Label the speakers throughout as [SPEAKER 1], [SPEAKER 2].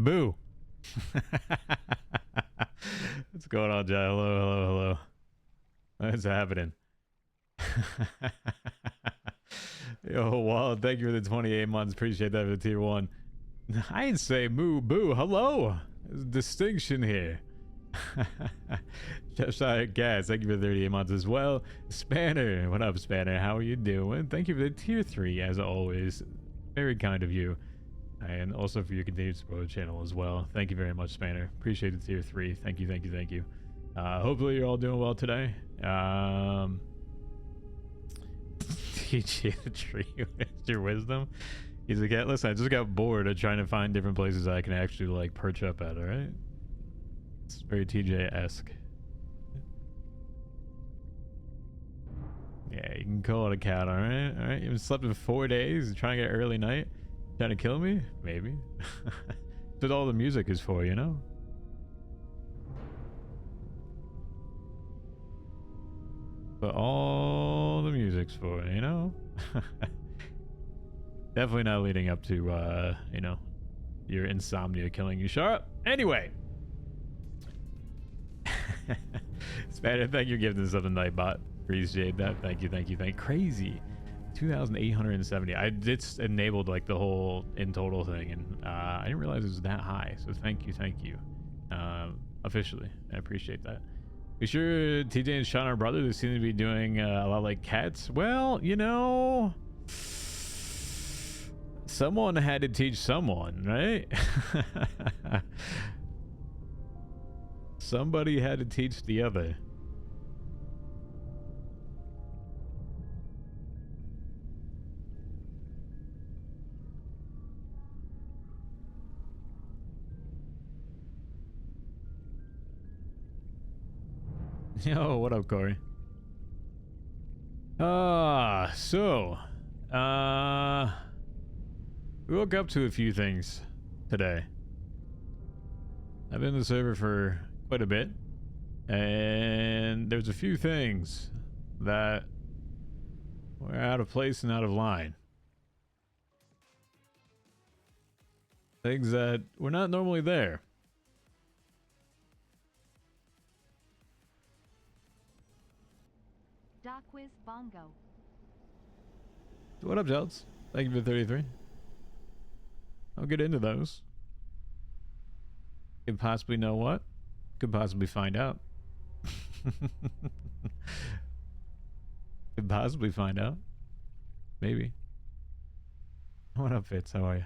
[SPEAKER 1] Boo. What's going on, Jay? Hello, hello, hello. What's happening? Yo, wow, thank you for the 28 months. Appreciate that for the tier 1. I didn't say moo boo. Hello. There's distinction here. Cheshire Gas, thank you for 38 months as well. Spanner, what up, Spanner? How are you doing? Thank you for the tier 3, as always. Very kind of you. And also for your continued support of the channel as well. Thank you very much, Spanner. Appreciate the tier 3. Thank you, thank you, thank you. Hopefully you're all doing well today. Teach you the tree with your wisdom. He's like, yeah, listen, I just got bored of trying to find different places I can actually like perch up at, alright? It's very TJ-esque. Yeah, you can call it a cat, alright? Alright, you haven't slept in 4 days? You're trying to get early night? Trying to kill me? Maybe. That's what all the music is for, you know? But all the music's for, you know? Definitely not leading up to, you know, your insomnia killing you. Shut up! Anyway! Spanner, thank you for giving this up a Nightbot. Appreciate that. Thank you, thank you, thank you. Crazy. 2,870. I just enabled like the whole in total thing, and I didn't realize it was that high. So thank you, officially. I appreciate that. We sure TJ and Sean are brothers. They seem to be doing a lot like cats. Well, you know, someone had to teach someone, right? Somebody had to teach the other. Yo, what up, Corey? We woke up to a few things today. I've been in the server for quite a bit, and there's a few things that were out of place and out of line. Things that were not normally there.
[SPEAKER 2] DocWizard Bongo.
[SPEAKER 1] What up, Jelts? Thank you for 33. I'll get into those. Could possibly know what? Could possibly find out. Could possibly find out. Maybe. What up, Fitz? How are you?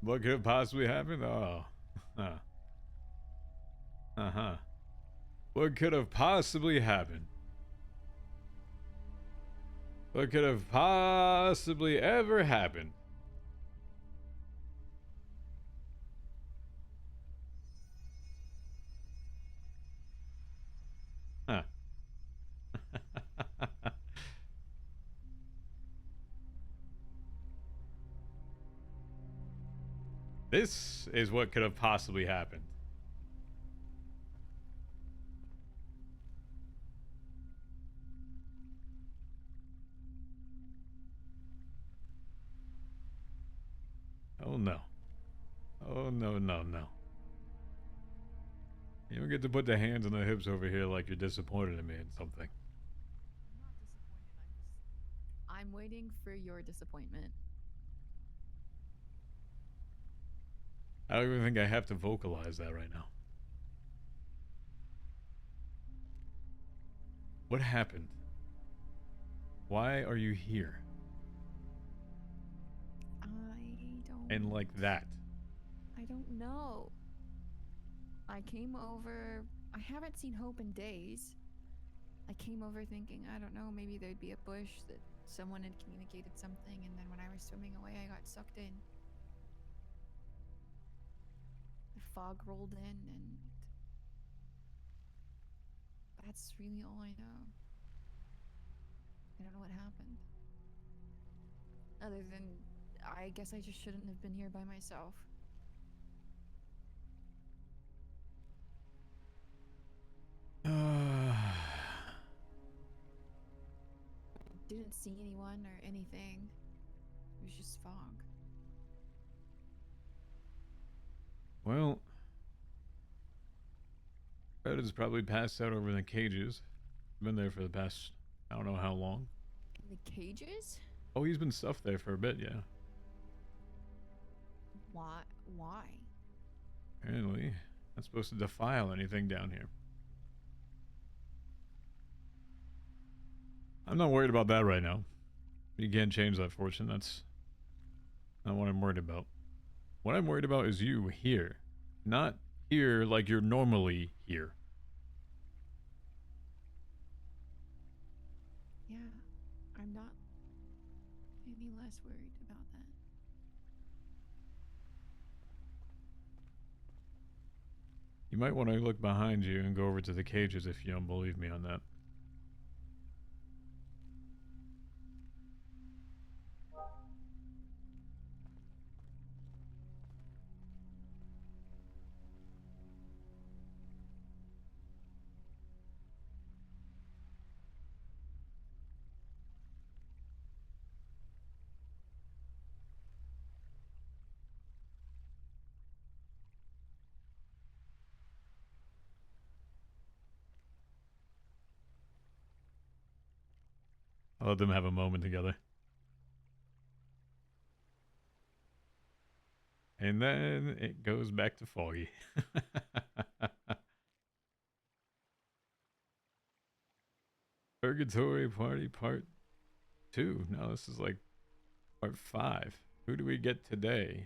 [SPEAKER 1] What could have possibly happened? Oh. Uh-huh. What could have possibly happened? What could have possibly ever happened? Huh. This is what could have possibly happened. Oh no. Oh no, no, no. You don't get to put the hands on the hips over here like you're disappointed in me in something.
[SPEAKER 3] I'm not disappointed. I'm waiting for your disappointment.
[SPEAKER 1] I don't even think I have to vocalize that right now. What happened? Why are you here?
[SPEAKER 3] I don't.
[SPEAKER 1] And like that.
[SPEAKER 3] I don't know. I came over. I haven't seen Hope in days. I came over thinking, I don't know, maybe there'd be a bush that someone had communicated something, and then when I was swimming away, I got sucked in. The fog rolled in, and that's really all I know. I don't know what happened. Other than, I guess I just shouldn't have been here by myself. Didn't see anyone or anything. It was just fog.
[SPEAKER 1] Well, Fred is probably passed out over in the cages. Been there for the past, I don't know how long.
[SPEAKER 3] The cages?
[SPEAKER 1] Oh, he's been stuffed there for a bit, yeah.
[SPEAKER 3] Why? Why?
[SPEAKER 1] Apparently, not supposed to defile anything down here. I'm not worried about that right now. You can't change that fortune. That's not what I'm worried about. What I'm worried about is you here. Not here like you're normally here.
[SPEAKER 3] Yeah, I'm not any less worried about that.
[SPEAKER 1] You might want to look behind you and go over to the cages if you don't believe me on that. I'll let them have a moment together. And then it goes back to foggy. Purgatory Party Part 2. No, this is like Part 5. Who do we get today?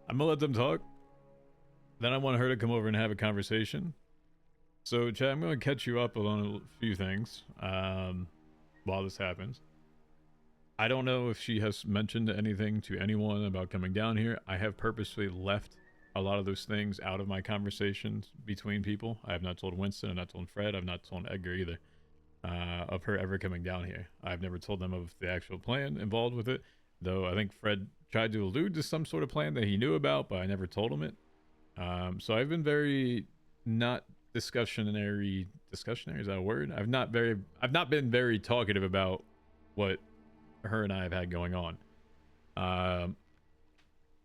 [SPEAKER 1] I'm gonna let them talk. Then I want her to come over and have a conversation. So, Chad, I'm gonna catch you up on a few things while this happens. I don't know if she has mentioned anything to anyone about coming down here. I have purposely left a lot of those things out of my conversations between people. I have not told Winston, I've not told Fred, I've not told Edgar either of her ever coming down here. I've never told them of the actual plan involved with it, though I think Fred tried to allude to some sort of plan that he knew about, but I never told him it. So I've been very not discussionary. Discussionary, is that a word? I've not been very talkative about what her and I have had going on.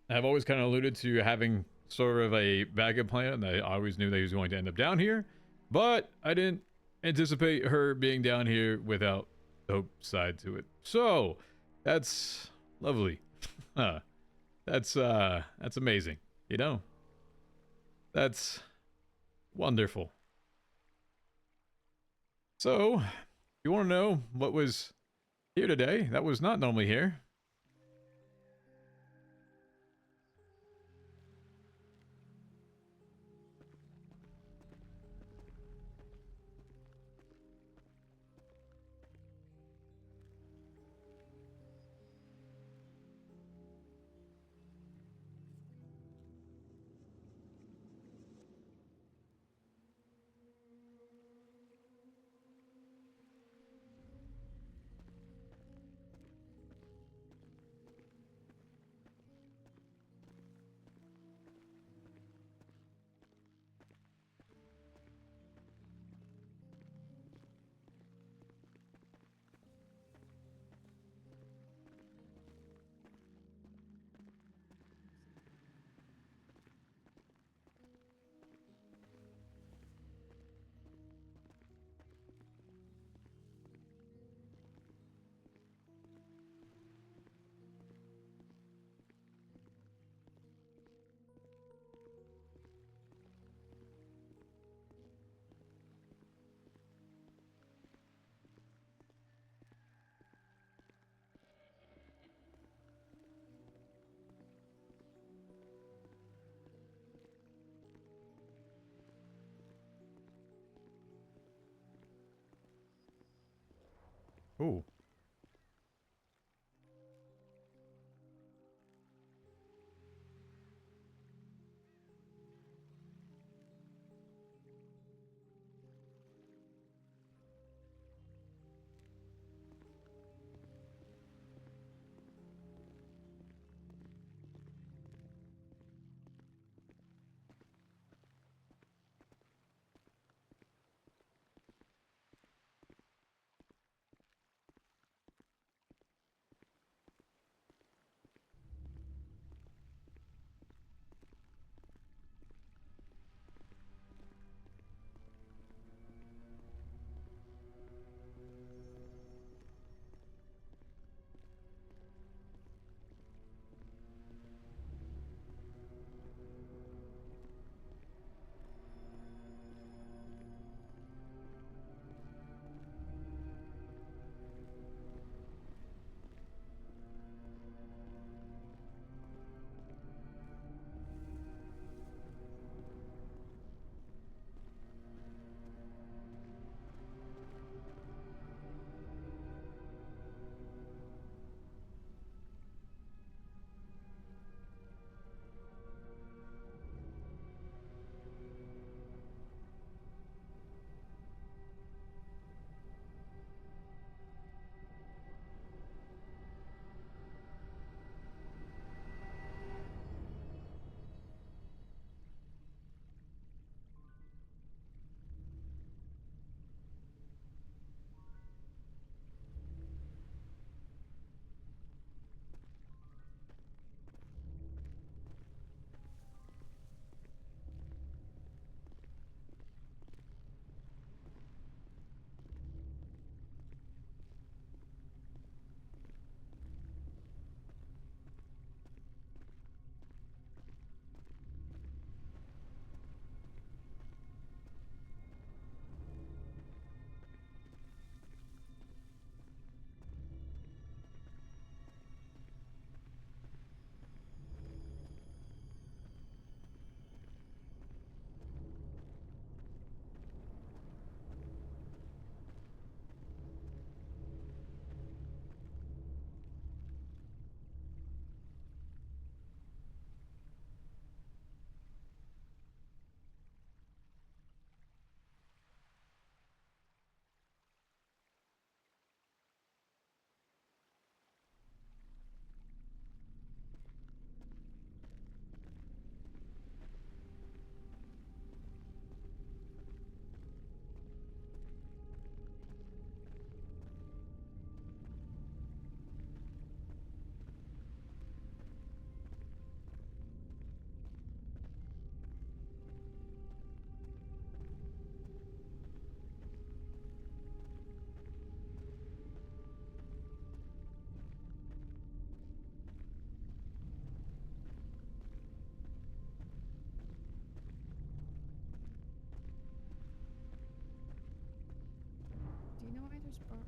[SPEAKER 1] I've always kind of alluded to having sort of a backup plan. I always knew that he was going to end up down here, but I didn't anticipate her being down here without the Hope side to it. So that's lovely. That's amazing. You know, that's wonderful. So, you want to know what was here today? That was not normally here.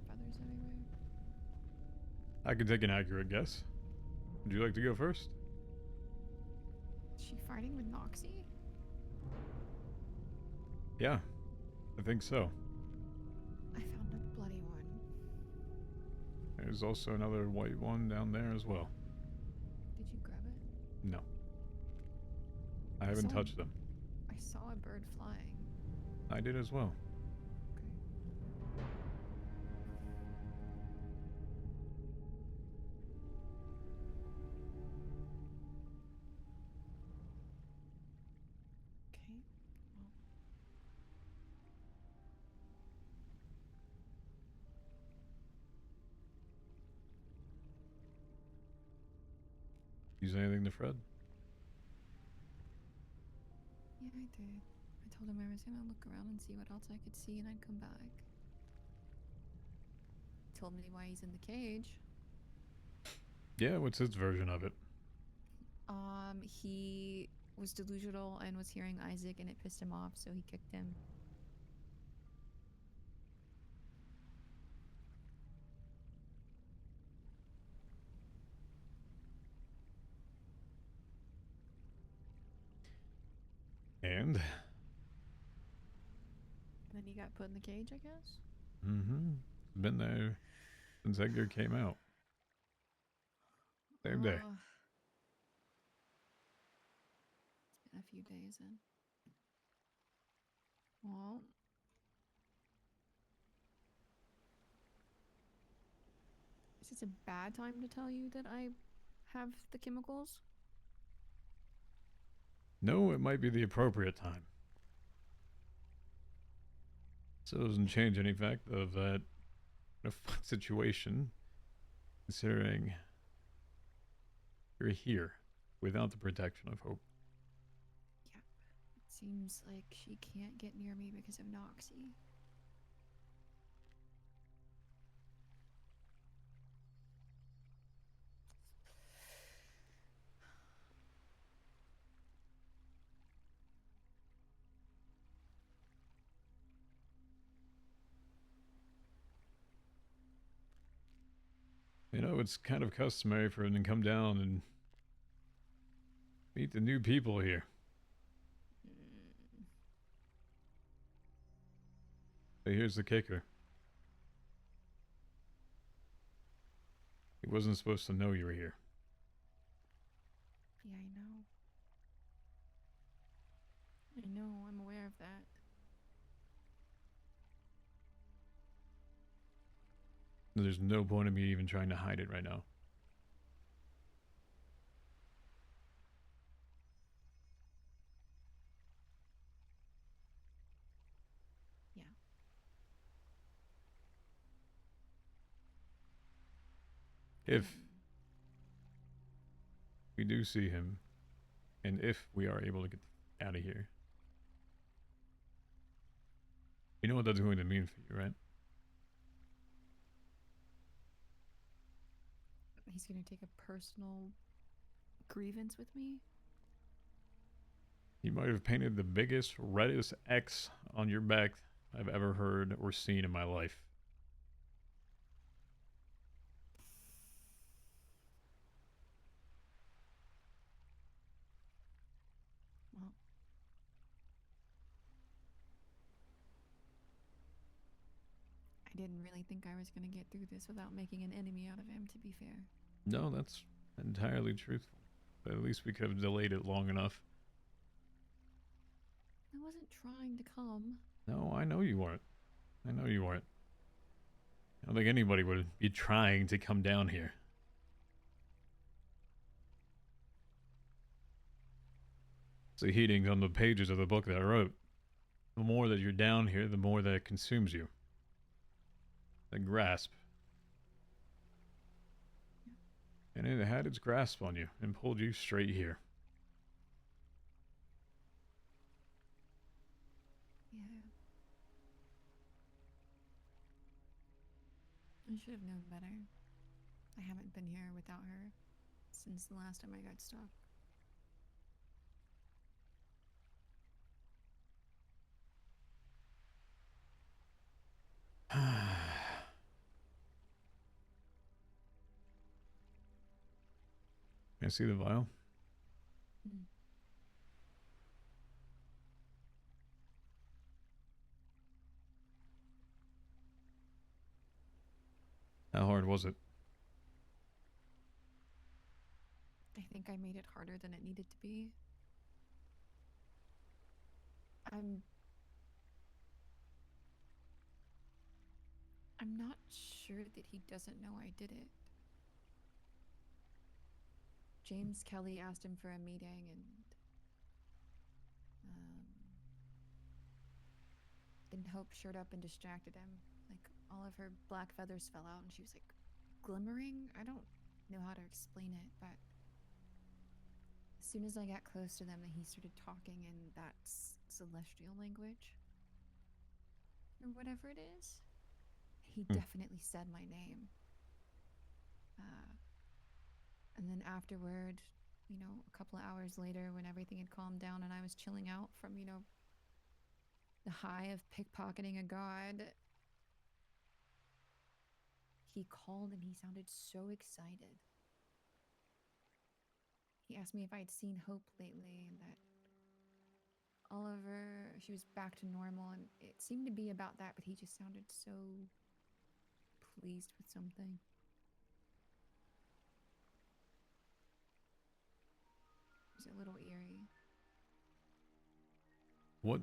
[SPEAKER 3] feathers everywhere.
[SPEAKER 1] I can take an accurate guess. Would you like to go first?
[SPEAKER 3] Is she fighting with Noxie?
[SPEAKER 1] Yeah, I think so.
[SPEAKER 3] I found a bloody one.
[SPEAKER 1] There's also another white one down there as well.
[SPEAKER 3] Did you grab it?
[SPEAKER 1] No. I haven't
[SPEAKER 3] saw-
[SPEAKER 1] touched them.
[SPEAKER 3] I saw a bird flying.
[SPEAKER 1] I did as well.
[SPEAKER 3] Okay. Okay. Well,
[SPEAKER 1] You say anything to Fred?
[SPEAKER 3] yeah, I did. I told him I was gonna look around and see what else I could see, and I'd come back. He told me why he's in the cage.
[SPEAKER 1] Yeah, what's his version of it?
[SPEAKER 3] He was delusional and was hearing Isaac, and it pissed him off, so he kicked him.
[SPEAKER 1] And?
[SPEAKER 3] Then he got put in the cage, I guess.
[SPEAKER 1] Mm-hmm. Been there since Edgar came out. Same day.
[SPEAKER 3] It's been a few days in. Well, is this a bad time to tell you that I have the chemicals?
[SPEAKER 1] No, it might be the appropriate time. So it doesn't change any fact of that situation, considering you're here without the protection of Hope.
[SPEAKER 3] Yep. It seems like she can't get near me because of Noxie.
[SPEAKER 1] You know, it's kind of customary for him to come down and meet the new people here.
[SPEAKER 3] Mm.
[SPEAKER 1] But here's the kicker. He wasn't supposed to know you were here.
[SPEAKER 3] Yeah, I know. I know, I'm aware of that.
[SPEAKER 1] There's no point in me even trying to hide it right now.
[SPEAKER 3] Yeah.
[SPEAKER 1] If we do see him, and if we are able to get out of here, you know what that's going to mean for you, right?
[SPEAKER 3] He's gonna take a personal grievance with me?
[SPEAKER 1] You might have painted the biggest, reddest X on your back I've ever heard or seen in my life.
[SPEAKER 3] Well, I didn't really think I was gonna get through this without making an enemy out of him, to be fair.
[SPEAKER 1] No, that's entirely truthful. But at least we could have delayed it long enough.
[SPEAKER 3] I wasn't trying to come.
[SPEAKER 1] No, I know you weren't. I know you weren't. I don't think anybody would be trying to come down here. It's the heating on the pages of the book that I wrote. The more that you're down here, the more that it consumes you. The grasp. And it had its grasp on you and pulled you straight here.
[SPEAKER 3] Yeah. I should have known better. I haven't been here without her since the last time I got stuck.
[SPEAKER 1] I see the vial?
[SPEAKER 3] Mm.
[SPEAKER 1] How hard was it?
[SPEAKER 3] I think I made it harder than it needed to be. I'm not sure that he doesn't know I did it. James Kelly asked him for a meeting, and then Hope showed up and distracted him. Like, all of her black feathers fell out, and she was like glimmering. I don't know how to explain it, but as soon as I got close to them, he started talking in that celestial language or whatever it is. He definitely said my name. And then afterward, a couple of hours later, when everything had calmed down and I was chilling out from, the high of pickpocketing a god, he called and he sounded so excited. He asked me if I had seen Hope lately and that Oliver, she was back to normal, and it seemed to be about that, but he just sounded so pleased with something. It was a little eerie.
[SPEAKER 1] What?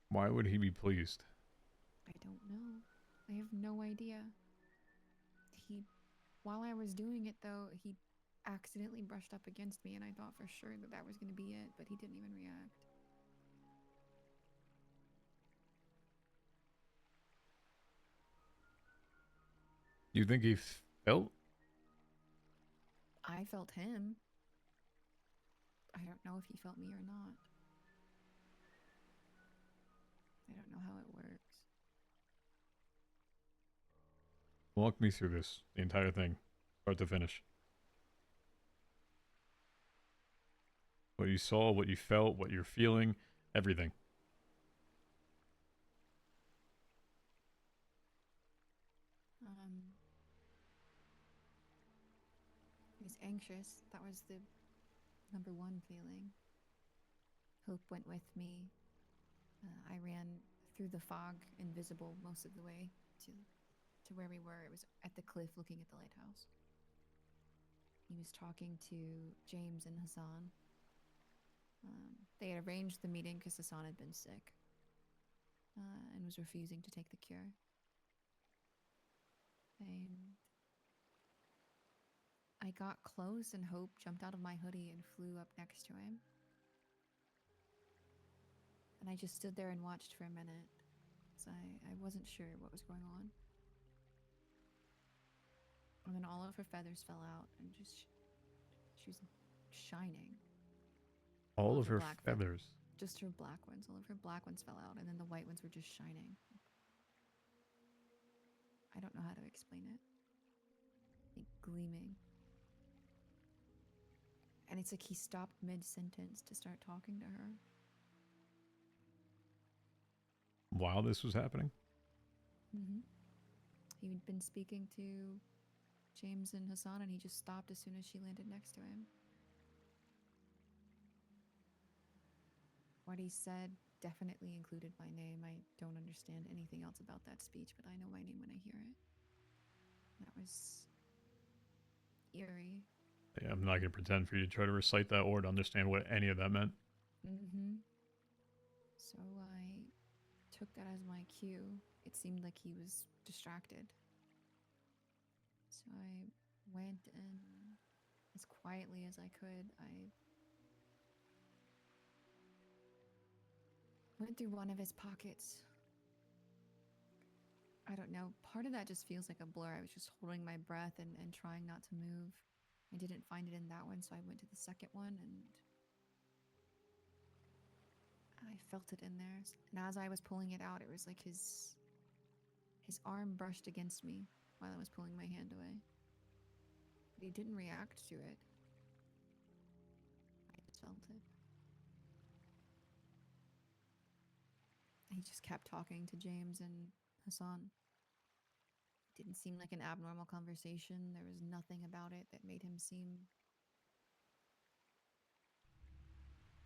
[SPEAKER 1] Why would he be pleased?
[SPEAKER 3] I don't know. I have no idea. While I was doing it though, he accidentally brushed up against me, and I thought for sure that that was going to be it, but he didn't even react.
[SPEAKER 1] You think he felt?
[SPEAKER 3] I felt him. I don't know if he felt me or not. I don't know how it works.
[SPEAKER 1] Walk me through this, the entire thing, start to finish. What you saw, what you felt, what you're feeling, everything.
[SPEAKER 3] I was anxious. That was the number one feeling. Hope went with me. I ran through the fog, invisible most of the way to where we were. It was at the cliff looking at the lighthouse. He was talking to James and Hassan. They had arranged the meeting because Hassan had been sick and was refusing to take the cure. And I got close, and Hope jumped out of my hoodie and flew up next to him. And I just stood there and watched for a minute, because I wasn't sure what was going on. And then all of her feathers fell out, and she was shining.
[SPEAKER 1] All of her feathers?
[SPEAKER 3] Just her black ones. All of her black ones fell out, and then the white ones were just shining. I don't know how to explain it. Like gleaming. And it's like he stopped mid-sentence to start talking to her.
[SPEAKER 1] While this was happening?
[SPEAKER 3] Mm-hmm. He'd been speaking to James and Hassan, and he just stopped as soon as she landed next to him. What he said definitely included my name. I don't understand anything else about that speech, but I know my name when I hear it. That was eerie.
[SPEAKER 1] Yeah, I'm not going to pretend for you to try to recite that or to understand what any of that meant.
[SPEAKER 3] Mm-hmm. So I took that as my cue. It seemed like he was distracted. So I went, and as quietly as I could, I went through one of his pockets. I don't know. Part of that just feels like a blur. I was just holding my breath and trying not to move. I didn't find it in that one, so I went to the second one, and I felt it in there. And as I was pulling it out, it was like his arm brushed against me while I was pulling my hand away. But he didn't react to it. I just felt it. He just kept talking to James and Hassan. Didn't seem like an abnormal conversation. There was nothing about it that made him seem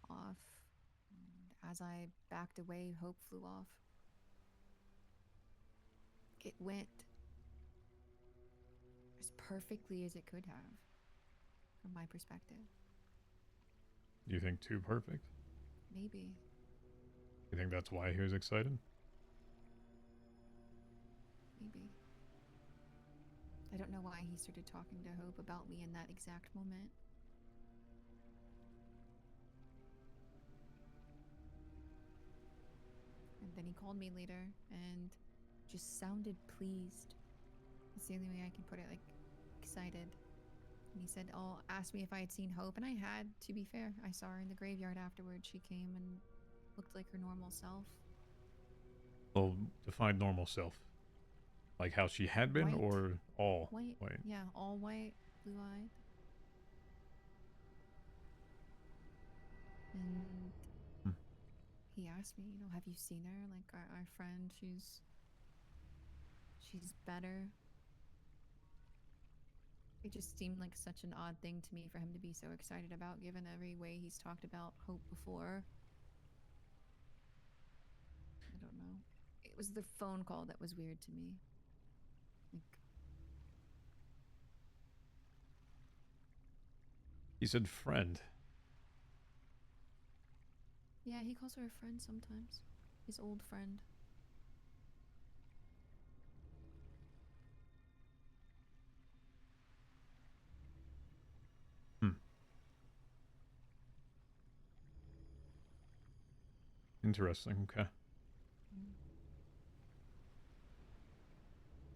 [SPEAKER 3] off. And as I backed away, hope flew off. It went as perfectly as it could have, from my perspective.
[SPEAKER 1] You think too perfect?
[SPEAKER 3] Maybe.
[SPEAKER 1] You think that's why he was excited?
[SPEAKER 3] Maybe. I don't know why he started talking to Hope about me in that exact moment. And then he called me later and just sounded pleased. That's the only way I can put it, like, excited. And he said, oh, asked me if I had seen Hope, and I had, to be fair. I saw her in the graveyard afterwards. She came and looked like her normal self.
[SPEAKER 1] Well, define normal self. Like how she had been,
[SPEAKER 3] White.
[SPEAKER 1] or all
[SPEAKER 3] White.
[SPEAKER 1] white?
[SPEAKER 3] Yeah, all white, blue-eyed. And he asked me, you know, have you seen her? Like, our friend, she's better. It just seemed like such an odd thing to me for him to be so excited about, given every way he's talked about Hope before. I don't know. It was the phone call that was weird to me. Like,
[SPEAKER 1] He said friend.
[SPEAKER 3] yeah, he calls her a friend sometimes. His old friend.
[SPEAKER 1] Interesting, okay.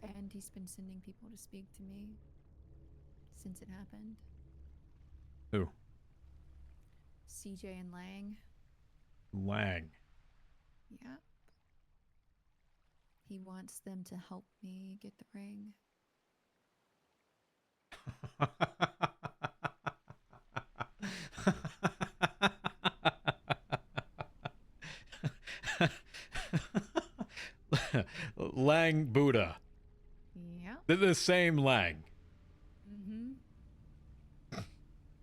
[SPEAKER 3] And he's been sending people to speak to me since it happened.
[SPEAKER 1] Who?
[SPEAKER 3] CJ and Lang.
[SPEAKER 1] Lang.
[SPEAKER 3] Yep. He wants them to help me get the ring.
[SPEAKER 1] Lang Buddha.
[SPEAKER 3] Yep.
[SPEAKER 1] They're the same Lang.
[SPEAKER 3] Mm-hmm.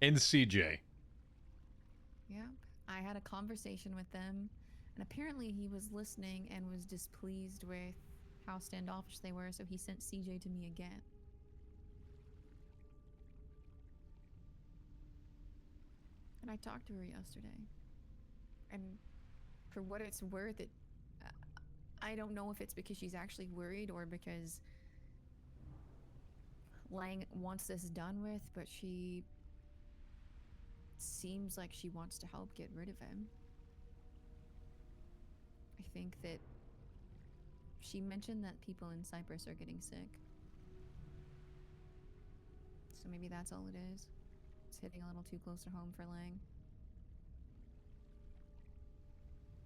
[SPEAKER 1] And CJ.
[SPEAKER 3] Yep. I had a conversation with them, and apparently he was listening and was displeased with how standoffish they were, so he sent CJ to me again. And I talked to her yesterday. And for what it's worth, I don't know if it's because she's actually worried or because Lang wants this done with, but she seems like she wants to help get rid of him. I think that she mentioned that people in Cyprus are getting sick. So maybe that's all it is. It's hitting a little too close to home for Lang.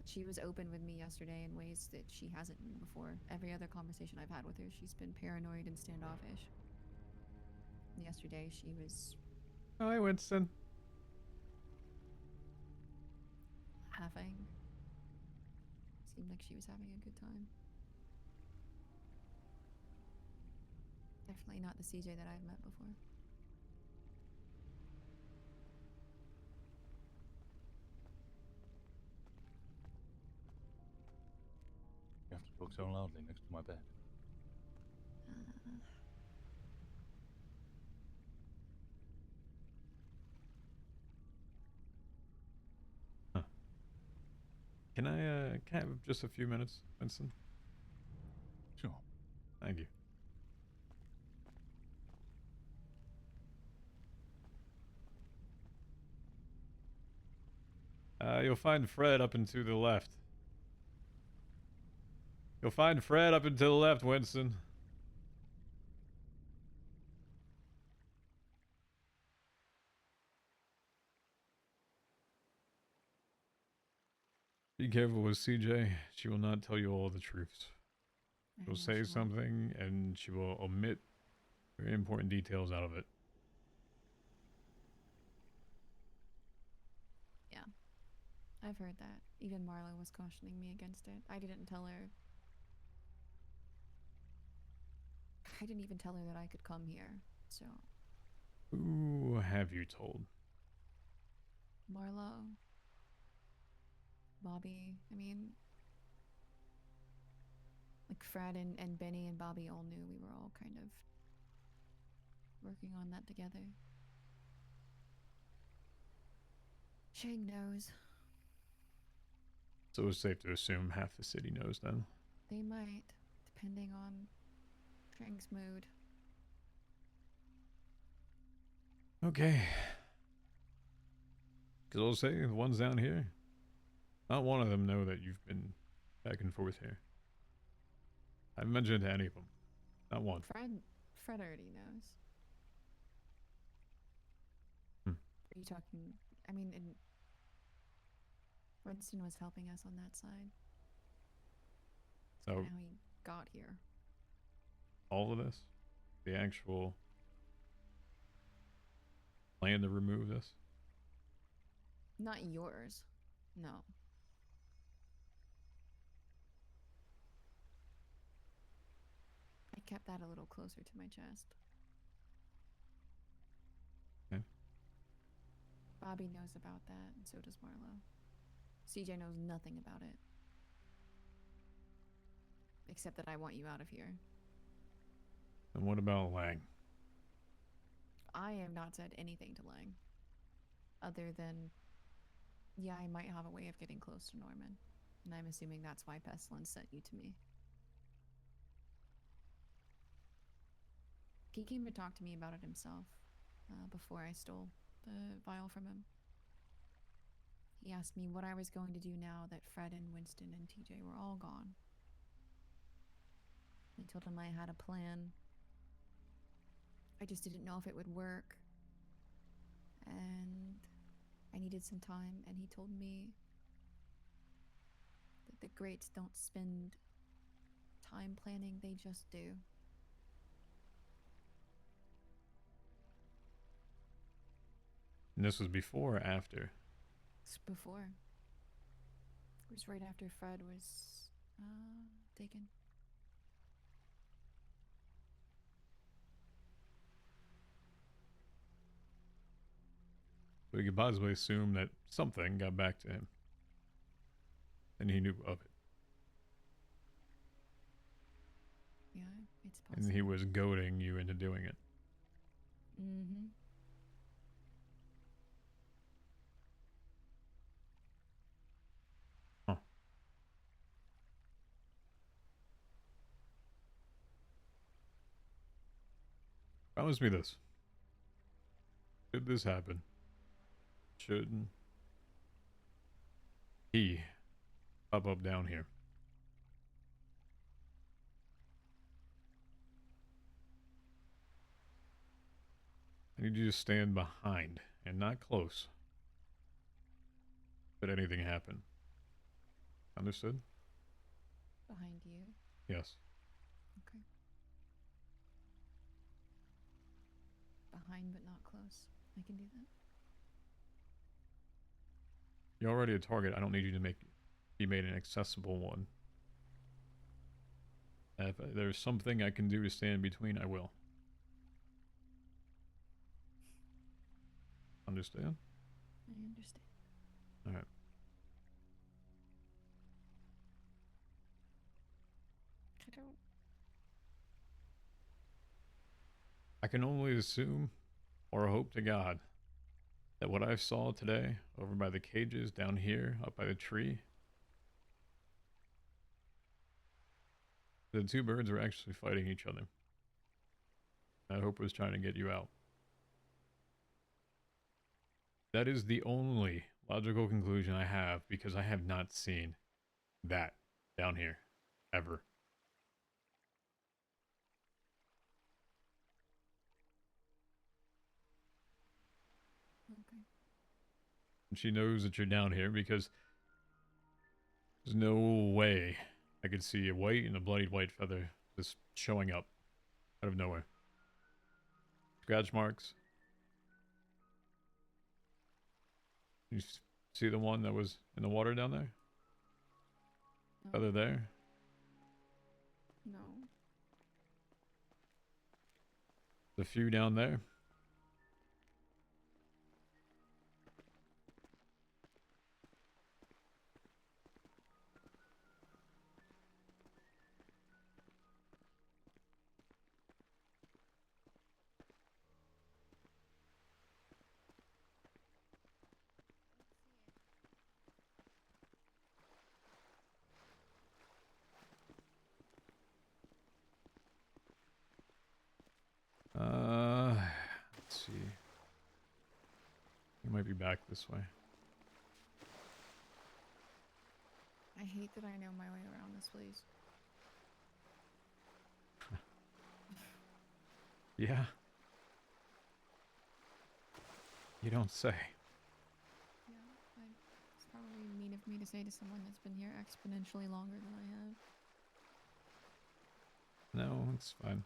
[SPEAKER 3] She was open with me yesterday in ways that she hasn't been before. Every other conversation I've had with her, she's been paranoid and standoffish. Yesterday, she was
[SPEAKER 1] Hi, Winston.
[SPEAKER 3] laughing. Seemed like she was having a good time. Definitely not the CJ that I've met before.
[SPEAKER 2] You have to talk so loudly next to my bed.
[SPEAKER 1] Can I have just a few minutes, Winston?
[SPEAKER 2] Sure.
[SPEAKER 1] Thank you. You'll find Fred up and to the left. You'll find Fred up and to the left, Winston. Be careful with CJ. She will not tell you all the truths. She'll say something and she will omit very important details out of it.
[SPEAKER 3] Yeah. I've heard that. Even Marlo was cautioning me against it. I didn't tell her I didn't even tell her that I could come here. So,
[SPEAKER 1] Who have you told?
[SPEAKER 3] Marlo, Bobby, I mean, like Fred and Benny and Bobby all knew we were all kind of working on that together. Shang knows.
[SPEAKER 1] So it's safe to assume half the city knows then.
[SPEAKER 3] They might, depending on Shang's mood.
[SPEAKER 1] Okay. Because I'll say the ones down here, not one of them know that you've been back and forth here. I haven't mentioned it to any of them. Not one.
[SPEAKER 3] Fred already knows. Are you talking? I mean, Winston was helping us on that side.
[SPEAKER 1] So
[SPEAKER 3] How he got here.
[SPEAKER 1] all of this, the actual plan to remove this.
[SPEAKER 3] Not yours. No. I kept that a little closer to my chest.
[SPEAKER 1] Okay.
[SPEAKER 3] Bobby knows about that, and so does Marlo. CJ knows nothing about it. Except that I want you out of here.
[SPEAKER 1] And what about Lang?
[SPEAKER 3] I have not said anything to Lang. Other than, yeah, I might have a way of getting close to Norman. And I'm assuming that's why Pestilence sent you to me. He came to talk to me about it himself before I stole the vial from him. He asked me what I was going to do now that Fred and Winston and TJ were all gone. I told him I had a plan. I just didn't know if it would work. And I needed some time, and he told me that the greats don't spend time planning, they just do.
[SPEAKER 1] And this was before or after?
[SPEAKER 3] It's before. It was right after Fred was taken.
[SPEAKER 1] So we could possibly assume that something got back to him. And he knew of it.
[SPEAKER 3] Yeah, it's possible.
[SPEAKER 1] And he was goading you into doing it.
[SPEAKER 3] Mm-hmm.
[SPEAKER 1] Huh. Promise me this. Should this happen? Should he pop up down here? I need you to stand behind and not close. Should anything happen. Understood?
[SPEAKER 3] Behind you.
[SPEAKER 1] Yes.
[SPEAKER 3] Okay. Behind but not close. I can do that.
[SPEAKER 1] You're already a target. I don't need you to be made an accessible one. If there's something I can do to stand between, I will. Understand?
[SPEAKER 3] I understand.
[SPEAKER 1] Alright.
[SPEAKER 3] I don't.
[SPEAKER 1] I can only assume, or hope to God, that what I saw today, over by the cages, down here, up by the tree, the two birds were actually fighting each other. I hope was trying to get you out. That is the only logical conclusion I have, because I have not seen that down here, ever.
[SPEAKER 3] Okay.
[SPEAKER 1] And she knows that you're down here because there's no way I could see a white and a bloodied white feather just showing up out of nowhere. Scratch marks. You see the one that was in the water down there?
[SPEAKER 3] No.
[SPEAKER 1] Feather there?
[SPEAKER 3] No.
[SPEAKER 1] a few down there. Let's see. He might be back this way.
[SPEAKER 3] I hate that I know my way around this place.
[SPEAKER 1] Yeah. You don't say.
[SPEAKER 3] Yeah, it's probably mean of me to say to someone that's been here exponentially longer than I have.
[SPEAKER 1] No, it's fine.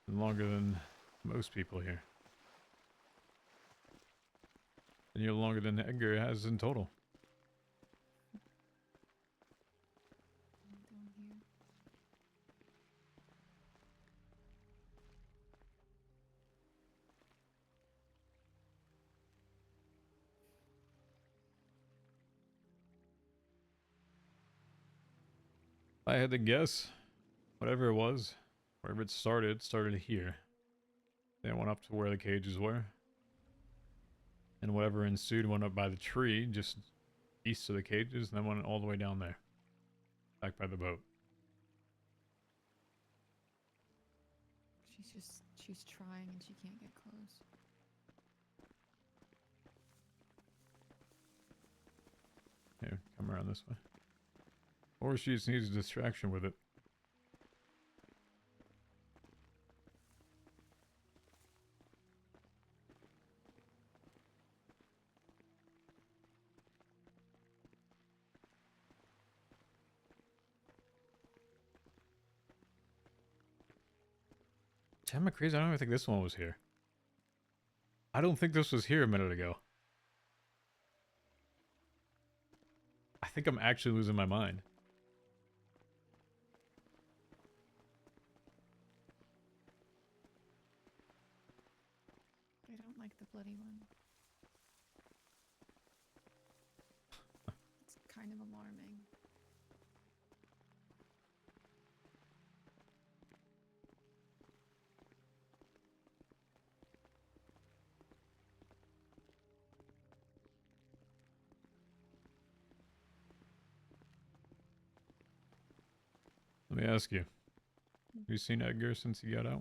[SPEAKER 1] Been longer than most people here. And you're longer than Edgar has in total.
[SPEAKER 3] Down here.
[SPEAKER 1] If I had to guess, whatever it was, wherever it started here. Then it went up to where the cages were. And whatever ensued went up by the tree, just east of the cages, and then went all the way down there. Back by the boat.
[SPEAKER 3] She's trying and she can't get close.
[SPEAKER 1] Here, come around this way. Or she just needs a distraction with it. Am I crazy? I don't even think this one was here. I don't think this was here a minute ago. I think I'm actually losing my mind.
[SPEAKER 3] I don't like the bloody one. It's kind of alarming.
[SPEAKER 1] Let me ask you. Have you seen Edgar since he got out?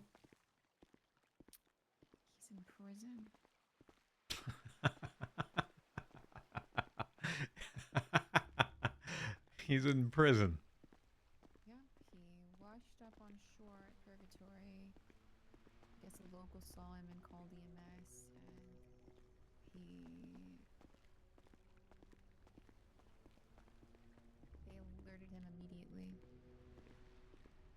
[SPEAKER 3] He's in prison.
[SPEAKER 1] He's in prison.
[SPEAKER 3] Yeah, he washed up on shore at Purgatory. I guess a local saw him and called EMS, and they alerted him immediately.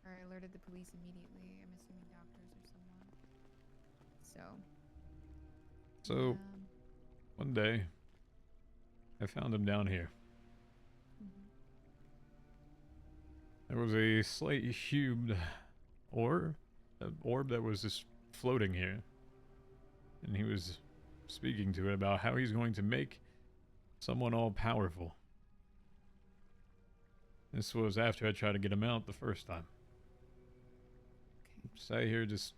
[SPEAKER 3] Or alerted the police immediately. I'm assuming doctors or someone.
[SPEAKER 1] So, one day, I found him down here. There was a slightly hued orb that was just floating here. And he was speaking to it about how he's going to make someone all powerful. This was after I tried to get him out the first time.
[SPEAKER 3] Okay.
[SPEAKER 1] Sat here just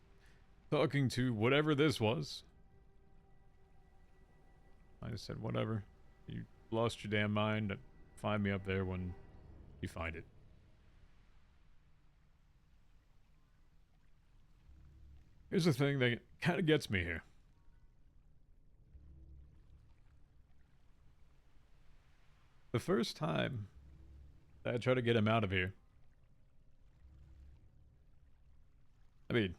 [SPEAKER 1] talking to whatever this was. I just said, whatever. You lost your damn mind. Find me up there when you find it. Here's the thing that kind of gets me here. The first time that I tried to get him out of here, I mean,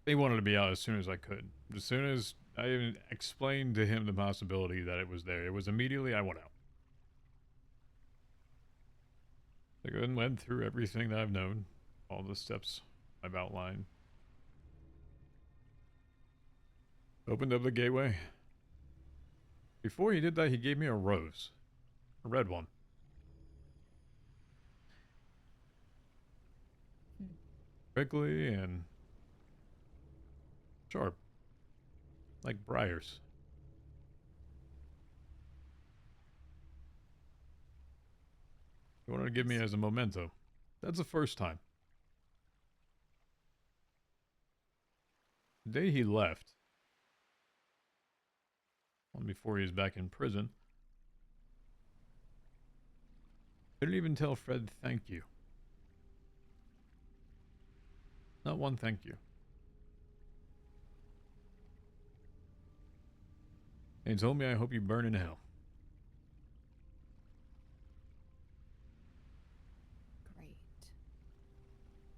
[SPEAKER 1] he wanted to be out as soon as I could. As soon as I even explained to him the possibility that it was there, it was immediately I went out. I then went through everything that I've known, all the steps I've outlined. Opened up the gateway. Before he did that, he gave me a rose. A red one. Quickly, and Sharp. Like briars. You wanted to give me as a memento. That's the first time. The day he left, well, before he was back in prison, didn't even tell Fred thank you. Not one thank you. And he told me I hope you burn in hell.
[SPEAKER 3] Great.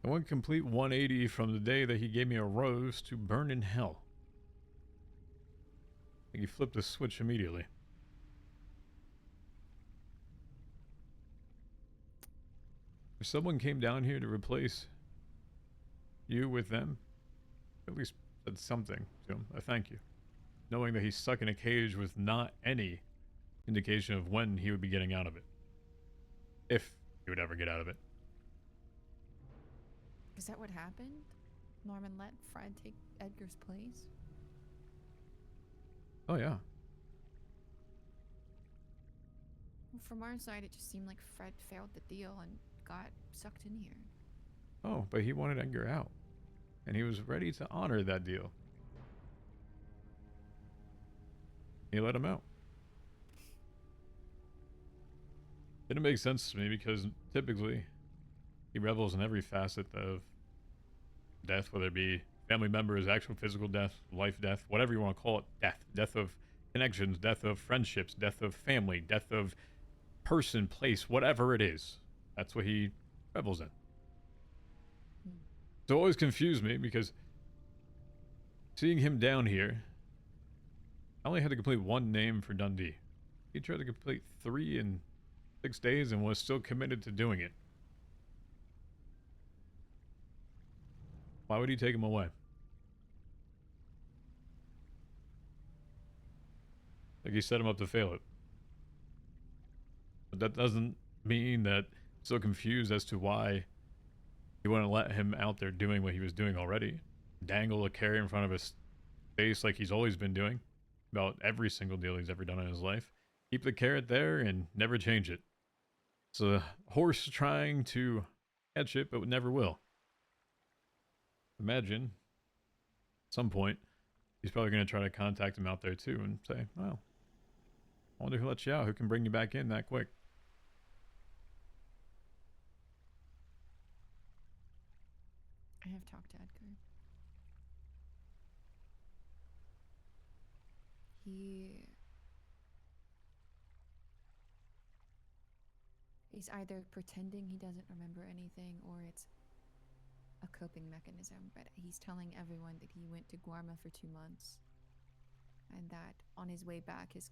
[SPEAKER 1] I went complete 180 from the day that he gave me a rose to burn in hell. I think he flipped the switch immediately. If someone came down here to replace you with them, at least said something to him. I thank you. Knowing that he's stuck in a cage with not any indication of when he would be getting out of it. If he would ever get out of it.
[SPEAKER 3] Is that what happened? Norman let Fred take Edgar's place?
[SPEAKER 1] Oh, yeah.
[SPEAKER 3] Well, from our side, it just seemed like Fred failed the deal and got sucked in here.
[SPEAKER 1] Oh, but he wanted Edgar out. And he was ready to honor that deal. He let him out. Didn't make sense to me because typically he revels in every facet of death, whether it be family members, actual physical death, life death, whatever you want to call it, death. Death of connections, death of friendships, death of family, death of person, place, whatever it is. That's what he revels in. So it always confused me because seeing him down here, I only had to complete one name for Dundee. He tried to complete 3 in 6 days and was still committed to doing it. Why would he take him away? Like he set him up to fail it. But that doesn't mean that I'm so confused as to why he wouldn't let him out there doing what he was doing already. Dangle a carrot in front of his face like he's always been doing. About every single deal he's ever done in his life. Keep the carrot there and never change it. It's a horse trying to catch it, but never will. Imagine, at some point, he's probably going to try to contact him out there too and say, well, I wonder who lets you out, who can bring you back in that quick.
[SPEAKER 3] I have talked to Edgar. He's either pretending he doesn't remember anything or it's a coping mechanism, but he's telling everyone that he went to Guarma for 2 months and that on his way back his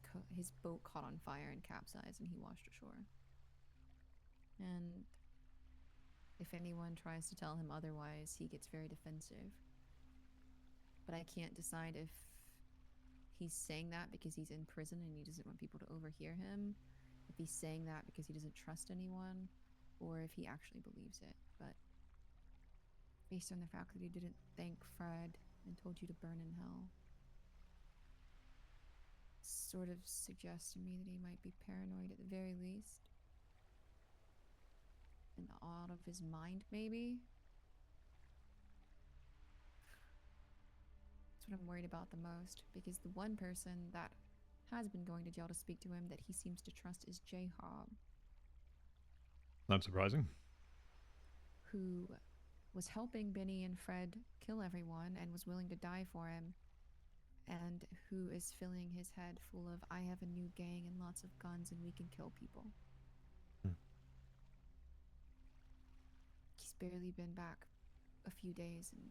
[SPEAKER 3] boat caught on fire and capsized and he washed ashore. And if anyone tries to tell him otherwise, he gets very defensive. But I can't decide if he's saying that because he's in prison and he doesn't want people to overhear him, if he's saying that because he doesn't trust anyone, or if he actually believes it. But based on the fact that he didn't thank Fred and told you to burn in hell, sort of suggests to me that he might be paranoid at the very least. And out of his mind, maybe? That's what I'm worried about the most, because the one person that has been going to jail to speak to him that he seems to trust is J-Hob.
[SPEAKER 1] Not surprising.
[SPEAKER 3] Who was helping Benny and Fred kill everyone and was willing to die for him, and who is filling his head full of, I have a new gang and lots of guns and we can kill people. He's barely been back a few days and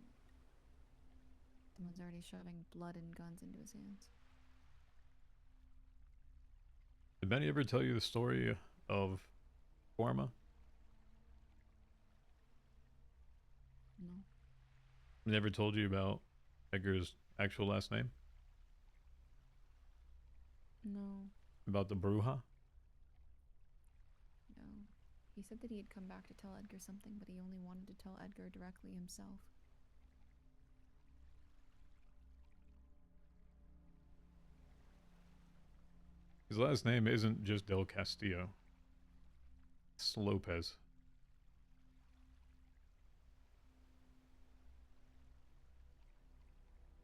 [SPEAKER 3] someone's already shoving blood and guns into his hands.
[SPEAKER 1] Did Benny ever tell you the story of Guarma?
[SPEAKER 3] No.
[SPEAKER 1] Never told you about Edgar's actual last name?
[SPEAKER 3] No.
[SPEAKER 1] About the Bruja?
[SPEAKER 3] No. He said that he had come back to tell Edgar something, but he only wanted to tell Edgar directly himself.
[SPEAKER 1] His last name isn't just Del Castillo. It's Lopez.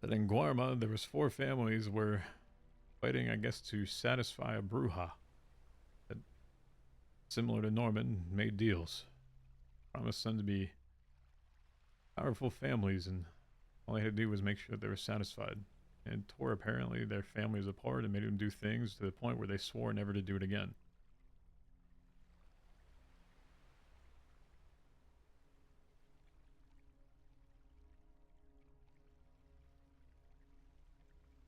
[SPEAKER 1] That in Guarma, there was 4 families were fighting, I guess, to satisfy a bruja. That, similar to Norman, made deals. Promised them to be powerful families, and all they had to do was make sure that they were satisfied. And tore apparently their families apart and made them do things to the point where they swore never to do it again.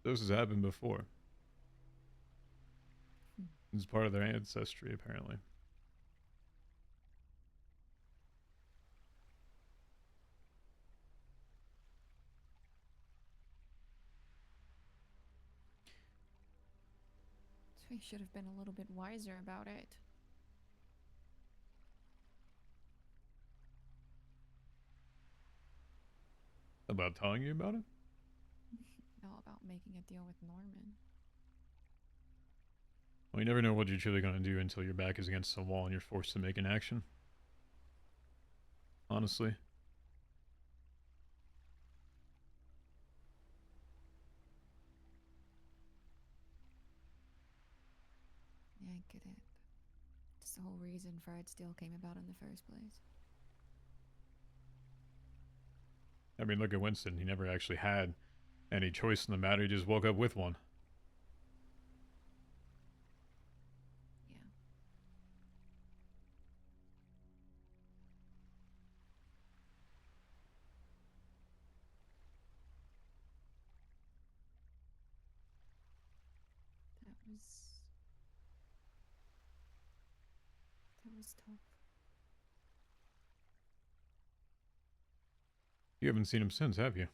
[SPEAKER 1] This has happened before. It's part of their ancestry, apparently.
[SPEAKER 3] So we should have been a little bit wiser about it.
[SPEAKER 1] About telling you about it?
[SPEAKER 3] No, about making a deal with Norman.
[SPEAKER 1] Well, you never know what you're truly going to do until your back is against the wall and you're forced to make an action. Honestly.
[SPEAKER 3] Yeah, I get it. It's the whole reason Fred's deal came about in the first place.
[SPEAKER 1] I mean, look at Winston. He never actually had any choice in the matter. He just woke up with one.
[SPEAKER 3] Yeah. That was tough.
[SPEAKER 1] You haven't seen him since, have you?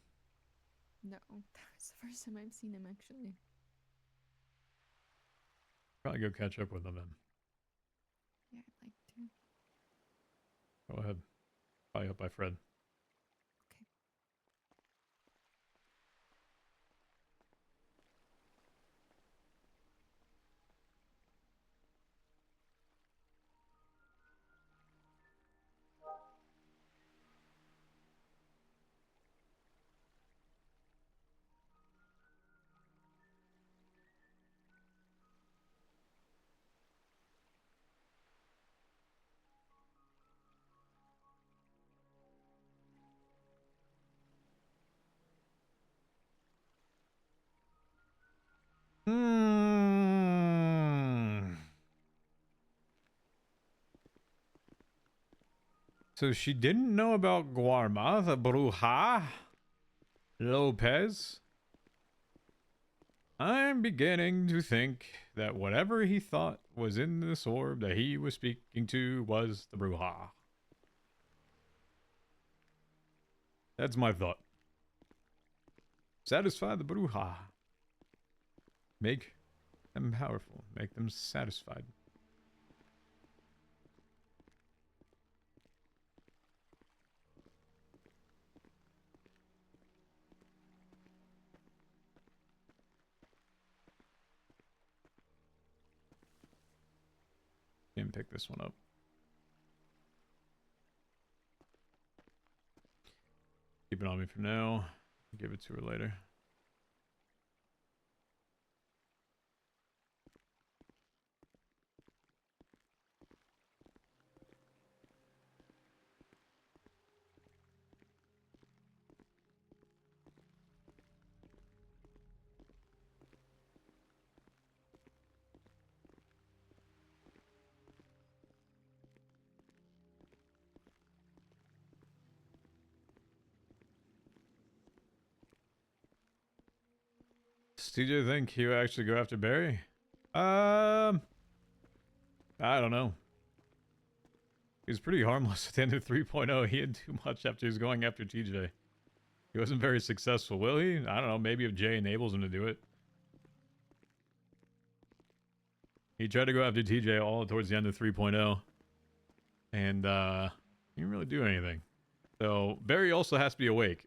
[SPEAKER 3] No, that was the first time I've seen him actually.
[SPEAKER 1] Probably go catch up with him then.
[SPEAKER 3] Yeah, I'd like to.
[SPEAKER 1] Go ahead. Probably up by Fred.
[SPEAKER 3] Okay.
[SPEAKER 1] So she didn't know about Guarma, the Bruja Lopez. I'm beginning to think that whatever he thought was in this orb that he was speaking to was the Bruja. That's my thought. Satisfy the Bruja. Make them powerful. Make them satisfied. Can't pick this one up. Keep it on me for now. Give it to her later. Does TJ think he'll actually go after Barry? I don't know. He was pretty harmless at the end of 3.0. He didn't do much after he was going after TJ. He wasn't very successful, will he? I don't know. Maybe if Jay enables him to do it. He tried to go after TJ all towards the end of 3.0. And, he didn't really do anything. So, Barry also has to be awake.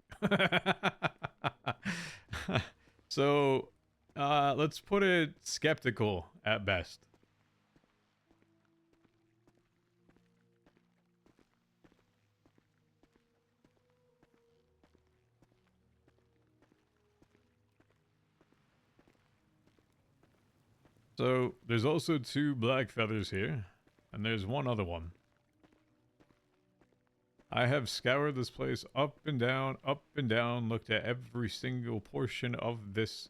[SPEAKER 1] So, Let's put it skeptical at best. So, there's also 2 black feathers here, and there's one other one. I have scoured this place up and down, looked at every single portion of this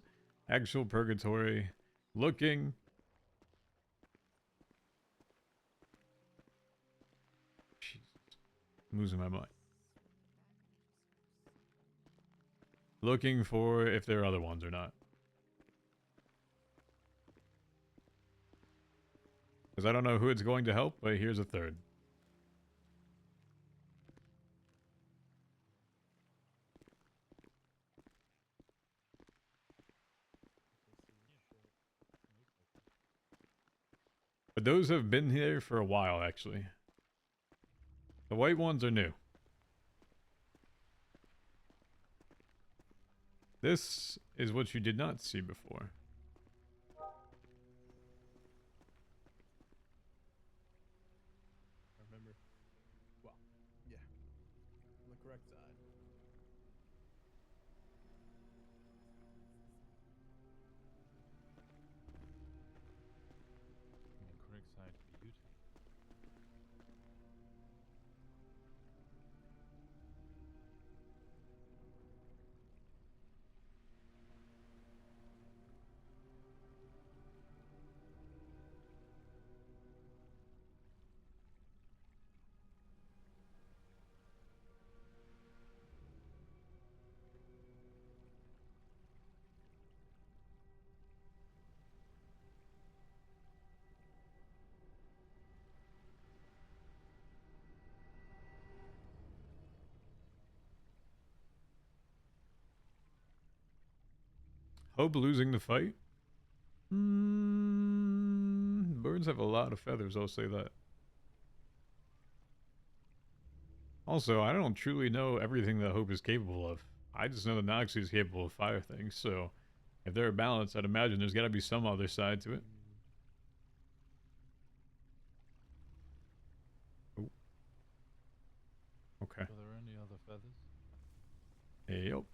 [SPEAKER 1] actual purgatory, looking. Jesus, I'm losing my mind. Looking for if there are other ones or not. Because I don't know who it's going to help, but here's a third. But those have been here for a while, actually. The white ones are new. This is what you did not see before.
[SPEAKER 4] I remember. Well, yeah. On the correct side.
[SPEAKER 2] Incorrect side for you to.
[SPEAKER 1] Hope losing the fight? Birds have a lot of feathers, I'll say that. Also, I don't truly know everything that Hope is capable of. I just know that Noxie is capable of fire things, so if they're balanced, I'd imagine there's gotta be some other side to it. Oh. Okay.
[SPEAKER 2] Are there any other feathers?
[SPEAKER 1] Hey, yo.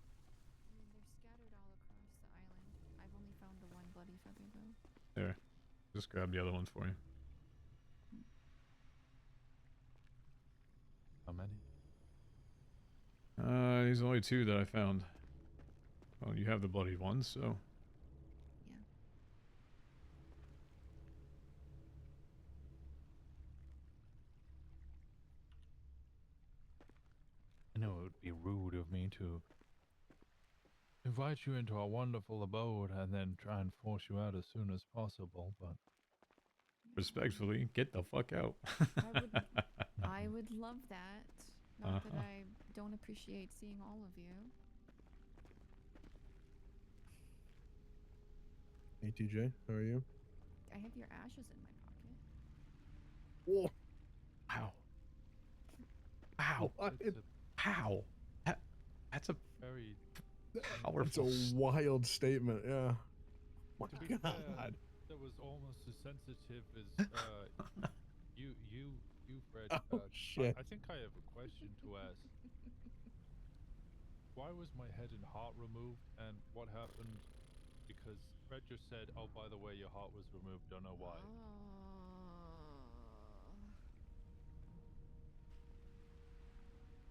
[SPEAKER 3] They're scattered all across the island. I've only found the one bloody feather, though.
[SPEAKER 1] There. Just grab the other ones for you.
[SPEAKER 2] How many?
[SPEAKER 1] These are only 2 that I found. Well, you have the bloody ones, so.
[SPEAKER 3] Yeah.
[SPEAKER 2] I know it would be rude of me to invite you into our wonderful abode and then try and force you out as soon as possible, but
[SPEAKER 1] Respectfully, get the fuck out.
[SPEAKER 3] I would love that. Not that
[SPEAKER 1] Uh-huh.
[SPEAKER 3] I don't appreciate seeing all of you.
[SPEAKER 4] Hey TJ, how are you?
[SPEAKER 3] I have your ashes in my pocket.
[SPEAKER 4] Whoa.
[SPEAKER 1] Wow. Wow.
[SPEAKER 4] What?
[SPEAKER 2] it's a
[SPEAKER 1] How? That's a
[SPEAKER 2] very
[SPEAKER 4] It's
[SPEAKER 1] powerful.
[SPEAKER 4] a wild statement, yeah. My
[SPEAKER 2] To be
[SPEAKER 4] God.
[SPEAKER 2] fair, that was almost as sensitive as you, Fred.
[SPEAKER 4] Oh, shit.
[SPEAKER 2] I think I have a question to ask. Why was my head and heart removed, and what happened? Because Fred just said, "Oh, by the way, your heart was removed." Don't know why.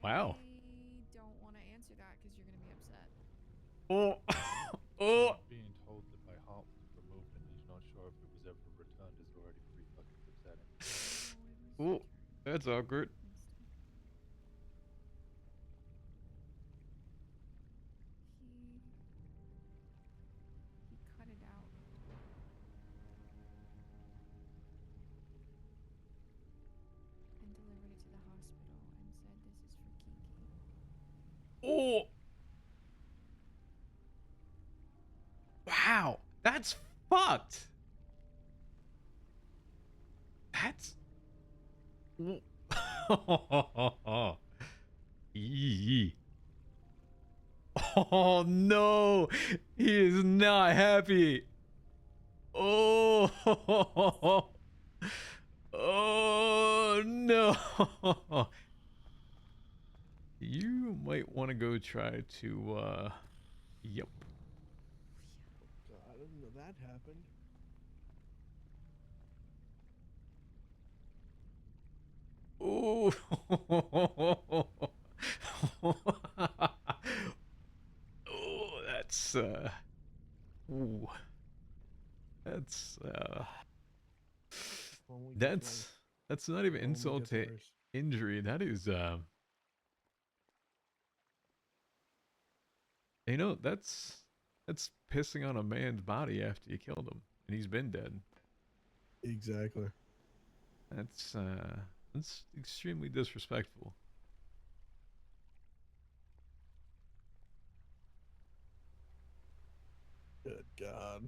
[SPEAKER 1] Wow.
[SPEAKER 3] I don't want to answer that because you're going to be upset.
[SPEAKER 1] Oh. Oh.
[SPEAKER 2] I'm being told that my heart was removed, and he's not sure if it was ever returned. Is already pretty fucking upsetting.
[SPEAKER 3] No, it was
[SPEAKER 1] Oh. That's awkward.
[SPEAKER 3] instant. He cut it out. And delivered it to the hospital and said this is for Kiki.
[SPEAKER 1] Oh. Wow. That's fucked. That's. Eee. Oh no, he is not happy. Oh, oh no. You might want to go try to, yep.
[SPEAKER 4] God, I didn't know that happened.
[SPEAKER 1] Oh, oh, ooh, that's,
[SPEAKER 4] Only gets
[SPEAKER 1] that's,
[SPEAKER 4] worse.
[SPEAKER 1] that's not even
[SPEAKER 4] Only
[SPEAKER 1] insult
[SPEAKER 4] gets
[SPEAKER 1] to
[SPEAKER 4] worse.
[SPEAKER 1] injury. That is, you know, that's pissing on a man's body after you killed him and he's been dead.
[SPEAKER 4] Exactly.
[SPEAKER 1] That's extremely disrespectful.
[SPEAKER 4] Good God.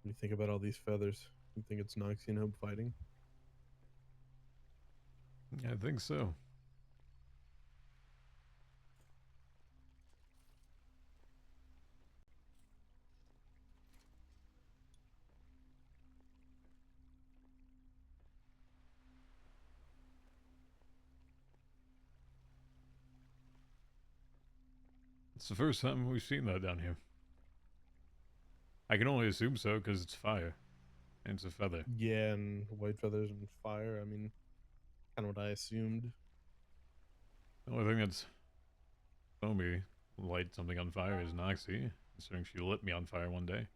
[SPEAKER 4] What do you think about all these feathers? You think it's Noxie and Hope fighting?
[SPEAKER 1] I think so. It's the first time we've seen that down here. I can only assume so because it's fire and it's a feather.
[SPEAKER 4] Yeah, and white feathers and fire. I mean, kind of what I assumed.
[SPEAKER 1] The only thing that's shown me light something on fire is Noxie, considering she lit me on fire one day.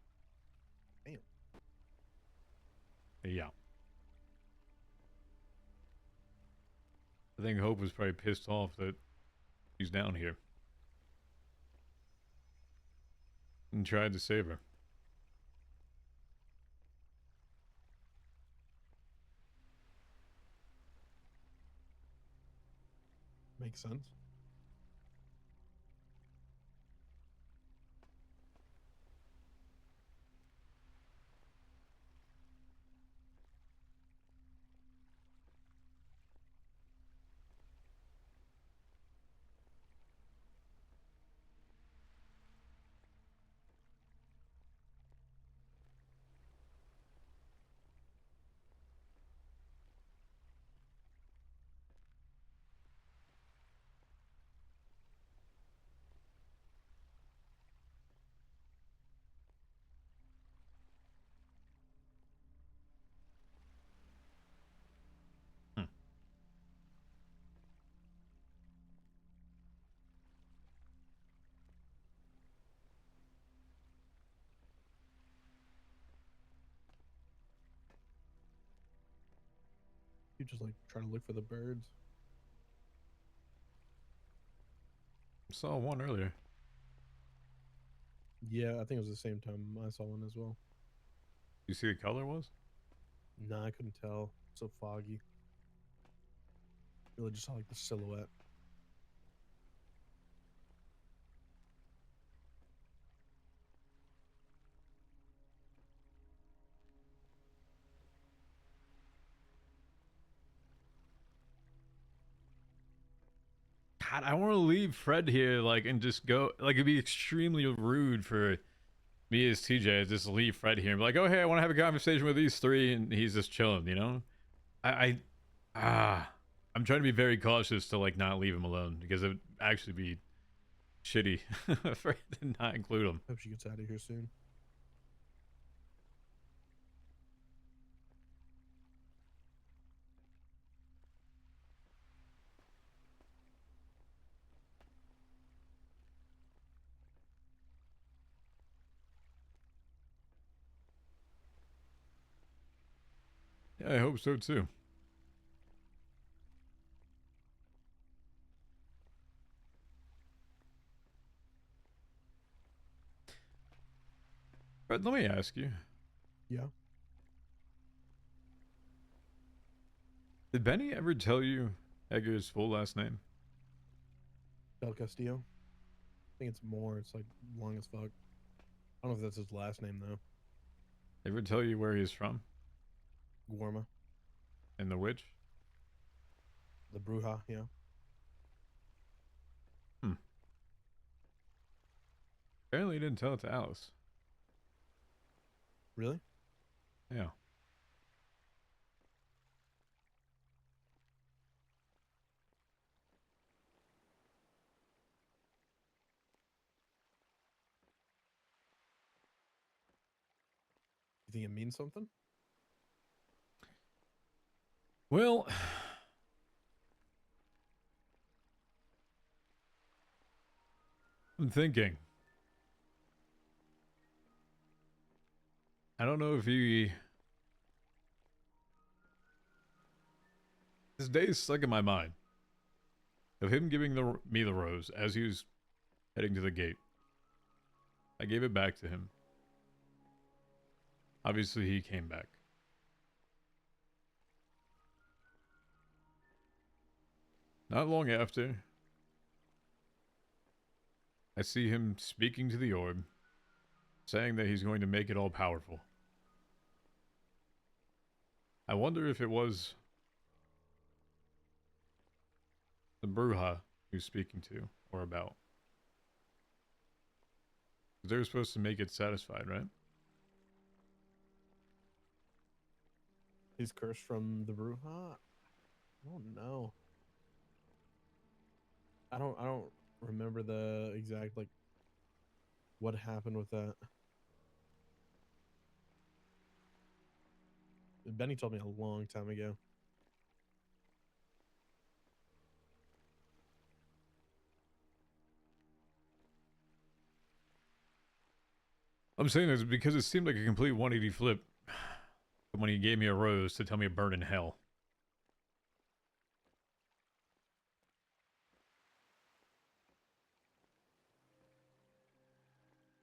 [SPEAKER 4] Damn.
[SPEAKER 1] Yeah. I think Hope was probably pissed off that she's down here and tried to save her.
[SPEAKER 4] Makes sense.
[SPEAKER 1] Hmm.
[SPEAKER 4] You just like trying to look for the birds.
[SPEAKER 1] Saw one earlier.
[SPEAKER 4] Yeah, I think it was the same time I saw one as well.
[SPEAKER 1] You see the color was?
[SPEAKER 4] Nah, I couldn't tell. So foggy. Really just saw like the silhouette.
[SPEAKER 1] God, I want to leave Fred here, like, and just go. Like, it'd be extremely rude for me as TJ to just leave Fred here and be like, "Oh, hey, I want to have a conversation with these three," and he's just chilling, you know? I, I'm trying to be very cautious to like not leave him alone because it would actually be shitty for to not include him.
[SPEAKER 4] Hope she gets out of here soon.
[SPEAKER 1] Yeah, I hope so too. Fred, let me ask you:
[SPEAKER 4] Yeah.
[SPEAKER 1] did Benny ever tell you Edgar's full last name?
[SPEAKER 4] Del Castillo. I think it's more. It's like long as fuck. I don't know if that's his last name though.
[SPEAKER 1] Ever tell you where he's from?
[SPEAKER 4] Guarma.
[SPEAKER 1] And the witch?
[SPEAKER 4] The Bruja, yeah.
[SPEAKER 1] Hmm. Apparently he didn't tell it to Alice.
[SPEAKER 4] Really?
[SPEAKER 1] Yeah.
[SPEAKER 4] You think it means something?
[SPEAKER 1] Well, I'm thinking. I don't know if he... This day is stuck in my mind. Of him giving me the rose as he was heading to the gate. I gave it back to him. Obviously, he came back. Not long after, I see him speaking to the orb, saying that he's going to make it all powerful. I wonder if it was the Bruja he was speaking to, or about. They were supposed to make it satisfied, right?
[SPEAKER 4] He's cursed from the Bruja? I don't know. I don't remember the exact like what happened with that. Benny told me a long time ago.
[SPEAKER 1] I'm saying this because it seemed like a complete 180 flip when he gave me a rose to tell me to burn in hell.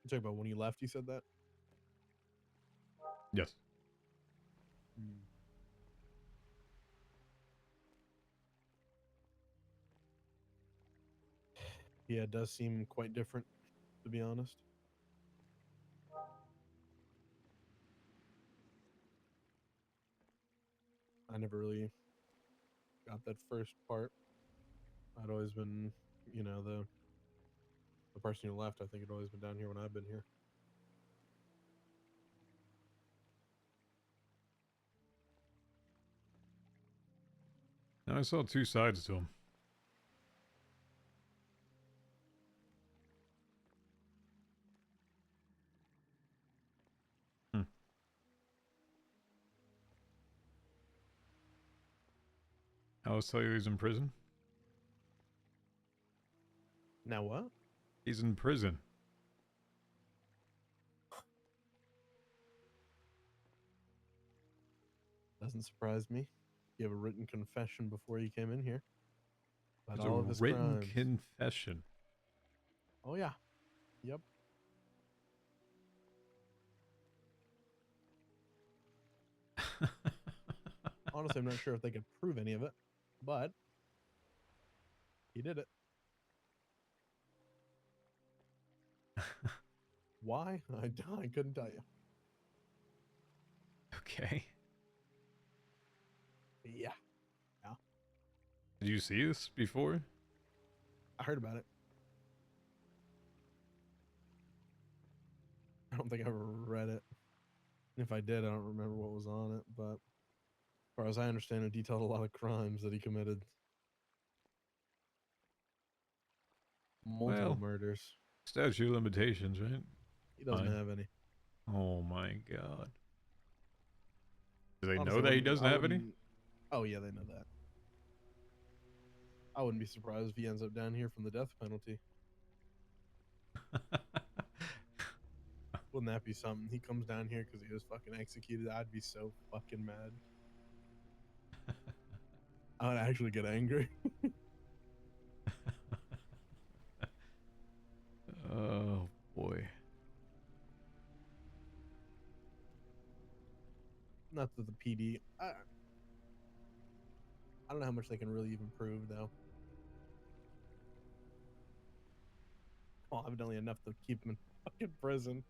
[SPEAKER 4] You talking about when you left, you said that?
[SPEAKER 1] Yes.
[SPEAKER 4] Yeah, it does seem quite different, to be honest. I never really got that first part. I'd always been, you know, the person who left. I think had always been down here when I've been here.
[SPEAKER 1] Now I saw two sides to him. I always tell you he's in prison.
[SPEAKER 4] Now what?
[SPEAKER 1] He's in prison.
[SPEAKER 4] Doesn't surprise me. You have a written confession before you came in here about
[SPEAKER 1] There's
[SPEAKER 4] all
[SPEAKER 1] a
[SPEAKER 4] of his
[SPEAKER 1] written
[SPEAKER 4] crimes.
[SPEAKER 1] confession.
[SPEAKER 4] Oh yeah. Yep. Honestly, I'm not sure if they could prove any of it, but he did it. Why? I couldn't tell you.
[SPEAKER 1] Okay.
[SPEAKER 4] Yeah.
[SPEAKER 1] Did you see this before?
[SPEAKER 4] I heard about it. I don't think I ever read it. If I did, I don't remember what was on it, but as far as I understand, it detailed a lot of crimes that he committed. Multiple
[SPEAKER 1] Well,
[SPEAKER 4] murders.
[SPEAKER 1] statute of limitations, right?
[SPEAKER 4] He doesn't
[SPEAKER 1] Fine.
[SPEAKER 4] have any.
[SPEAKER 1] Oh my god. Do they
[SPEAKER 4] Honestly,
[SPEAKER 1] know that he doesn't have any?
[SPEAKER 4] Oh yeah, they know that. I wouldn't be surprised if he ends up down here from the death penalty. Wouldn't that be something? He comes down here because he was fucking executed. I'd be so fucking mad. I would actually get angry.
[SPEAKER 1] Oh boy.
[SPEAKER 4] Not that the PD. I don't know how much they can really even prove, though. Well, evidently enough to keep him in fucking prison.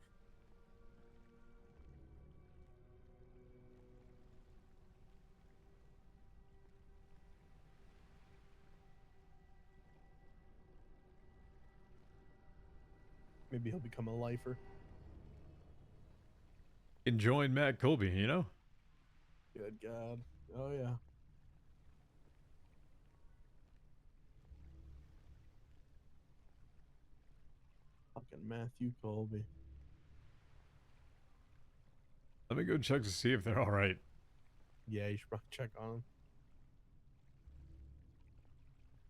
[SPEAKER 4] Maybe he'll become a lifer.
[SPEAKER 1] Enjoying Matt Colby, you know?
[SPEAKER 4] Good God. Oh yeah. Fucking Matthew Colby.
[SPEAKER 1] Let me go check to see if they're all right.
[SPEAKER 4] Yeah, you should probably check on him.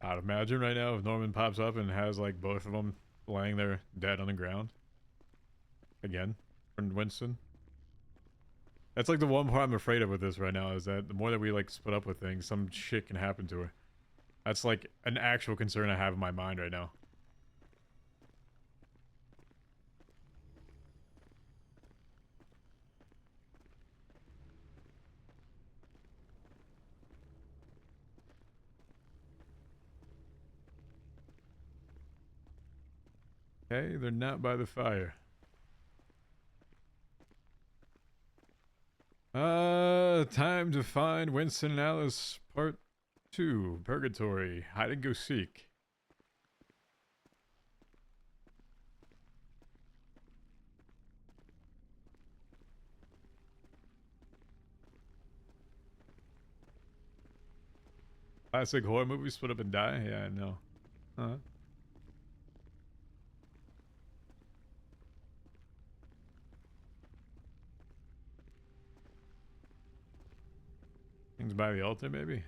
[SPEAKER 1] I'd imagine right now if Norman pops up and has like both of them laying there dead on the ground. Again, from Winston. That's like the one part I'm afraid of with this right now is that the more that we like split up with things, some shit can happen to her. That's like an actual concern I have in my mind right now. Okay, they're not by the fire. Time to find Winston and Alice Part 2, Purgatory, Hide and Go Seek. Classic horror movie, Split Up and Die? Yeah, I know. Huh? Things by the altar, maybe?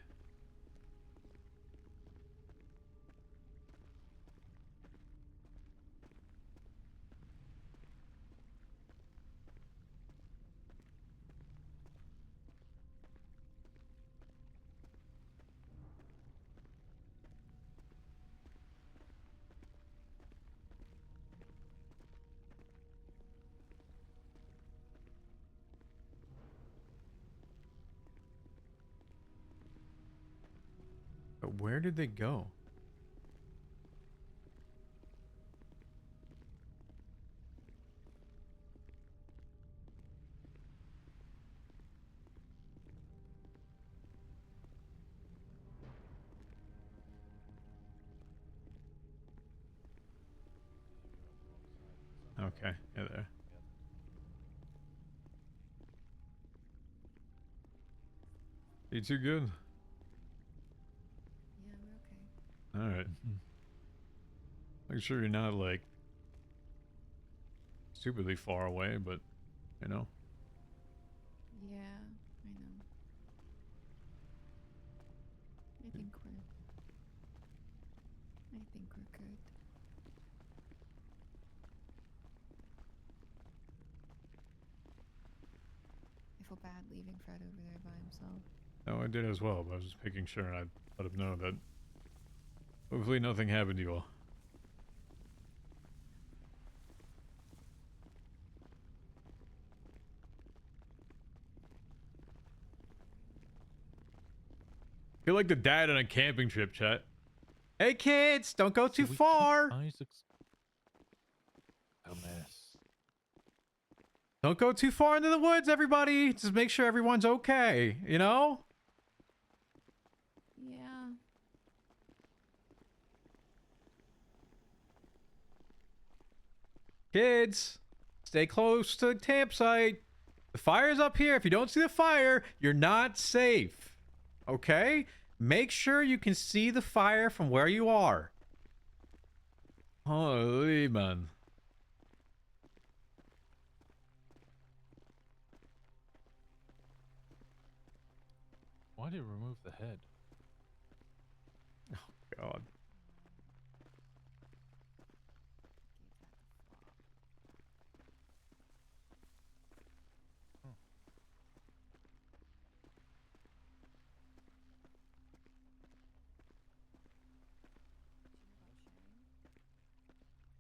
[SPEAKER 1] But where did they go? Okay, yeah, there. You too good?
[SPEAKER 3] Yeah, we're okay.
[SPEAKER 1] Alright. Make sure you're not, like, stupidly far away, but, you know.
[SPEAKER 3] Yeah, I know. I think we're good. I feel bad leaving Fred over there by himself.
[SPEAKER 1] No, I did as well, but I was just making sure and I'd let him know that hopefully nothing happened to you all. Feel like the dad on a camping trip, chat. Hey kids, don't go too far.
[SPEAKER 2] Isaac's a mess.
[SPEAKER 1] Don't go too far into the woods, everybody. Just make sure everyone's okay, you know?
[SPEAKER 3] Yeah.
[SPEAKER 1] Kids, stay close to the campsite. The fire's up here. If you don't see the fire, you're not safe. Okay? Make sure you can see the fire from where you are. Holy man.
[SPEAKER 2] Why did you remove the head?
[SPEAKER 1] Oh, God.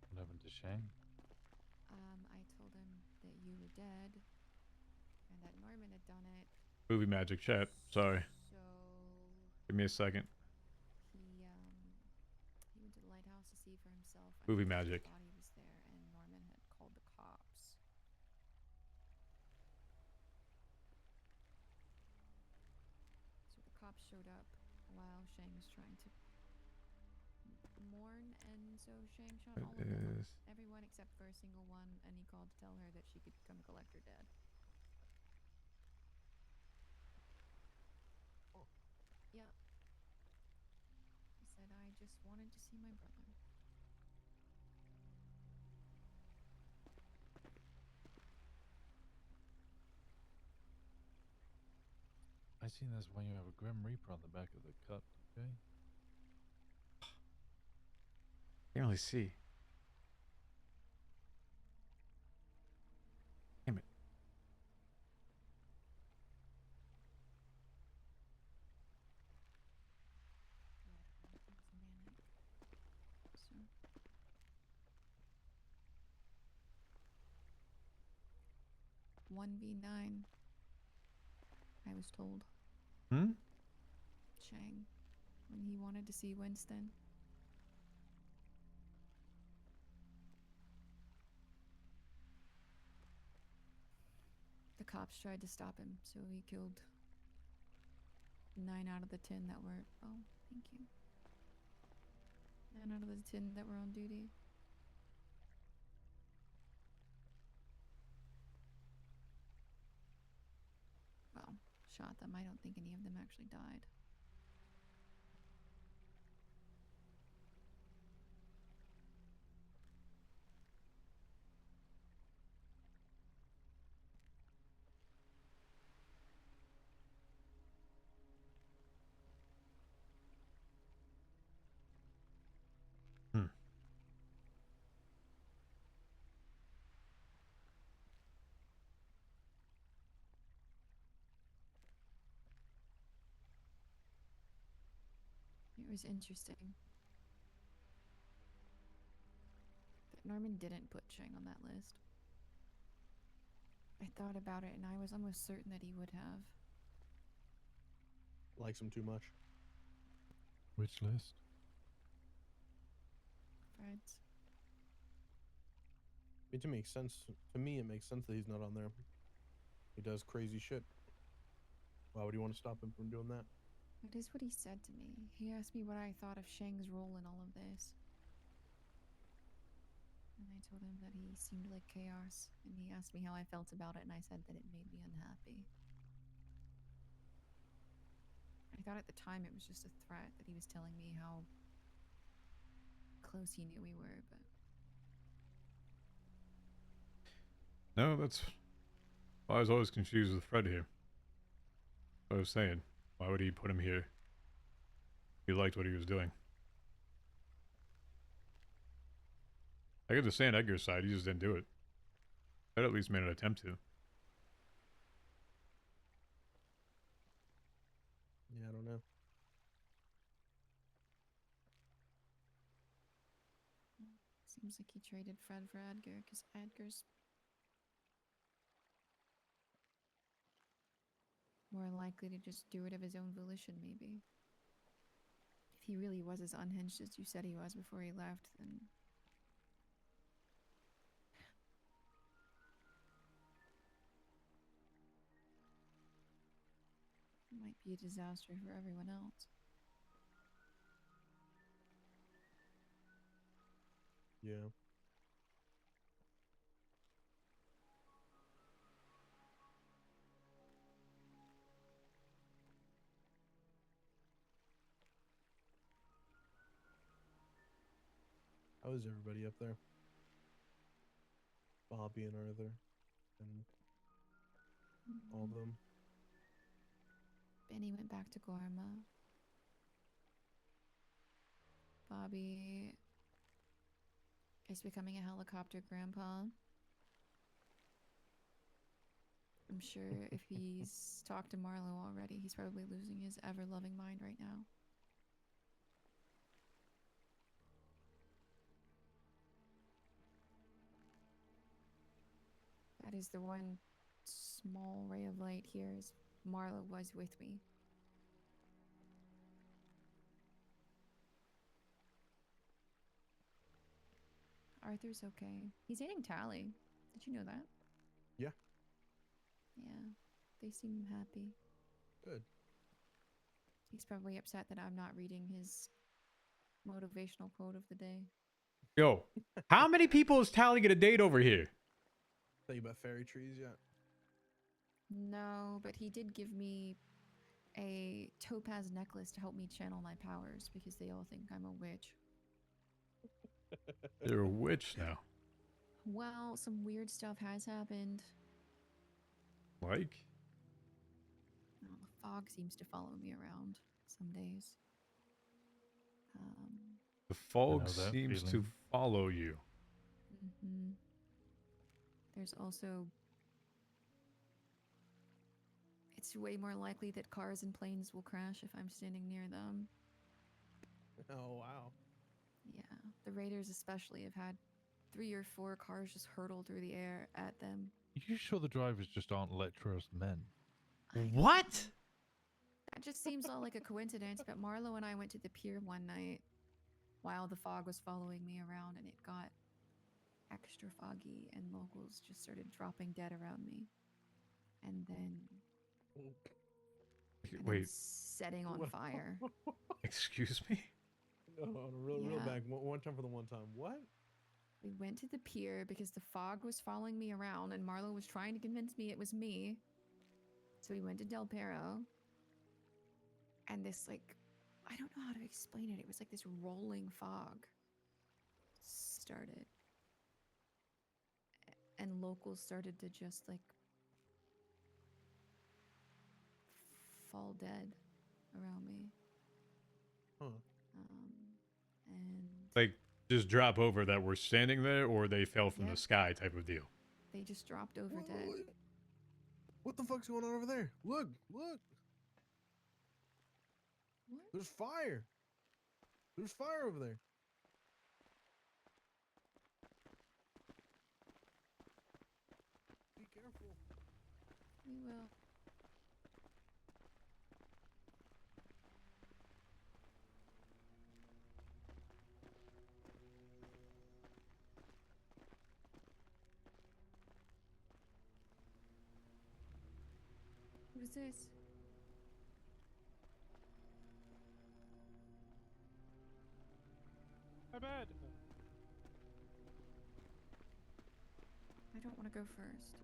[SPEAKER 2] What happened to Shang?
[SPEAKER 3] I told him that you were dead and that Norman had done it.
[SPEAKER 1] Movie magic, chat. Sorry.
[SPEAKER 3] So
[SPEAKER 1] Give me a second.
[SPEAKER 3] he went to the lighthouse to see for himself.
[SPEAKER 1] Movie
[SPEAKER 3] and
[SPEAKER 1] magic.
[SPEAKER 3] His body was there, and Norman had called the cops. So the cops showed up while Shang was trying to mourn, and so Shang shot
[SPEAKER 1] It
[SPEAKER 3] all of them.
[SPEAKER 1] is.
[SPEAKER 3] Everyone except for a single one, and he called to tell her that she could come collect her dad.
[SPEAKER 4] Oh.
[SPEAKER 3] Yeah. He said, I just wanted to see my brother.
[SPEAKER 2] I seen this when you have a Grim Reaper on the back of the cut, okay?
[SPEAKER 1] Can't really see. Damn it.
[SPEAKER 3] Yeah, it was manic. So. 1v9, I was told.
[SPEAKER 1] Hmm?
[SPEAKER 3] Shang, when he wanted to see Winston. The cops tried to stop him, so he killed 9 out of the 10 that were. Oh, thank you. 9 out of the 10 that were on duty. Well, shot them. I don't think any of them actually died.
[SPEAKER 1] Hmm.
[SPEAKER 3] It was interesting that Norman didn't put Shang on that list. I thought about it and I was almost certain that he would have.
[SPEAKER 4] Likes him too much.
[SPEAKER 2] Which list?
[SPEAKER 3] Fred's.
[SPEAKER 4] It makes sense. To me, it makes sense that he's not on there. He does crazy shit. Why would you want to stop him from doing that?
[SPEAKER 3] That is what he said to me. He asked me what I thought of Shang's role in all of this. And I told him that he seemed like chaos. And he asked me how I felt about it, and I said that it made me unhappy. I thought at the time it was just a threat, that he was telling me how close he knew we were, but
[SPEAKER 1] No, that's why I was always confused with Fred here. I was saying, why would he put him here? He liked what he was doing. I get to stand Edgar's side, he just didn't do it. Fred at least made an attempt to.
[SPEAKER 4] Yeah, I don't know.
[SPEAKER 3] seems like he traded Fred for Edgar, because Edgar's more likely to just do it of his own volition, maybe. If he really was as unhinged as you said he was before he left, then it might be a disaster for everyone else.
[SPEAKER 4] Yeah. How is everybody up there? Bobby and Arthur and all of them.
[SPEAKER 3] Benny went back to Gorma. Bobby is becoming a helicopter grandpa. I'm sure if he's talked to Marlo already, he's probably losing his ever-loving mind right now. That is the one small ray of light here, is Marlo was with me. Arthur's okay. He's dating Tally. Did you know that?
[SPEAKER 4] Yeah.
[SPEAKER 3] Yeah. They seem happy.
[SPEAKER 4] Good.
[SPEAKER 3] He's probably upset that I'm not reading his motivational quote of the day.
[SPEAKER 1] Yo, how many people is Tally gonna date over here?
[SPEAKER 4] Tell you about fairy trees yet?
[SPEAKER 3] No, but he did give me a topaz necklace to help me channel my powers because they all think I'm a witch.
[SPEAKER 1] You're a witch now.
[SPEAKER 3] Well, some weird stuff has happened.
[SPEAKER 1] Like?
[SPEAKER 3] The fog seems to follow me around some days.
[SPEAKER 1] The fog
[SPEAKER 2] know that
[SPEAKER 1] seems to
[SPEAKER 2] feeling.
[SPEAKER 1] follow you.
[SPEAKER 3] hmm There's also... It's way more likely that cars and planes will crash if I'm standing near them.
[SPEAKER 4] Oh wow.
[SPEAKER 3] Yeah, the raiders especially have had 3 or 4 cars just hurtle through the air at them.
[SPEAKER 2] You sure the drivers just aren't lecherous men?
[SPEAKER 3] I don't
[SPEAKER 1] What?
[SPEAKER 3] know. That just seems all like a coincidence, but Marlo and I went to the pier one night while the fog was following me around, and it got extra foggy, and locals just started dropping dead around me. And then
[SPEAKER 1] Wait,
[SPEAKER 3] setting on
[SPEAKER 4] What?
[SPEAKER 3] fire.
[SPEAKER 1] excuse me?
[SPEAKER 4] No, real
[SPEAKER 3] Yeah.
[SPEAKER 4] back. One time for the one time. What?
[SPEAKER 3] We went to the pier because the fog was following me around, and Marlo was trying to convince me it was me. So we went to Del Perro, and this, like, I don't know how to explain it. It was like this rolling fog started. And locals started to just, like, fall dead around me.
[SPEAKER 4] Huh.
[SPEAKER 3] And
[SPEAKER 1] Like, just drop over that we're standing there, or they fell from
[SPEAKER 3] Yep.
[SPEAKER 1] the sky type of deal?
[SPEAKER 3] they just dropped over
[SPEAKER 4] What-
[SPEAKER 3] dead.
[SPEAKER 4] What the fuck's going on over there? Look.
[SPEAKER 3] What?
[SPEAKER 4] There's fire. There's fire over there. Be careful.
[SPEAKER 3] We will. What is this?
[SPEAKER 2] My bad.
[SPEAKER 3] I don't want to go first.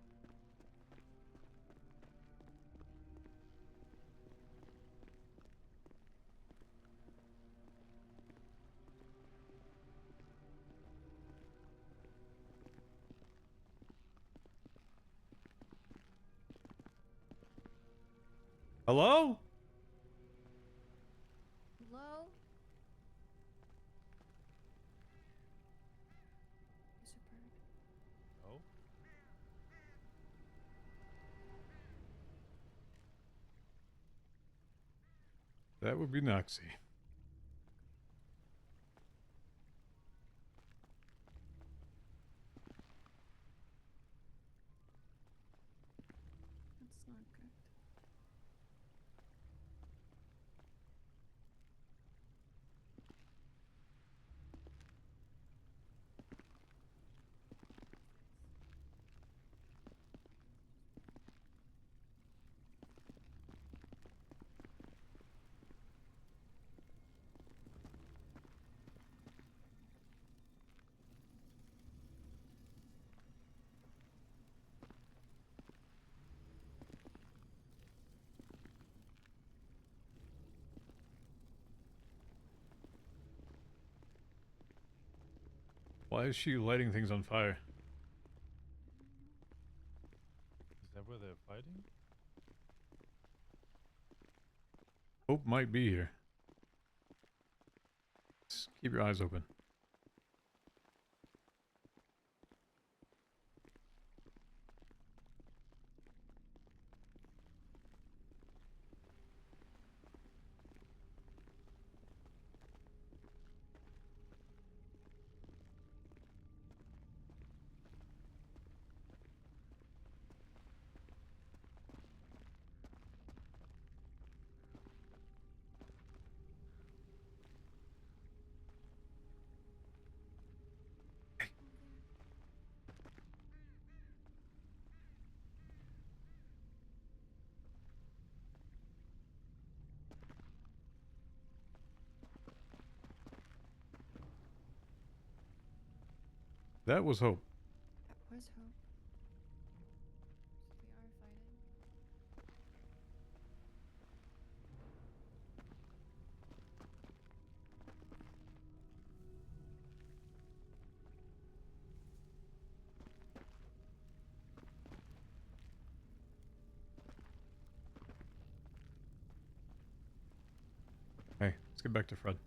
[SPEAKER 1] Hello?
[SPEAKER 3] Hello? There's a bird.
[SPEAKER 2] Oh?
[SPEAKER 1] That would be Noxie.
[SPEAKER 3] That's not good.
[SPEAKER 1] Why is she lighting things on fire?
[SPEAKER 2] Is that where they're fighting?
[SPEAKER 1] Hope might be here. Just keep your eyes open. That was hope.
[SPEAKER 3] That was hope. So they are fighting.
[SPEAKER 1] Hey, let's get back to Fred.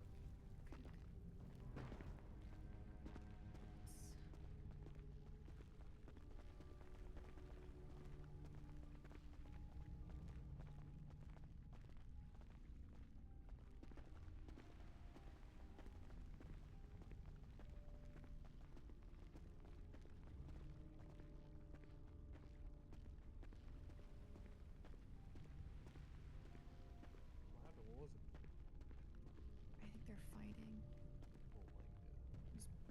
[SPEAKER 4] What happened? What was it?
[SPEAKER 3] I think they're fighting.
[SPEAKER 4] Oh my god.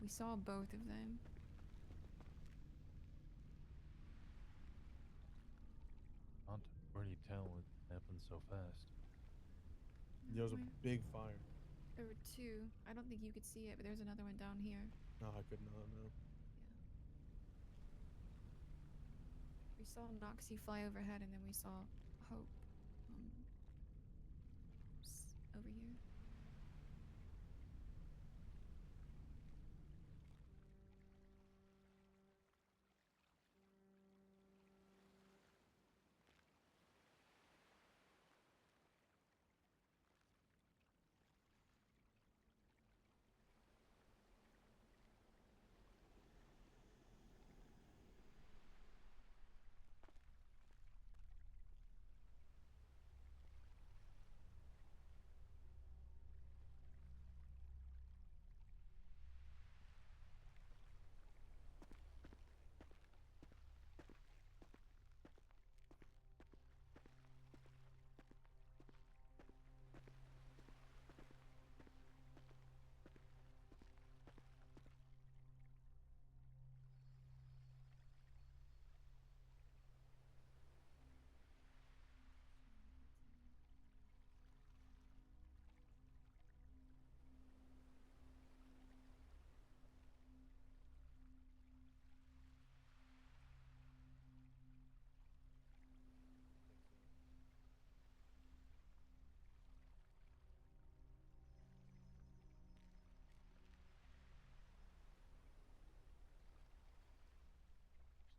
[SPEAKER 3] We saw both of them.
[SPEAKER 2] Can't really tell it happened so fast.
[SPEAKER 4] There was a
[SPEAKER 3] Where-
[SPEAKER 4] big fire.
[SPEAKER 3] There were two. I don't think you could see it, but there's another one down here.
[SPEAKER 4] No, I could not know.
[SPEAKER 3] Yeah. We saw Noxie fly overhead, and then we saw Hope over here.
[SPEAKER 2] Still have a gun.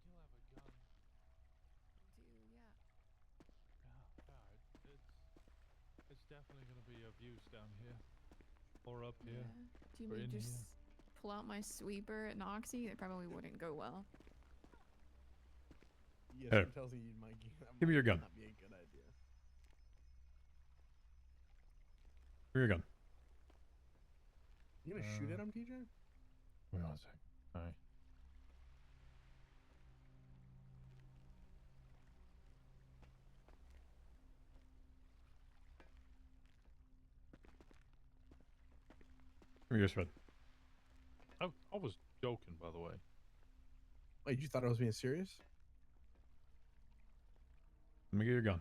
[SPEAKER 3] Do yeah.
[SPEAKER 2] Yeah, it's definitely gonna be of use down here. Or up here.
[SPEAKER 3] Yeah. Do you
[SPEAKER 2] Or
[SPEAKER 3] mean
[SPEAKER 2] in
[SPEAKER 3] just
[SPEAKER 2] here.
[SPEAKER 3] pull out my sweeper at Noxie? It probably wouldn't go well.
[SPEAKER 4] Yeah,
[SPEAKER 1] Hey.
[SPEAKER 4] something tells me you might that
[SPEAKER 1] Give me your
[SPEAKER 4] might
[SPEAKER 1] gun.
[SPEAKER 4] Not be a good idea.
[SPEAKER 1] Where your gun?
[SPEAKER 4] You gonna shoot at him, TJ?
[SPEAKER 2] Wait on a sec. Alright.
[SPEAKER 1] Give me yours, Fred.
[SPEAKER 2] I was joking, by the way.
[SPEAKER 4] Wait, you thought I was being serious?
[SPEAKER 1] Let me get your gun.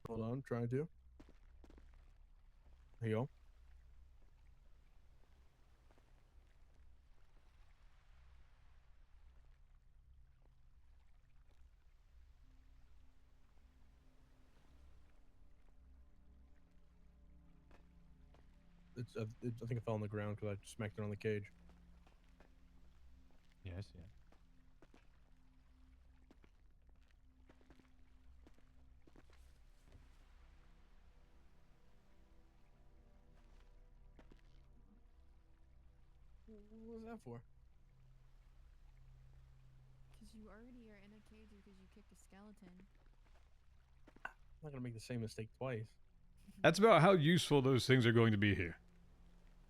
[SPEAKER 4] Hold on, I'm trying to. There you go. I think it fell on the ground because I smacked it on the cage.
[SPEAKER 2] Yeah, I see it.
[SPEAKER 4] What was that for?
[SPEAKER 3] Because you already are in a cage because you kicked a skeleton.
[SPEAKER 4] I'm not gonna make the same mistake twice.
[SPEAKER 1] That's about how useful those things are going to be here.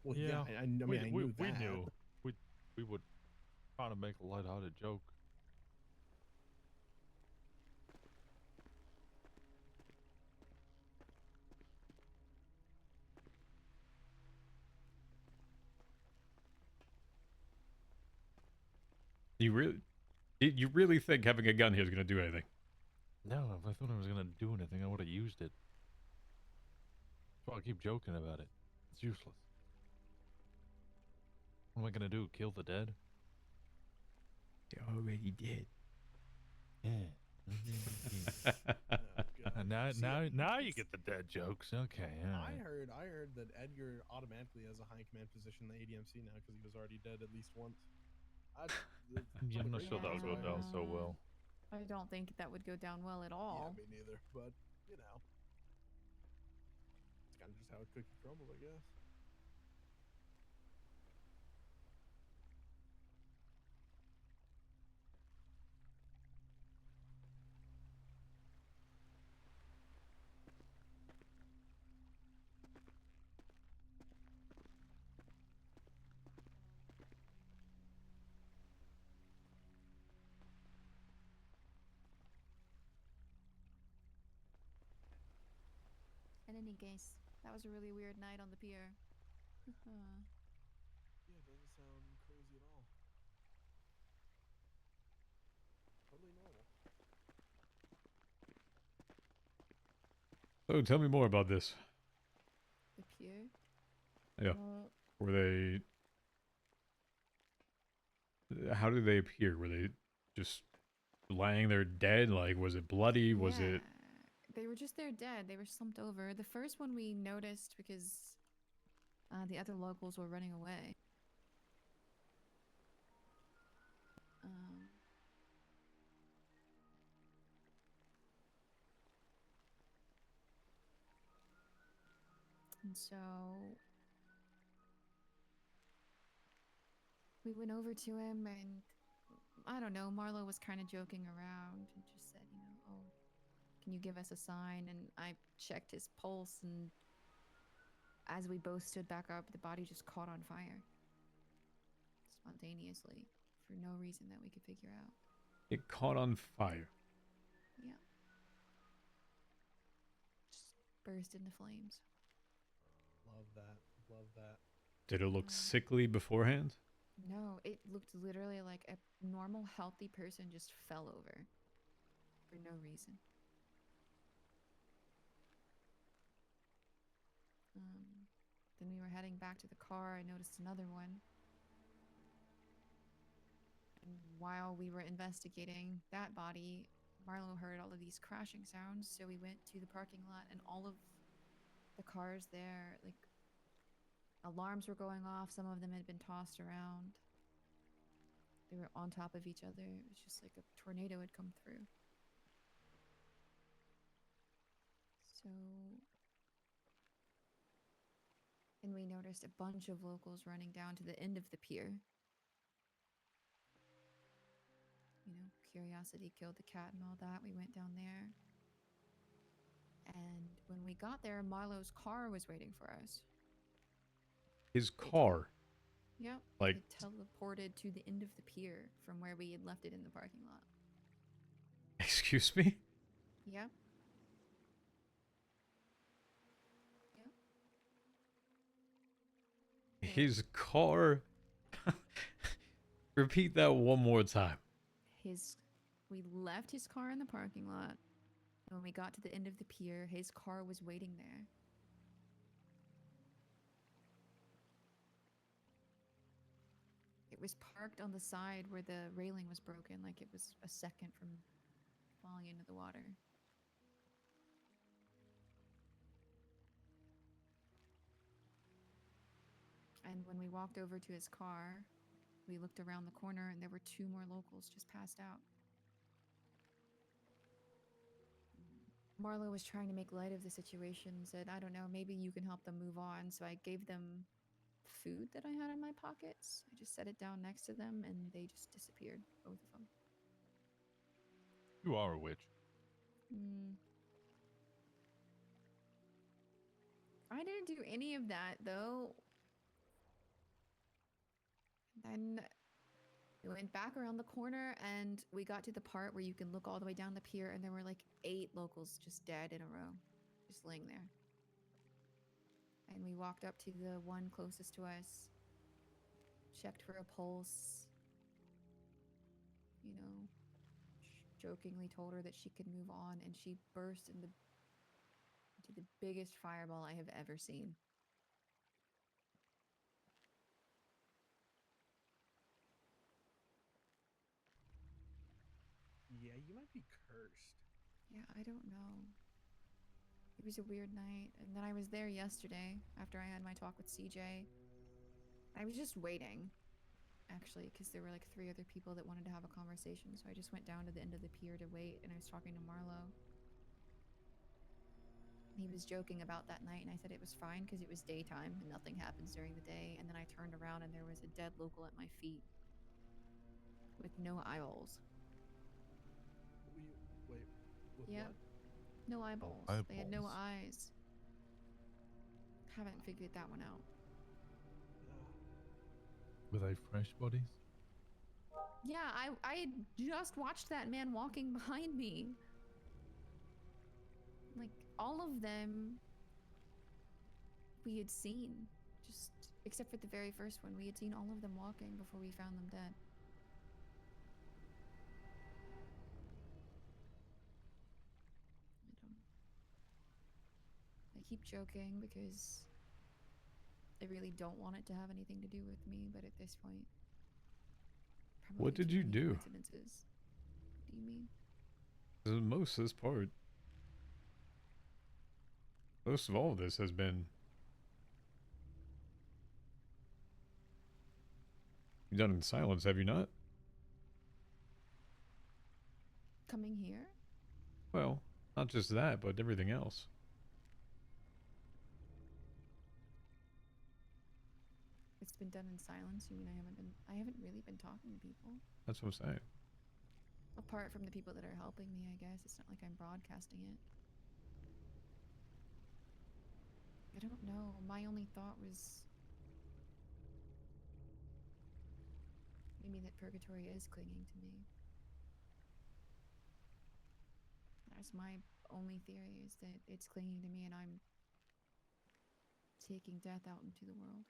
[SPEAKER 4] Well,
[SPEAKER 2] Yeah,
[SPEAKER 4] I mean, I knew that.
[SPEAKER 2] we knew. We would try to make a lighthearted joke.
[SPEAKER 1] You really think having a gun here is going to do anything?
[SPEAKER 2] No, if I thought I was gonna do anything, I would have used it. So I keep joking about it. It's useless. What am I gonna do? Kill the dead?
[SPEAKER 1] They're already dead.
[SPEAKER 2] Yeah.
[SPEAKER 4] Oh, God.
[SPEAKER 2] now,
[SPEAKER 4] See,
[SPEAKER 2] now you
[SPEAKER 4] it's-
[SPEAKER 2] get the dead jokes. Okay. All
[SPEAKER 4] I
[SPEAKER 2] right.
[SPEAKER 4] heard that Edgar automatically has a high command position in the ADMC now because he was already dead at least once.
[SPEAKER 2] Yeah, I'm not sure that'll go
[SPEAKER 3] Yeah.
[SPEAKER 2] down so well.
[SPEAKER 3] I don't think that would go down well at
[SPEAKER 4] Yeah,
[SPEAKER 3] all.
[SPEAKER 4] me neither. But you know, it's kind of just how a cookie crumbles, I guess.
[SPEAKER 3] In any case, that was a really weird night on the pier.
[SPEAKER 4] Yeah, it doesn't sound crazy at all. Totally normal.
[SPEAKER 1] So tell me more about this.
[SPEAKER 3] The pier?
[SPEAKER 1] Yeah.
[SPEAKER 3] Well,
[SPEAKER 1] Were they? How did they appear? Were they just lying there dead? Like, was it bloody? Was it?
[SPEAKER 3] They were just there dead. They were slumped over. The first one we noticed because the other locals were running away. And so we went over to him and I don't know, Marlo was kind of joking around and just said, you know, oh, can you give us a sign? And I checked his pulse, and as we both stood back up, the body just caught on fire. Spontaneously, for no reason that we could figure out.
[SPEAKER 1] It caught on fire.
[SPEAKER 3] Yeah. Just burst into flames.
[SPEAKER 4] Love that. Love that.
[SPEAKER 1] Did it look sickly beforehand?
[SPEAKER 3] No, it looked literally like a normal, healthy person just fell over for no reason. Then we were heading back to the car. I noticed another one. And while we were investigating that body, Marlo heard all of these crashing sounds. So we went to the parking lot, and all of the cars there, like, alarms were going off. Some of them had been tossed around. They were on top of each other. It was just like a tornado had come through. So... And we noticed a bunch of locals running down to the end of the pier. You know, curiosity killed the cat and all that. We went down there. And when we got there, Marlo's car was waiting for us.
[SPEAKER 1] His car.
[SPEAKER 3] Yep.
[SPEAKER 1] Like-
[SPEAKER 3] It teleported to the end of the pier from where we had left it in the parking lot.
[SPEAKER 1] Excuse me?
[SPEAKER 3] Yep.
[SPEAKER 1] His car. Repeat that one more time.
[SPEAKER 3] We left his car in the parking lot. And when we got to the end of the pier, his car was waiting there. It was parked on the side where the railing was broken, like it was a second from falling into the water. And when we walked over to his car, we looked around the corner and there were 2 more locals just passed out. Marlo was trying to make light of the situation, said, I don't know, maybe you can help them move on. So I gave them food that I had in my pockets. I just set it down next to them and they just disappeared, both of them.
[SPEAKER 2] You are a witch.
[SPEAKER 3] I didn't do any of that, though. Then we went back around the corner and we got to the part where you can look all the way down the pier and there were like 8 locals just dead in a row, just laying there. And we walked up to the one closest to us, checked for a pulse, you know, jokingly told her that she could move on, and she burst into the biggest fireball I have ever seen. Yeah, I don't know. It was a weird night. And then I was there yesterday after I had my talk with CJ. I was just waiting, actually, because there were like 3 other people that wanted to have a conversation. So I just went down to the end of the pier to wait, and I was talking to Marlo. He was joking about that night, and I said it was fine because it was daytime and nothing happens during the day. And then I turned around and there was a dead local at my feet with no eyeballs.
[SPEAKER 4] Wait, with
[SPEAKER 3] Yep.
[SPEAKER 4] what?
[SPEAKER 3] No eyeballs. They had no
[SPEAKER 2] eyeballs?
[SPEAKER 3] eyes. Haven't figured that one out.
[SPEAKER 2] Were they fresh bodies?
[SPEAKER 3] Yeah, I just watched that man walking behind me. Like, all of them we had seen. Just, except for the very first one. We had seen all of them walking before we found them dead. I keep joking because I really don't want it to have anything to do with me, but at this point, probably
[SPEAKER 1] What did
[SPEAKER 3] too
[SPEAKER 1] you
[SPEAKER 3] many
[SPEAKER 1] do?
[SPEAKER 3] coincidences. What do you mean?
[SPEAKER 1] Most of this part. Most of all of this has been... You've done in silence, have you not?
[SPEAKER 3] Coming here?
[SPEAKER 1] Well, not just that, but everything else.
[SPEAKER 3] It's been done in silence. You mean I haven't really been talking to people.
[SPEAKER 1] That's what I'm saying.
[SPEAKER 3] Apart from the people that are helping me, I guess. It's not like I'm broadcasting it. I don't know. My only thought was maybe that purgatory is clinging to me. That's my only theory, is that it's clinging to me and I'm taking death out into the world.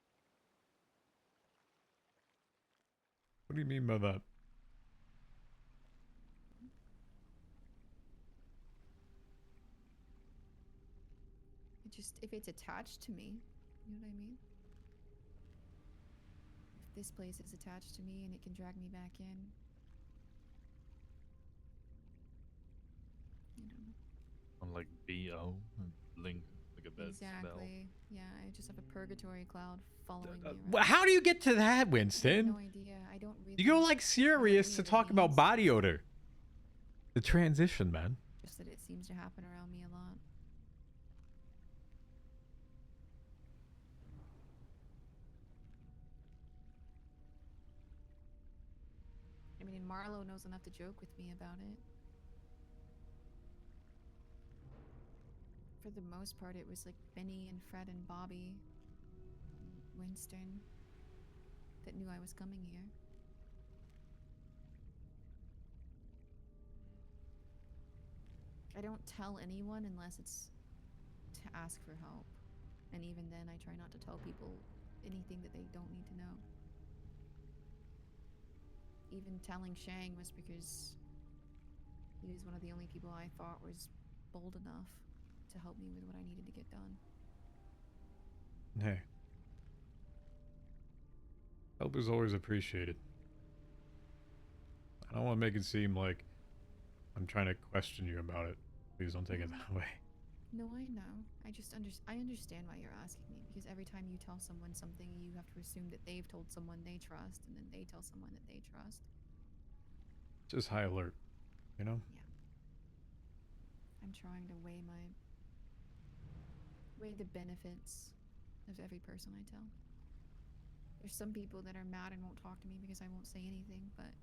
[SPEAKER 1] What do you mean by that?
[SPEAKER 3] It just, if it's attached to me, you know what I mean? If this place is attached to me and it can drag me back in, I don't know.
[SPEAKER 2] Unlike BO and Link, like a bad spell.
[SPEAKER 3] Exactly. Yeah, I just have a purgatory cloud following me around.
[SPEAKER 1] Well, how do you get to that,
[SPEAKER 3] I have
[SPEAKER 1] Winston?
[SPEAKER 3] no idea. I don't really.
[SPEAKER 1] You go like serious
[SPEAKER 3] really
[SPEAKER 1] to
[SPEAKER 3] what it
[SPEAKER 1] talk about
[SPEAKER 3] means.
[SPEAKER 1] body odor. The transition, man.
[SPEAKER 3] Just that it seems to happen around me a lot. I mean, and Marlo knows enough to joke with me about it. For the most part, it was like Benny and Fred and Bobby, and Winston, that knew I was coming here. I don't tell anyone unless it's to ask for help. And even then, I try not to tell people anything that they don't need to know. Even telling Shang was because he was one of the only people I thought was bold enough to help me with what I needed to get done.
[SPEAKER 1] Hey. Help is always appreciated. I don't want to make it seem like I'm trying to question you about it. Please don't take it that way.
[SPEAKER 3] No, I know. I understand why you're asking me, because every time you tell someone something, you have to assume that they've told someone they trust, and then they tell someone that they trust.
[SPEAKER 1] Just high alert, you know?
[SPEAKER 3] Yeah. I'm trying to weigh the benefits of every person I tell. There's some people that are mad and won't talk to me because I won't say anything, but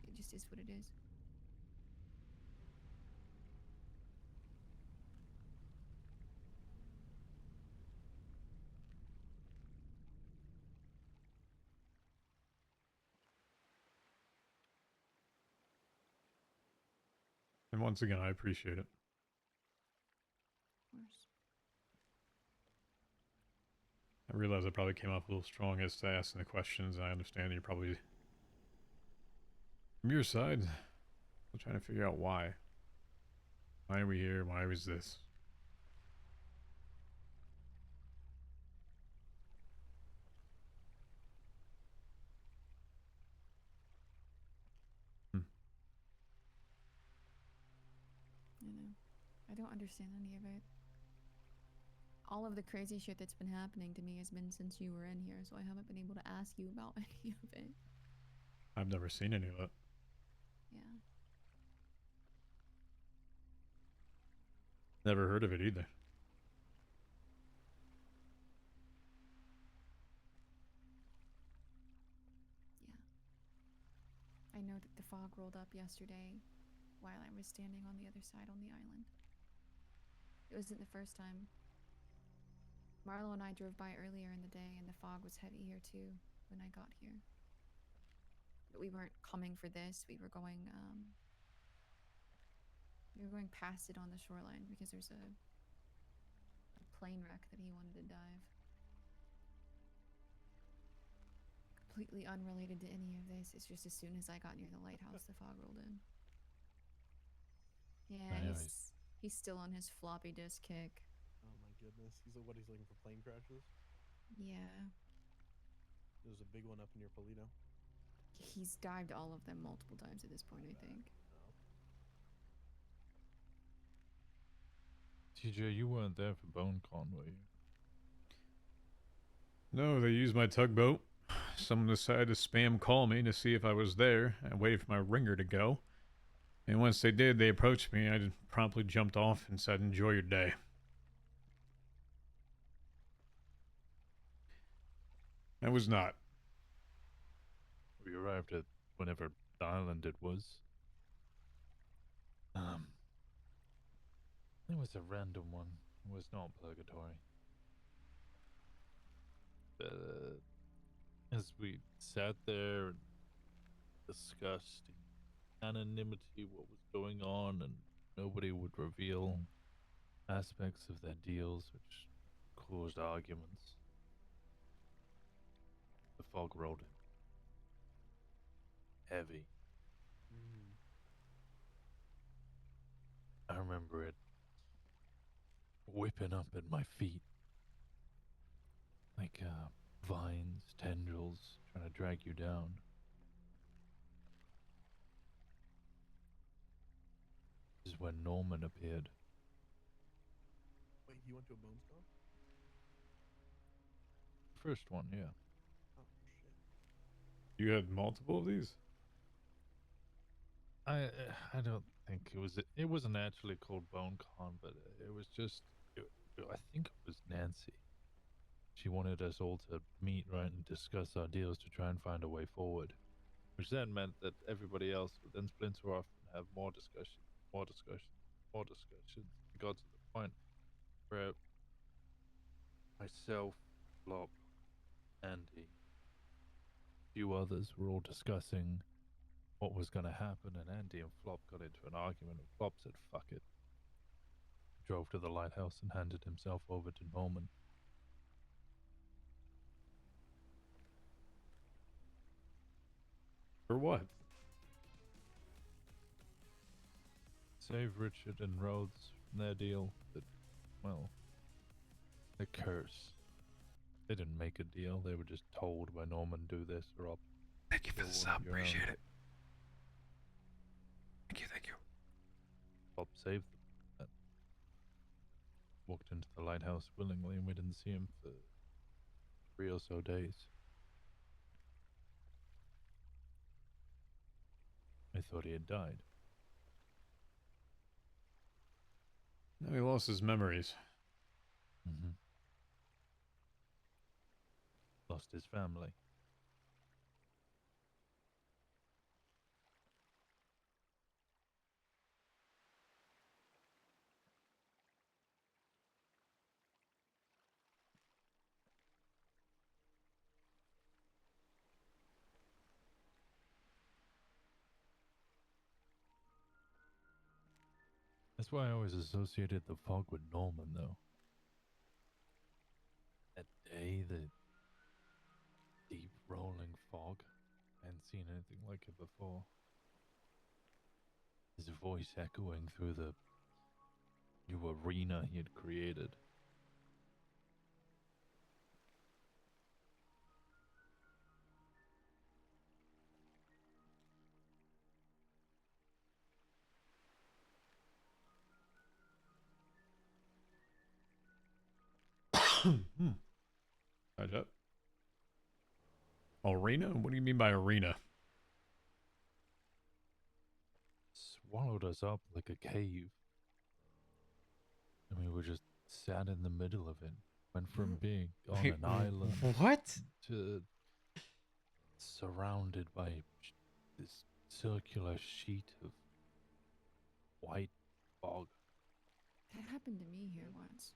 [SPEAKER 3] it just is what it is.
[SPEAKER 1] And once again, I appreciate it.
[SPEAKER 3] Of course.
[SPEAKER 1] I realize I probably came off a little strong as to asking the questions, and I understand you're probably, from your side, still trying to figure out why. Why are we here? Why was this?
[SPEAKER 3] I know. I don't understand any of it. All of the crazy shit that's been happening to me has been since you were in here, so I haven't been able to ask you about any of it.
[SPEAKER 1] I've never seen any of it.
[SPEAKER 3] Yeah.
[SPEAKER 1] Never heard of it either.
[SPEAKER 3] Yeah. I know that the fog rolled up yesterday while I was standing on the other side on the island. It wasn't the first time. Marlo and I drove by earlier in the day, and the fog was heavy here too when I got here. But we weren't coming for this. We were going past it on the shoreline because there's a plane wreck that he wanted to dive. Completely unrelated to any of this. It's just as soon as I got near the lighthouse, the fog rolled in. Yeah,
[SPEAKER 2] Nice.
[SPEAKER 3] he's still on his floppy disk kick.
[SPEAKER 4] Oh my goodness. He's looking for plane crashes.
[SPEAKER 3] Yeah.
[SPEAKER 4] There's a big one up near Polito.
[SPEAKER 3] He's dived all of them multiple times at this point, I think.
[SPEAKER 4] Oh.
[SPEAKER 2] TJ, you weren't there for BoneCon, were you?
[SPEAKER 1] No, they used my tugboat. Someone decided to spam call me to see if I was there. I waited for my ringer to go. And once they did, they approached me. I just promptly jumped off and said, "Enjoy your day." I was not.
[SPEAKER 2] We arrived at whenever island it was. It was a random one. It was not purgatory. As we sat there and discussed in anonymity what was going on, and nobody would reveal aspects of their deals, which caused arguments, the fog rolled in. Heavy. I remember it whipping up at my feet like vines, tendrils, trying to drag you down. This is when Norman appeared.
[SPEAKER 4] Wait, you went to a Bones Con?
[SPEAKER 2] First one, yeah.
[SPEAKER 4] Oh shit.
[SPEAKER 1] You had multiple of these?
[SPEAKER 2] I don't think it wasn't actually called BoneCon, but it was just I think it was Nancy. She wanted us all to meet, right, and discuss our deals to try and find a way forward, which then meant that everybody else would then splinter off and have more discussion, more discussion, more discussion. It got to the point where myself, Flop, Andy, a few others were all discussing what was going to happen, and Andy and Flop got into an argument, and Flop said, "Fuck it." Drove to the lighthouse and handed himself over to Norman.
[SPEAKER 1] For what?
[SPEAKER 2] Save Richard and Rhodes from their deal, but, well, the curse. They didn't make a deal, they were just told by Norman, do this or I'll...
[SPEAKER 1] Thank you for the
[SPEAKER 2] Go
[SPEAKER 1] sub.
[SPEAKER 2] on your
[SPEAKER 1] Appreciate
[SPEAKER 2] own.
[SPEAKER 1] it. Thank you, thank you.
[SPEAKER 2] Bob saved them. Walked into the lighthouse willingly, and we didn't see him for 3 or so days. I thought he had died.
[SPEAKER 1] No, he lost his memories.
[SPEAKER 2] Mm-hmm. Lost his family. That's why I always associated the fog with Norman, though. That day, the deep rolling fog. I hadn't seen anything like it before. His voice echoing through the new arena he had created.
[SPEAKER 1] Charge up. Arena? What do you mean by arena?
[SPEAKER 2] Swallowed us up like a cave. And we were just sat in the middle of it. Went from being on
[SPEAKER 1] Wait,
[SPEAKER 2] an island
[SPEAKER 1] What?
[SPEAKER 2] to surrounded by this circular sheet of white fog.
[SPEAKER 3] That happened to me here once.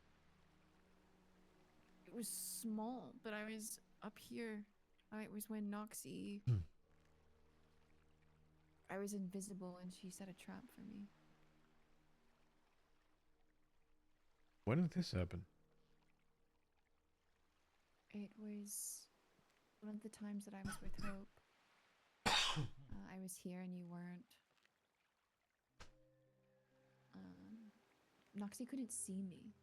[SPEAKER 3] It was small, but I was up here. It was when Noxie. I was invisible and she set a trap for me.
[SPEAKER 1] When did this happen?
[SPEAKER 3] It was one of the times that I was with Hope. I was here and you weren't. Noxie couldn't see me.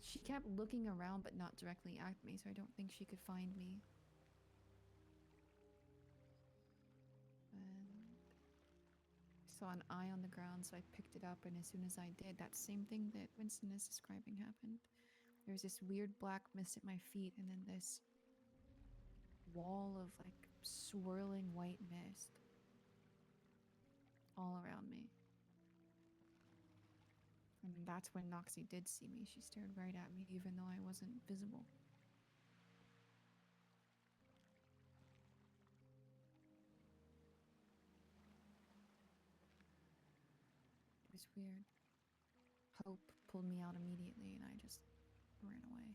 [SPEAKER 3] She kept looking around but not directly at me, so I don't think she could find me. And I saw an eye on the ground, so I picked it up, and as soon as I did, that same thing that Winston is describing happened. There was this weird black mist at my feet, and then this wall of like swirling white mist all around me. And that's when Noxie did see me. She stared right at me, even though I wasn't visible. It was weird. Hope pulled me out immediately, and I just ran away.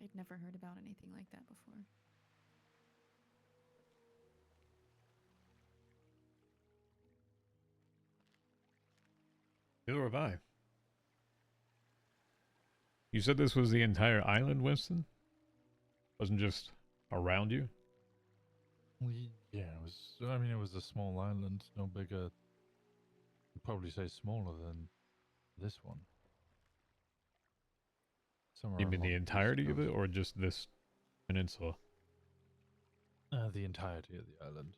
[SPEAKER 3] I'd never heard about anything like that before.
[SPEAKER 1] Neither have I. You said this was the entire island, Winston? Wasn't just around you?
[SPEAKER 2] Yeah, it was. I mean, it was a small island, no bigger. I'd probably say smaller than this one. Somewhere
[SPEAKER 1] You mean the
[SPEAKER 2] along East
[SPEAKER 1] entirety of it,
[SPEAKER 2] Coast.
[SPEAKER 1] or just this peninsula?
[SPEAKER 2] The entirety of the island.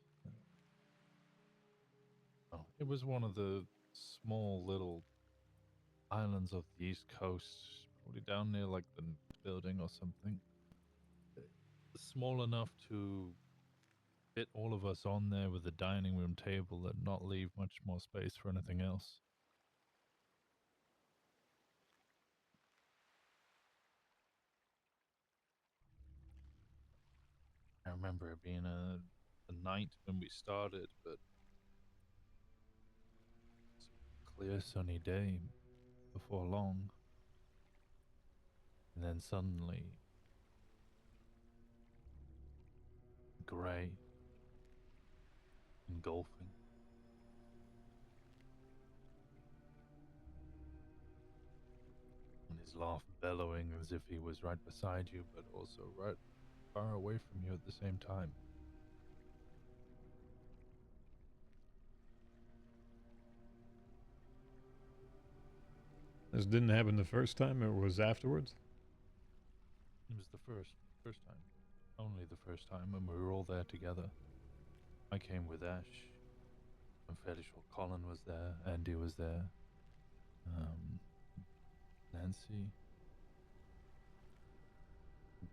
[SPEAKER 2] Oh, it was one of the small little islands of the East Coast, probably down near like the building or something. Small enough to fit all of us on there with a dining room table and not leave much more space for anything else. I remember it being a night when we started, but it's a clear sunny day before long. And then suddenly, grey, engulfing. And his laugh bellowing as if he was right beside you, but also right far away from you at the same time.
[SPEAKER 1] This didn't happen the first time, it was afterwards?
[SPEAKER 2] It was the first time. Only the first time when we were all there together. I came with Ash. I'm fairly sure Colin was there, Andy was there, Nancy.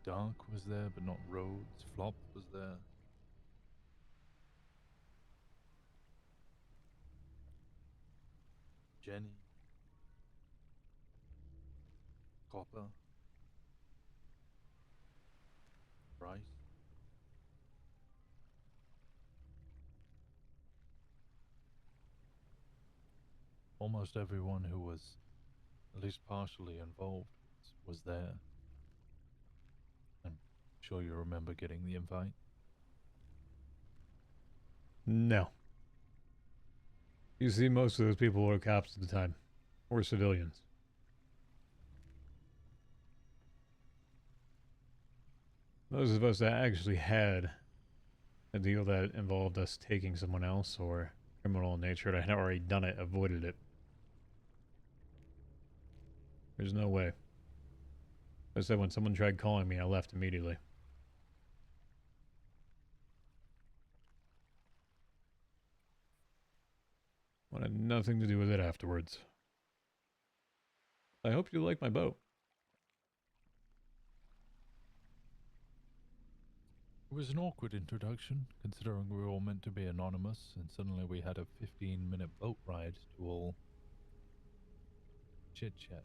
[SPEAKER 2] Dark was there, but not Rhodes. Flop was there. Jenny. Copper. Bryce. Almost everyone who was at least partially involved was there. I'm sure you remember getting the invite.
[SPEAKER 1] No. You see, most of those people were cops at the time. Or civilians. Those of us that actually had a deal that involved us taking someone else or criminal in nature that had already done it, avoided it. There's no way. I said when someone tried calling me, I left immediately. Wanted nothing to do with it afterwards. I hope you like my boat.
[SPEAKER 2] It was an awkward introduction, considering we were all meant to be anonymous, and suddenly we had a 15-minute boat ride to all chit-chat.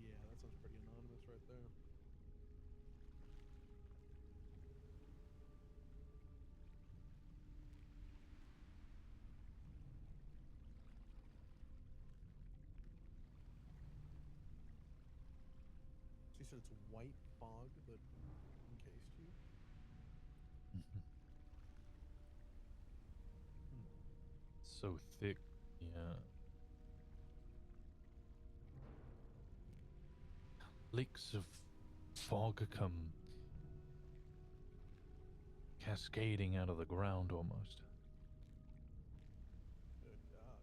[SPEAKER 4] Yeah, that sounds pretty anonymous right there. So you said it's white fog that encased you?
[SPEAKER 2] So thick, yeah. Leaks of fog come cascading out of the ground almost.
[SPEAKER 4] Good God.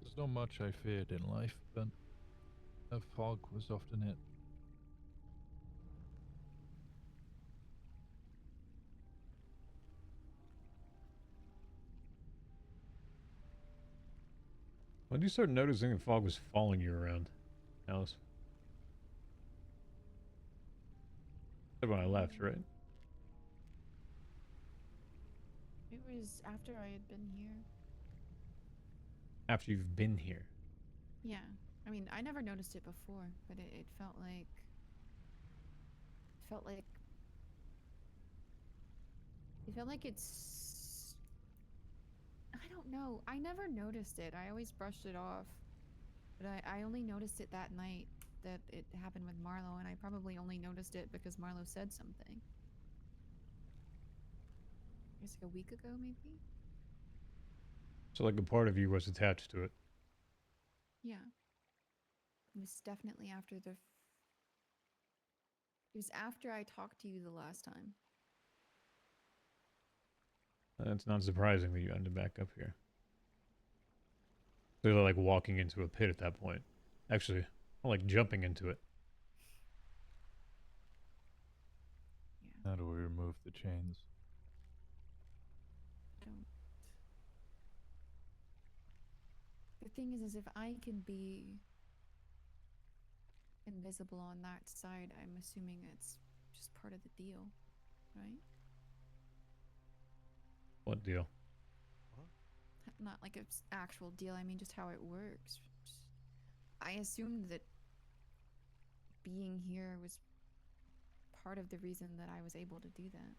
[SPEAKER 2] There's not much I feared in life, but a fog was often it.
[SPEAKER 1] When did you start noticing the fog was following you around, Alice? Said when I left, right?
[SPEAKER 3] It was after I had been here.
[SPEAKER 1] After you've been here.
[SPEAKER 3] Yeah. I mean, I never noticed it before, but it felt like... It felt like it's... I don't know. I never noticed it. I always brushed it off. But I only noticed it that night that it happened with Marlo, and I probably only noticed it because Marlo said something. I guess like a week ago, maybe?
[SPEAKER 1] So like a part of you was attached to it.
[SPEAKER 3] Yeah. It was definitely after the... It was after I talked to you the last time.
[SPEAKER 1] It's not surprising that you ended back up here. They're like walking into a pit at that point. Actually, more like jumping into it.
[SPEAKER 3] Yeah.
[SPEAKER 2] How do we remove the chains?
[SPEAKER 3] Don't. The thing is if I can be invisible on that side, I'm assuming it's just part of the deal, right?
[SPEAKER 1] What deal?
[SPEAKER 3] Not like an actual deal, I mean just how it works. I assumed that being here was part of the reason that I was able to do that.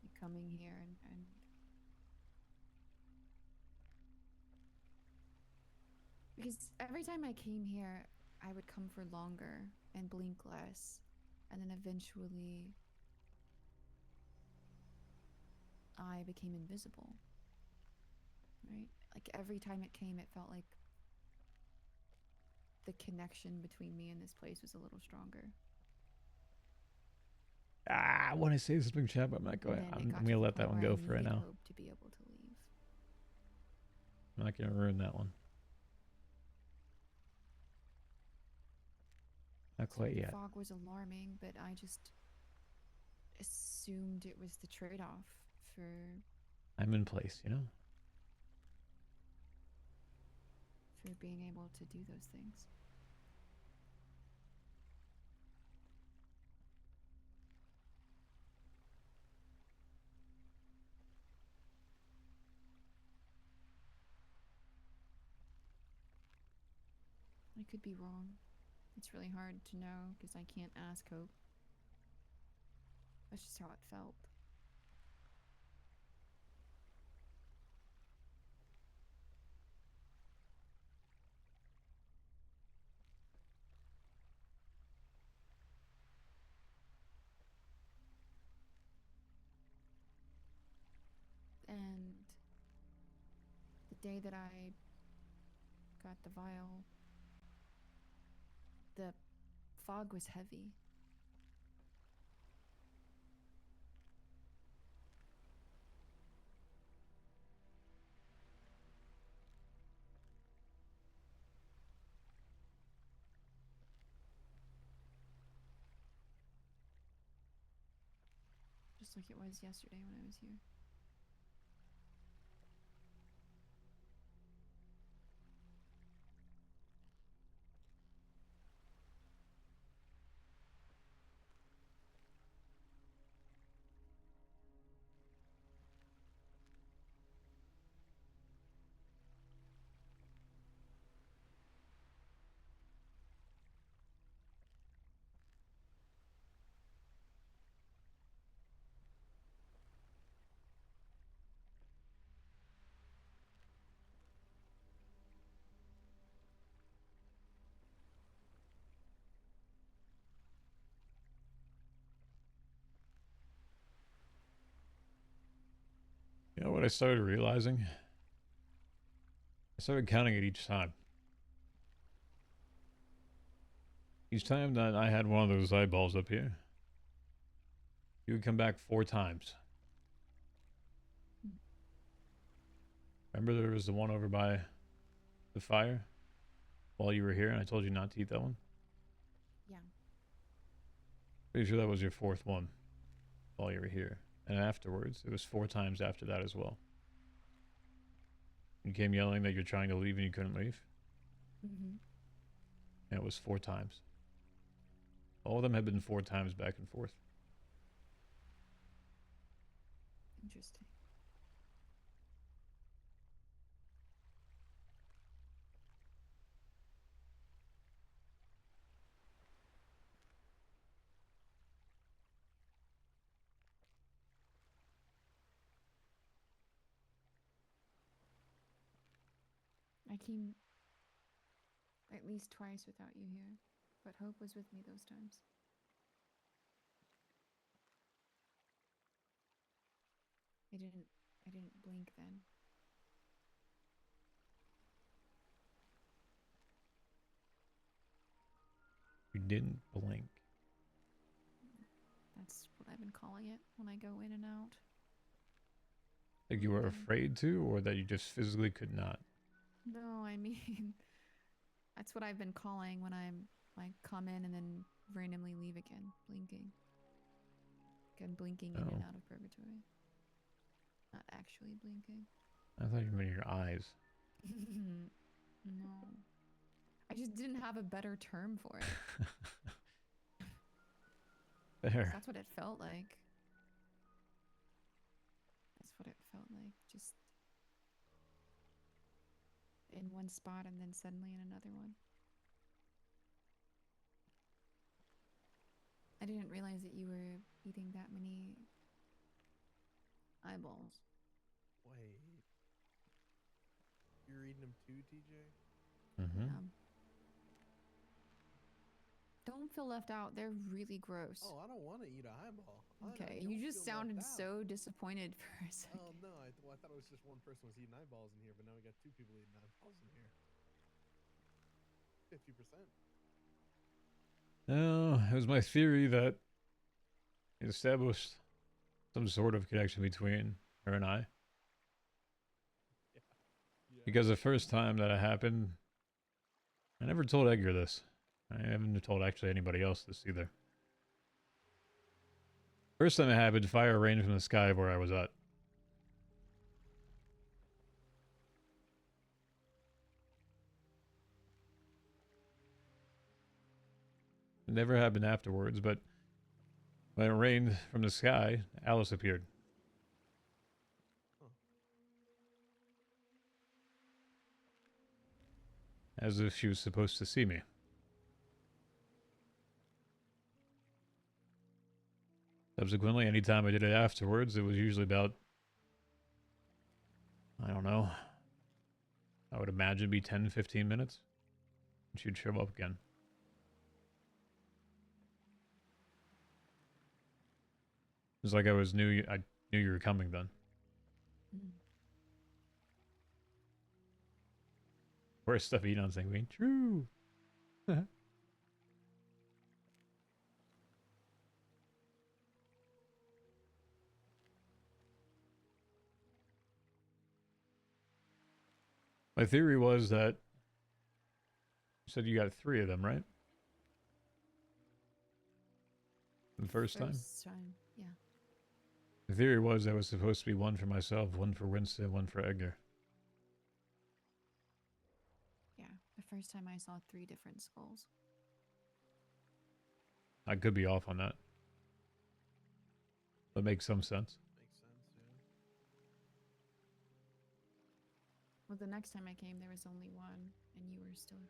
[SPEAKER 3] Like coming here and because every time I came here, I would come for longer and blink less, and then eventually I became invisible. Right? Like every time it came, it felt like the connection between me and this place was a little stronger.
[SPEAKER 1] I want to say something, chat, but I'm not going. I'm going to let that one go for right now.
[SPEAKER 3] To be able to leave.
[SPEAKER 1] I'm not going to ruin that one. Not quite
[SPEAKER 3] The
[SPEAKER 1] yet.
[SPEAKER 3] fog was alarming, but I just assumed it was the trade-off for...
[SPEAKER 1] I'm in place, you know?
[SPEAKER 3] for being able to do those things. I could be wrong. It's really hard to know because I can't ask Hope. That's just how it felt. And the day that I got the vial, the fog was heavy. like it was yesterday when I was here.
[SPEAKER 1] You know what I started realizing? I started counting it each time. Each time that I had one of those eyeballs up here, you would come back 4 times. Remember there was the one over by the fire while you were here and I told you not to eat that one?
[SPEAKER 3] Yeah.
[SPEAKER 1] Pretty sure that was your 4th one while you were here. And afterwards, it was 4 times after that as well. You came yelling that you're trying to leave and you couldn't leave.
[SPEAKER 3] Mm-hmm.
[SPEAKER 1] And it was 4 times. All of them had been 4 times back and forth.
[SPEAKER 3] Interesting. I came at least twice without you here, but Hope was with me those times. I didn't blink then.
[SPEAKER 1] You didn't blink.
[SPEAKER 3] That's what I've been calling it when I go in and out.
[SPEAKER 1] Like you were
[SPEAKER 3] Mhm.
[SPEAKER 1] afraid to, or that you just physically could not?
[SPEAKER 3] No, I mean, that's what I've been calling when I come in and then randomly leave again, blinking. Like I'm blinking in and
[SPEAKER 1] Oh.
[SPEAKER 3] out of purgatory. Not actually blinking.
[SPEAKER 1] I thought you meant your eyes.
[SPEAKER 3] No. I just didn't have a better term for it.
[SPEAKER 1] There.
[SPEAKER 3] That's what it felt like. That's what it felt like. Just in one spot and then suddenly in another one. I didn't realize that you were eating that many eyeballs.
[SPEAKER 4] Wait. You're eating them too, TJ?
[SPEAKER 1] Mm-hmm.
[SPEAKER 3] Yeah. Don't feel left out. They're really gross.
[SPEAKER 4] Oh, I don't want to eat an eyeball.
[SPEAKER 3] Okay,
[SPEAKER 4] don't
[SPEAKER 3] you just
[SPEAKER 4] feel left
[SPEAKER 3] sounded
[SPEAKER 4] out.
[SPEAKER 3] so disappointed for a second.
[SPEAKER 4] Oh no, I thought it was just one person was eating eyeballs in here, but now we got 2 people eating eyeballs in here. 50%.
[SPEAKER 1] No, it was my theory that it established some sort of connection between her and I.
[SPEAKER 4] Yeah.
[SPEAKER 1] Because the first time that it happened, I never told Edgar this. I haven't told actually anybody else this either. First time it happened, fire rained from the sky where I was at. It never happened afterwards, but when it rained from the sky, Alice appeared.
[SPEAKER 4] Huh.
[SPEAKER 1] As if she was supposed to see me. Subsequently, anytime I did it afterwards, it was usually about, I don't know, I would imagine be 10, 15 minutes. And she'd show up again. It was like I knew you were coming then.
[SPEAKER 3] Mm.
[SPEAKER 1] Worst stuff eaten on Sanguine. True. My theory was that you said you got 3 of them, right? The first time?
[SPEAKER 3] First time, yeah.
[SPEAKER 1] The theory was that was supposed to be one for myself, one for Winston, one for Edgar.
[SPEAKER 3] Yeah, the first time I saw 3 different skulls.
[SPEAKER 1] I could be off on that. That makes some sense.
[SPEAKER 4] Makes sense, yeah.
[SPEAKER 3] Well, the next time I came, there was only one, and you were still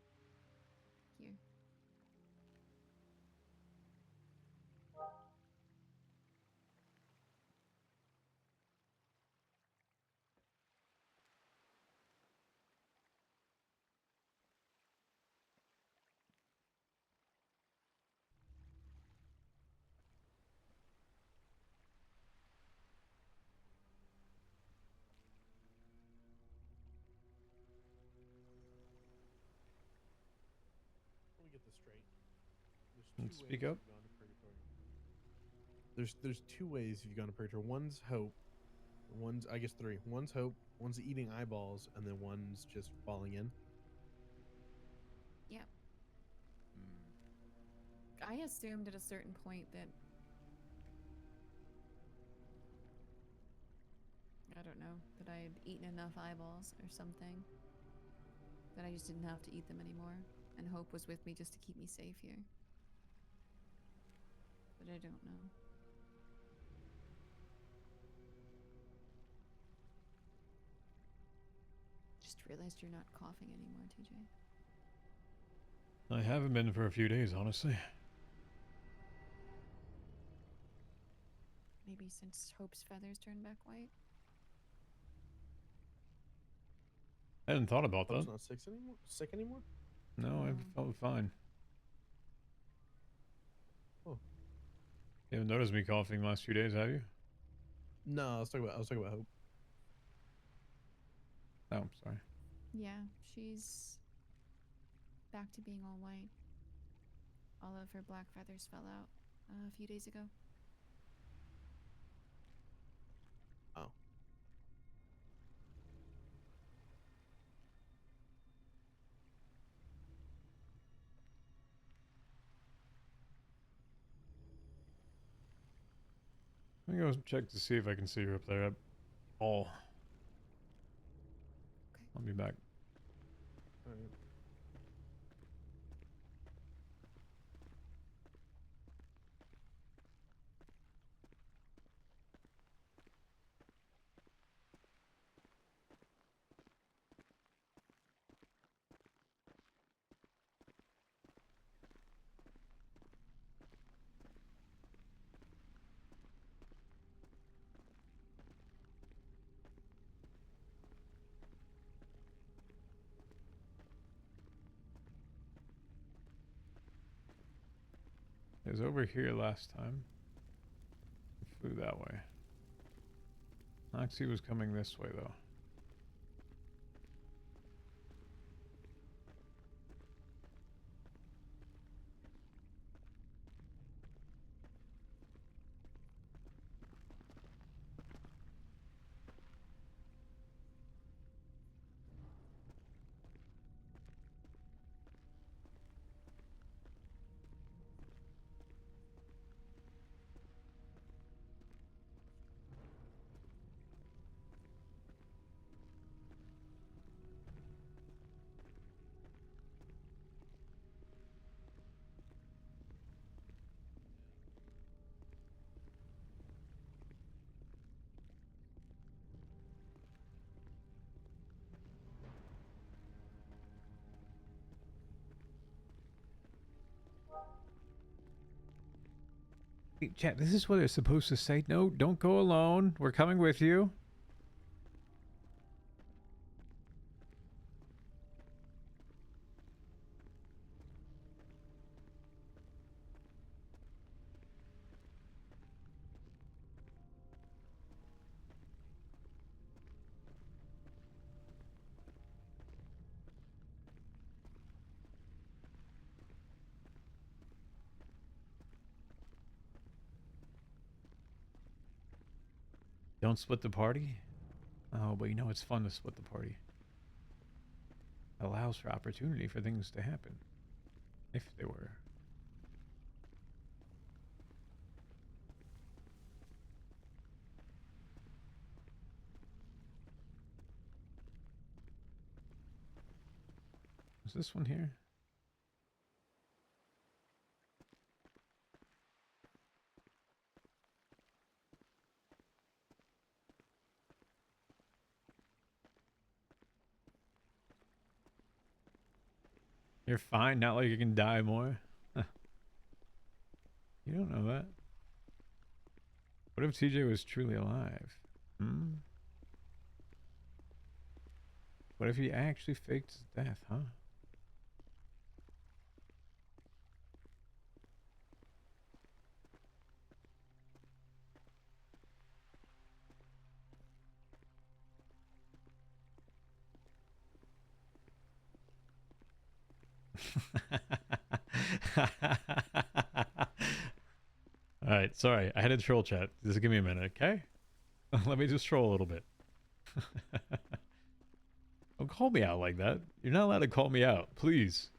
[SPEAKER 3] here.
[SPEAKER 4] Let me get this straight.
[SPEAKER 1] And
[SPEAKER 4] There's two
[SPEAKER 1] speak
[SPEAKER 4] ways
[SPEAKER 1] up.
[SPEAKER 4] you've gone to purgatory. There's 2 ways you've gone to purgatory. One's hope. One's, I guess, 3. One's hope. One's eating eyeballs, and then one's just falling in.
[SPEAKER 3] Yep. I assumed at a certain point that I don't know, that I had eaten enough eyeballs or something. That I just didn't have to eat them anymore. And Hope was with me just to keep me safe here. But I don't know. Just realized you're not coughing anymore, TJ.
[SPEAKER 1] I haven't been for a few days, honestly.
[SPEAKER 3] Maybe since Hope's feathers turned back white?
[SPEAKER 1] I hadn't thought about that.
[SPEAKER 4] Hope's not sick anymore? Sick anymore?
[SPEAKER 1] No, I felt fine.
[SPEAKER 4] Oh.
[SPEAKER 1] You haven't noticed me coughing the last few days, have you?
[SPEAKER 4] No, I was talking about Hope.
[SPEAKER 1] Oh, I'm sorry.
[SPEAKER 3] Yeah, she's back to being all white. All of her black feathers fell out a few days ago.
[SPEAKER 4] Oh.
[SPEAKER 1] Let me go check to see if I can see her up there at all.
[SPEAKER 3] Okay.
[SPEAKER 1] I'll be back.
[SPEAKER 4] All right.
[SPEAKER 1] It was over here last time. It flew that way. Noxie was coming this way, though. Hey, chat, this is what it's supposed to say. No, don't go alone. We're coming with you. Don't split the party? Oh, but you know it's fun to split the party. Allows for opportunity for things to happen. If they were. Is this one here? You're fine, not like you can die more. Huh. You don't know that. What if TJ was truly alive? Hmm? What if he actually faked his death, huh? Alright, sorry. I had a troll chat. Just give me a minute, okay? Let me just troll a little bit. Don't call me out like that. You're not allowed to call me out, please.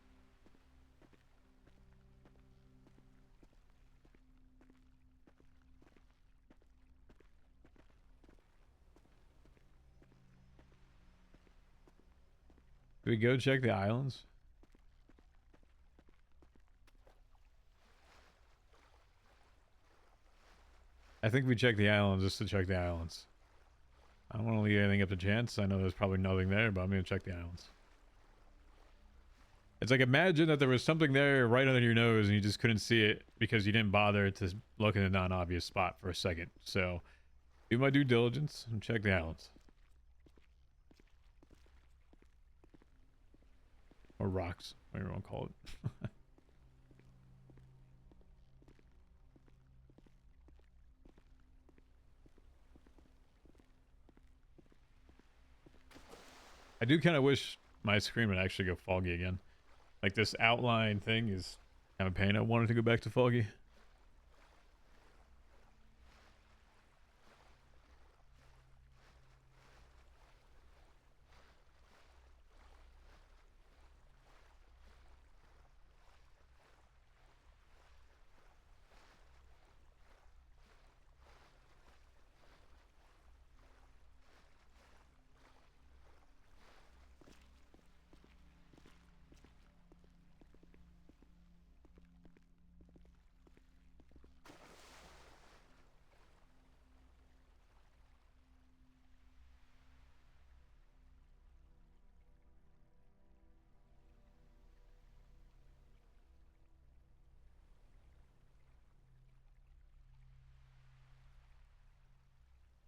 [SPEAKER 1] Do we go check the islands? I think we check the islands just to check the islands. I don't want to leave anything up to chance. I know there's probably nothing there, but I'm going to check the islands. It's like, imagine that there was something there right under your nose and you just couldn't see it because you didn't bother to look in a non-obvious spot for a second. So, do my due diligence and check the islands. Or rocks, whatever you want to call it. I do kind of wish my screen would actually go foggy again. Like, this outline thing is kind of pain. I wanted to go back to foggy.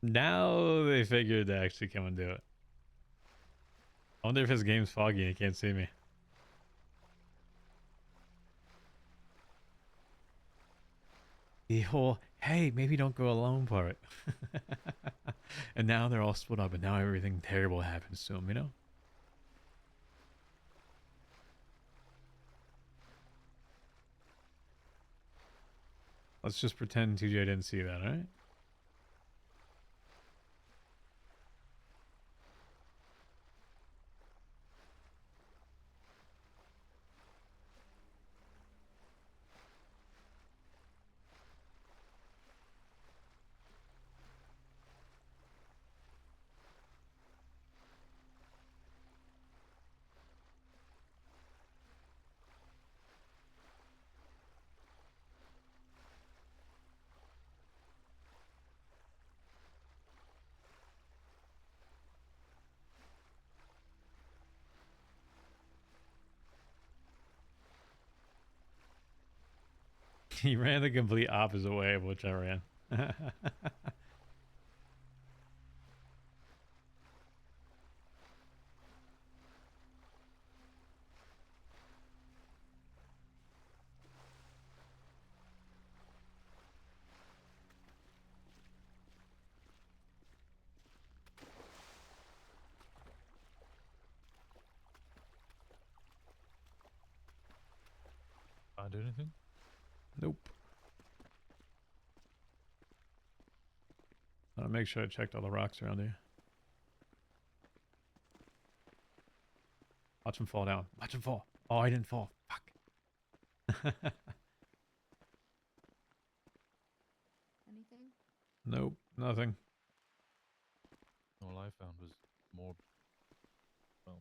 [SPEAKER 1] Now they figured to actually come and do it. I wonder if his game's foggy and he can't see me. The whole, hey, maybe don't go alone part. And now they're all split up and now everything terrible happens to them, you know? Let's just pretend TJ didn't see that, alright? He ran the complete opposite way of which I ran.
[SPEAKER 2] Find anything?
[SPEAKER 1] Nope. I want to make sure I checked all the rocks around here. Watch him fall down. Watch him fall. Oh, I didn't fall. Fuck.
[SPEAKER 3] Anything?
[SPEAKER 1] Nope, nothing.
[SPEAKER 2] All I found was more, well,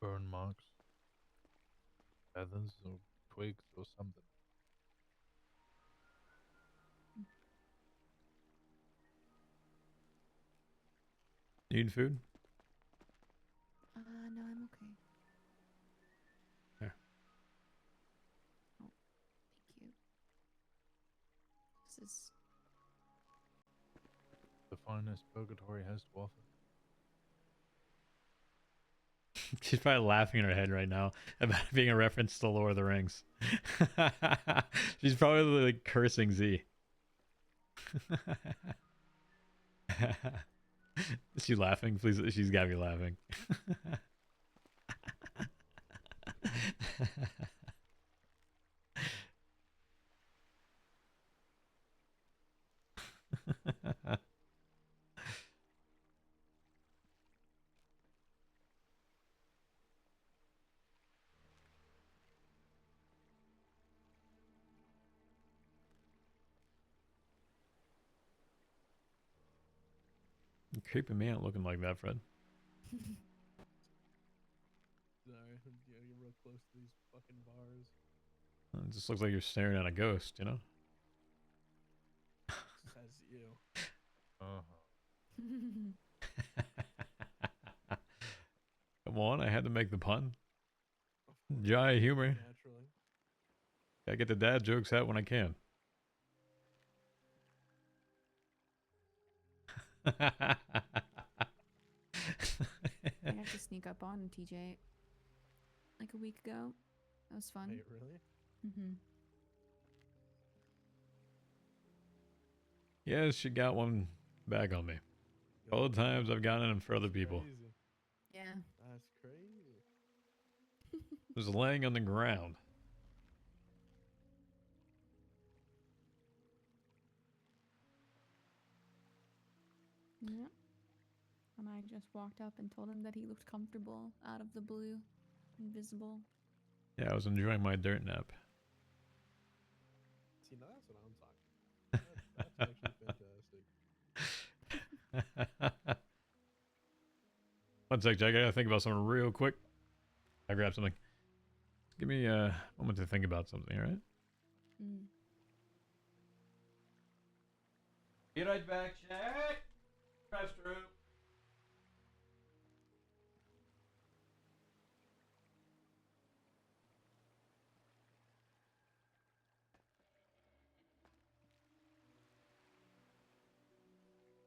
[SPEAKER 2] burn marks feathers or twigs or something.
[SPEAKER 1] Need food?
[SPEAKER 3] No, I'm okay.
[SPEAKER 1] Here.
[SPEAKER 3] Oh, thank you. This is
[SPEAKER 2] The finest purgatory has to offer.
[SPEAKER 1] She's probably laughing in her head right now about it being a reference to Lord of the Rings. She's probably like cursing Z. Is she laughing? Please, she's gotta be laughing. You're creeping me out looking like that, Fred.
[SPEAKER 4] Sorry, I'm getting real close to these fucking bars.
[SPEAKER 1] It just looks like you're staring at a ghost, you know?
[SPEAKER 4] Says you.
[SPEAKER 1] Come on, I had to make the pun.
[SPEAKER 4] Of course,
[SPEAKER 1] Dry humor.
[SPEAKER 4] naturally.
[SPEAKER 1] Gotta get the dad jokes out when I can.
[SPEAKER 3] I got to sneak up on TJ like a week ago. That was fun.
[SPEAKER 4] Wait, really?
[SPEAKER 3] Mm-hmm.
[SPEAKER 1] Yeah, she got one back on me. All the times I've gotten in for other people.
[SPEAKER 4] Crazy.
[SPEAKER 3] Yeah.
[SPEAKER 4] That's crazy.
[SPEAKER 1] Just laying on the ground.
[SPEAKER 3] Yeah. And I just walked up and told him that he looked comfortable out of the blue, invisible.
[SPEAKER 1] Yeah, I was enjoying my dirt nap.
[SPEAKER 4] See, now that's what I'm talking about. That's actually fantastic.
[SPEAKER 1] One sec, Jack. I gotta think about something real quick. I grab something. Give me a moment to think about something, alright?
[SPEAKER 3] Mm.
[SPEAKER 1] Be right back, Jack. Restroom.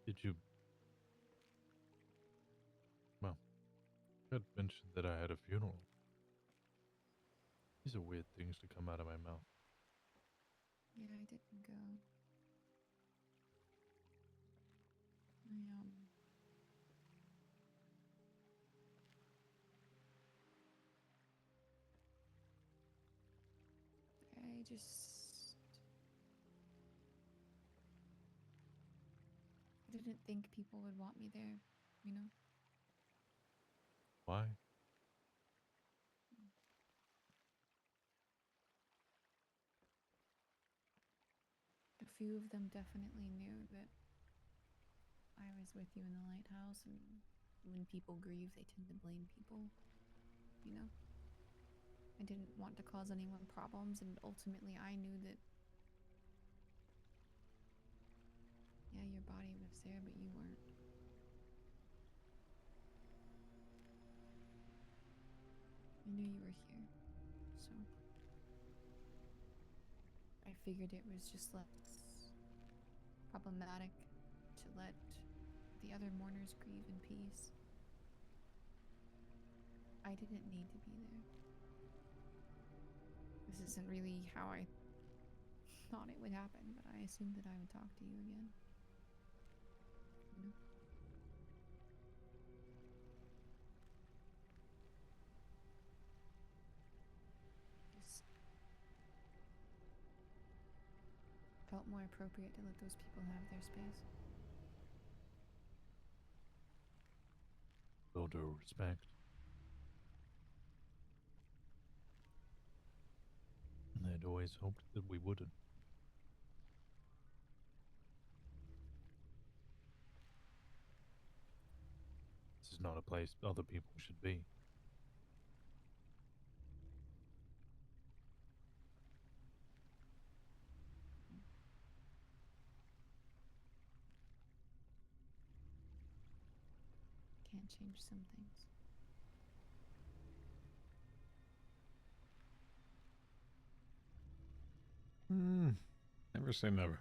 [SPEAKER 2] Did you? Well, you had mentioned that I had a funeral. These are weird things to come out of my mouth.
[SPEAKER 3] Yeah, I didn't go. I just didn't think people would want me there, you know?
[SPEAKER 2] Why?
[SPEAKER 3] A few of them definitely knew that I was with you in the lighthouse, and when people grieve, they tend to blame people, you know? I didn't want to cause anyone problems, and ultimately I knew that, yeah, your body was there, but you weren't. I knew you were here, so I figured it was just less problematic to let the other mourners grieve in peace. I didn't need to be there. This isn't really how I thought it would happen, but I assumed that I would talk to you again. You know? Just felt more appropriate to let those people have their space.
[SPEAKER 2] Build her respect. And I'd always hoped that we wouldn't. This is not a place other people should be.
[SPEAKER 3] change some things.
[SPEAKER 1] Never say never.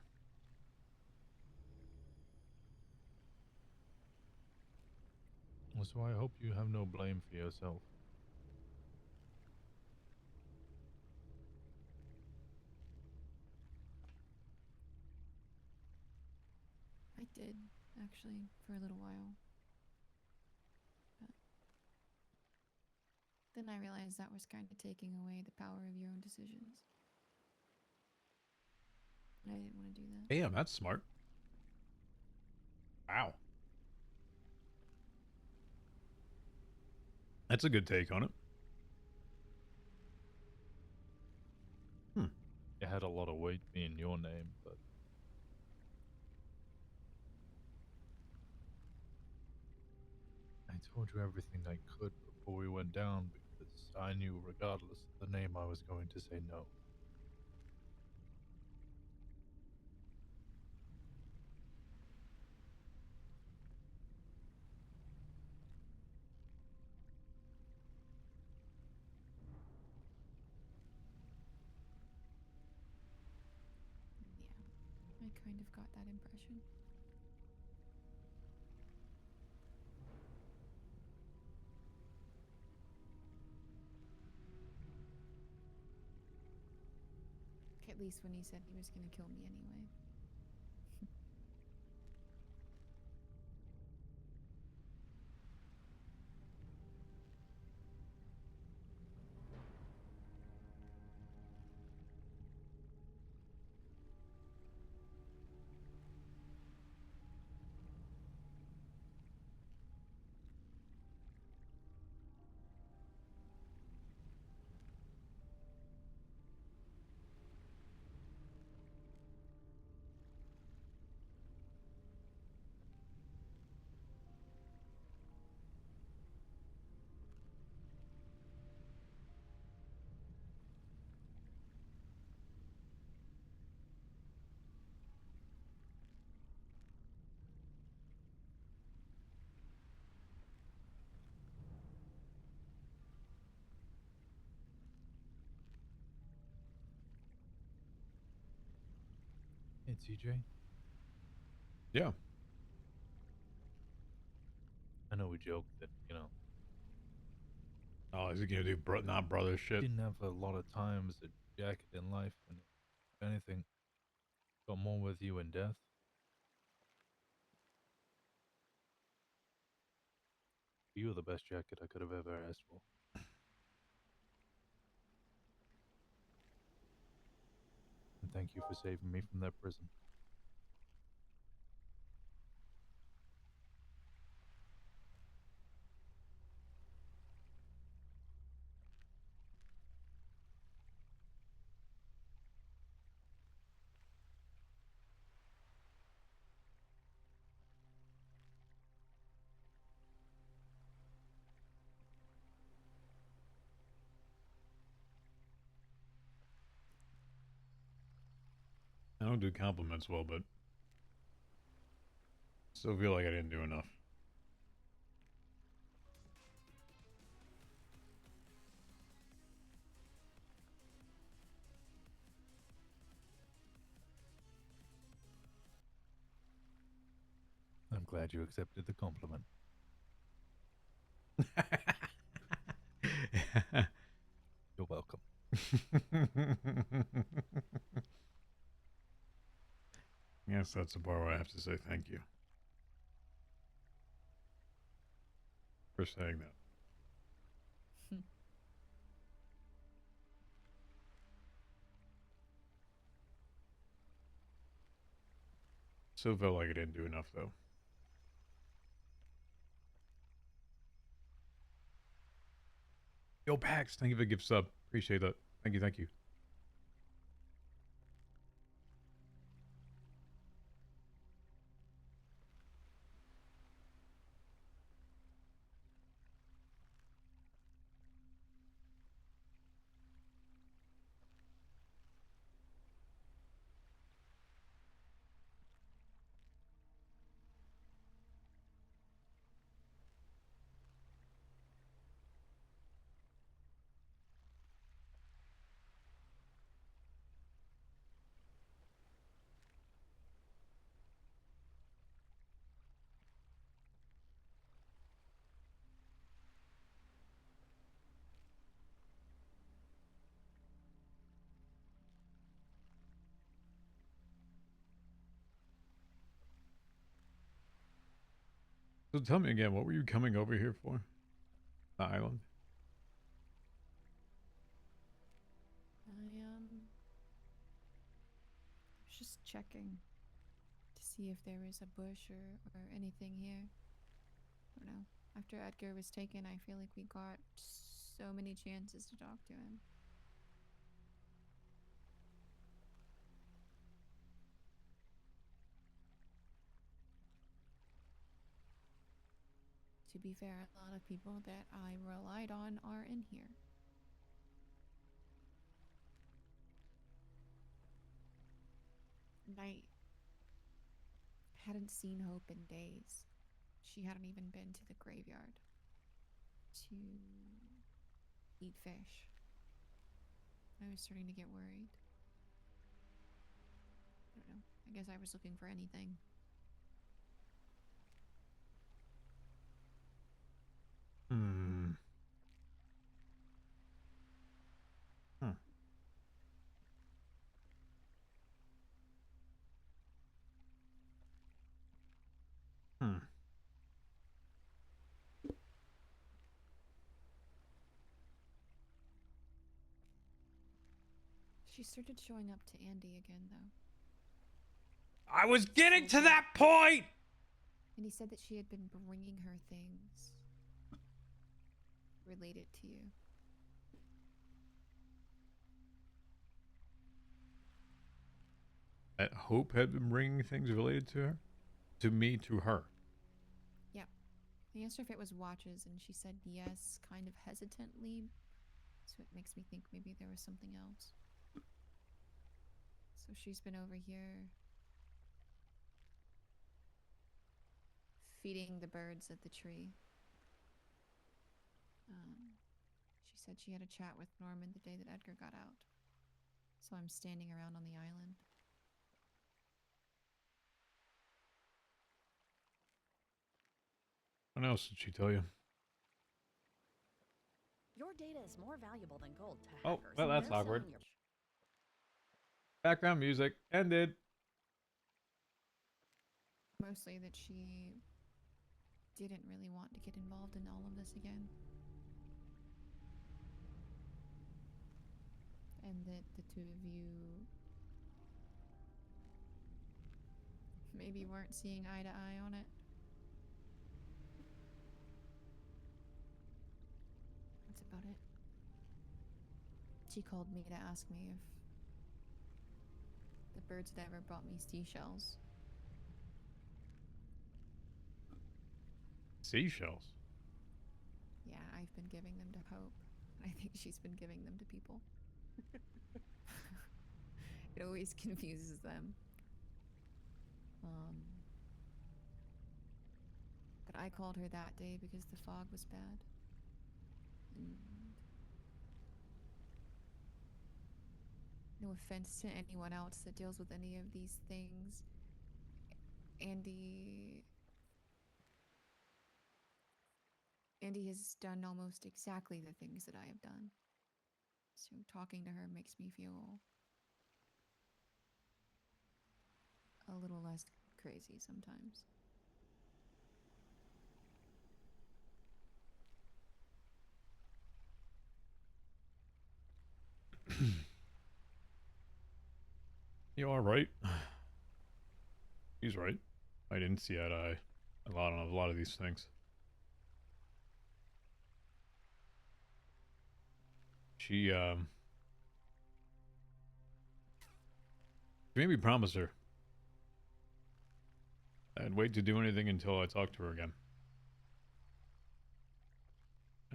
[SPEAKER 2] So I hope you have no blame for yourself.
[SPEAKER 3] I did, actually, for a little while. But then I realized that was kind of taking away the power of your own decisions. And I didn't want to do that.
[SPEAKER 1] Damn, that's smart. Wow. That's a good take on it.
[SPEAKER 2] It had a lot of weight being your name, but I told you everything I could before we went down because I knew regardless of the name I was going to say no.
[SPEAKER 3] Yeah, I kind of got that impression. At least when he said he was going to kill me anyway.
[SPEAKER 2] Hey, TJ.
[SPEAKER 1] Yeah.
[SPEAKER 2] I know we joked that,
[SPEAKER 1] Oh, is he gonna do not brother shit?
[SPEAKER 2] didn't have a lot of time as a jacket in life, and if anything, got more with you in death. You were the best jacket I could have ever asked for. And thank you for saving me from that prison.
[SPEAKER 1] I don't do compliments well, but still feel like I didn't do enough.
[SPEAKER 2] I'm glad you accepted the compliment. You're welcome.
[SPEAKER 1] Yes, that's the part where I have to say thank you for saying that. Still felt like I didn't do enough, though. Yo, Pax, thank you for the gift sub. Appreciate that. Thank you, thank you. So tell me again, what were you coming over here for? The island?
[SPEAKER 3] I was just checking to see if there was a bush or anything here. I don't know. After Edgar was taken, I feel like we got so many chances to talk to him. To be fair, a lot of people that I relied on are in here. And I hadn't seen Hope in days. She hadn't even been to the graveyard to eat fish. I was starting to get worried. I don't know. I guess I was looking for anything.
[SPEAKER 1] Hmm. Huh. Hmm.
[SPEAKER 3] She started showing up to Andy again, though.
[SPEAKER 1] I was getting to that point!
[SPEAKER 3] And he said that she had been bringing her things related to you.
[SPEAKER 1] That Hope had been bringing things related to her? To me, to her.
[SPEAKER 3] Yep. I asked her if it was watches, and she said yes, kind of hesitantly. So it makes me think maybe there was something else. So she's been over here feeding the birds at the tree. She said she had a chat with Norman the day that Edgar got out. So I'm standing around on the island.
[SPEAKER 1] What else did she tell you?
[SPEAKER 5] Your data is more valuable than gold to
[SPEAKER 1] Oh,
[SPEAKER 5] hackers.
[SPEAKER 1] well,
[SPEAKER 5] and
[SPEAKER 1] that's
[SPEAKER 5] they're
[SPEAKER 1] awkward.
[SPEAKER 5] selling your-
[SPEAKER 1] Background music ended.
[SPEAKER 3] Mostly that she didn't really want to get involved in all of this again. And that the two of you maybe weren't seeing eye to eye on it. That's about it. She called me to ask me if the birds had ever brought me seashells.
[SPEAKER 1] Seashells.
[SPEAKER 3] Yeah, I've been giving them to Hope. I think she's been giving them to people. It always confuses them. But I called her that day because the fog was bad. And no offense to anyone else that deals with any of these things, Andy has done almost exactly the things that I have done. So talking to her makes me feel a little less crazy sometimes.
[SPEAKER 1] You are right. He's right. I didn't see eye to eye a lot on a lot of these things. She made me promise her I'd wait to do anything until I talked to her again.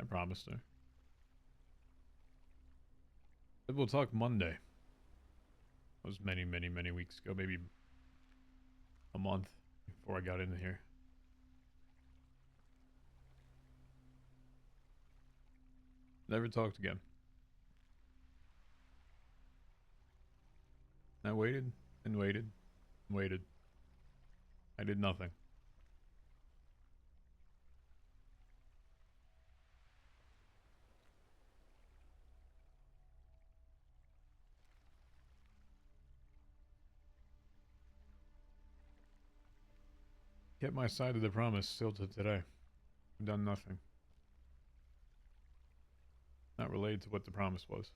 [SPEAKER 1] I promised her. Said we'll talk Monday. That was many, many, many weeks ago, maybe a month before I got in here. Never talked again. I waited and waited and waited. I did nothing. Kept my side of the promise still to today. I've done nothing. Not related to what the promise was.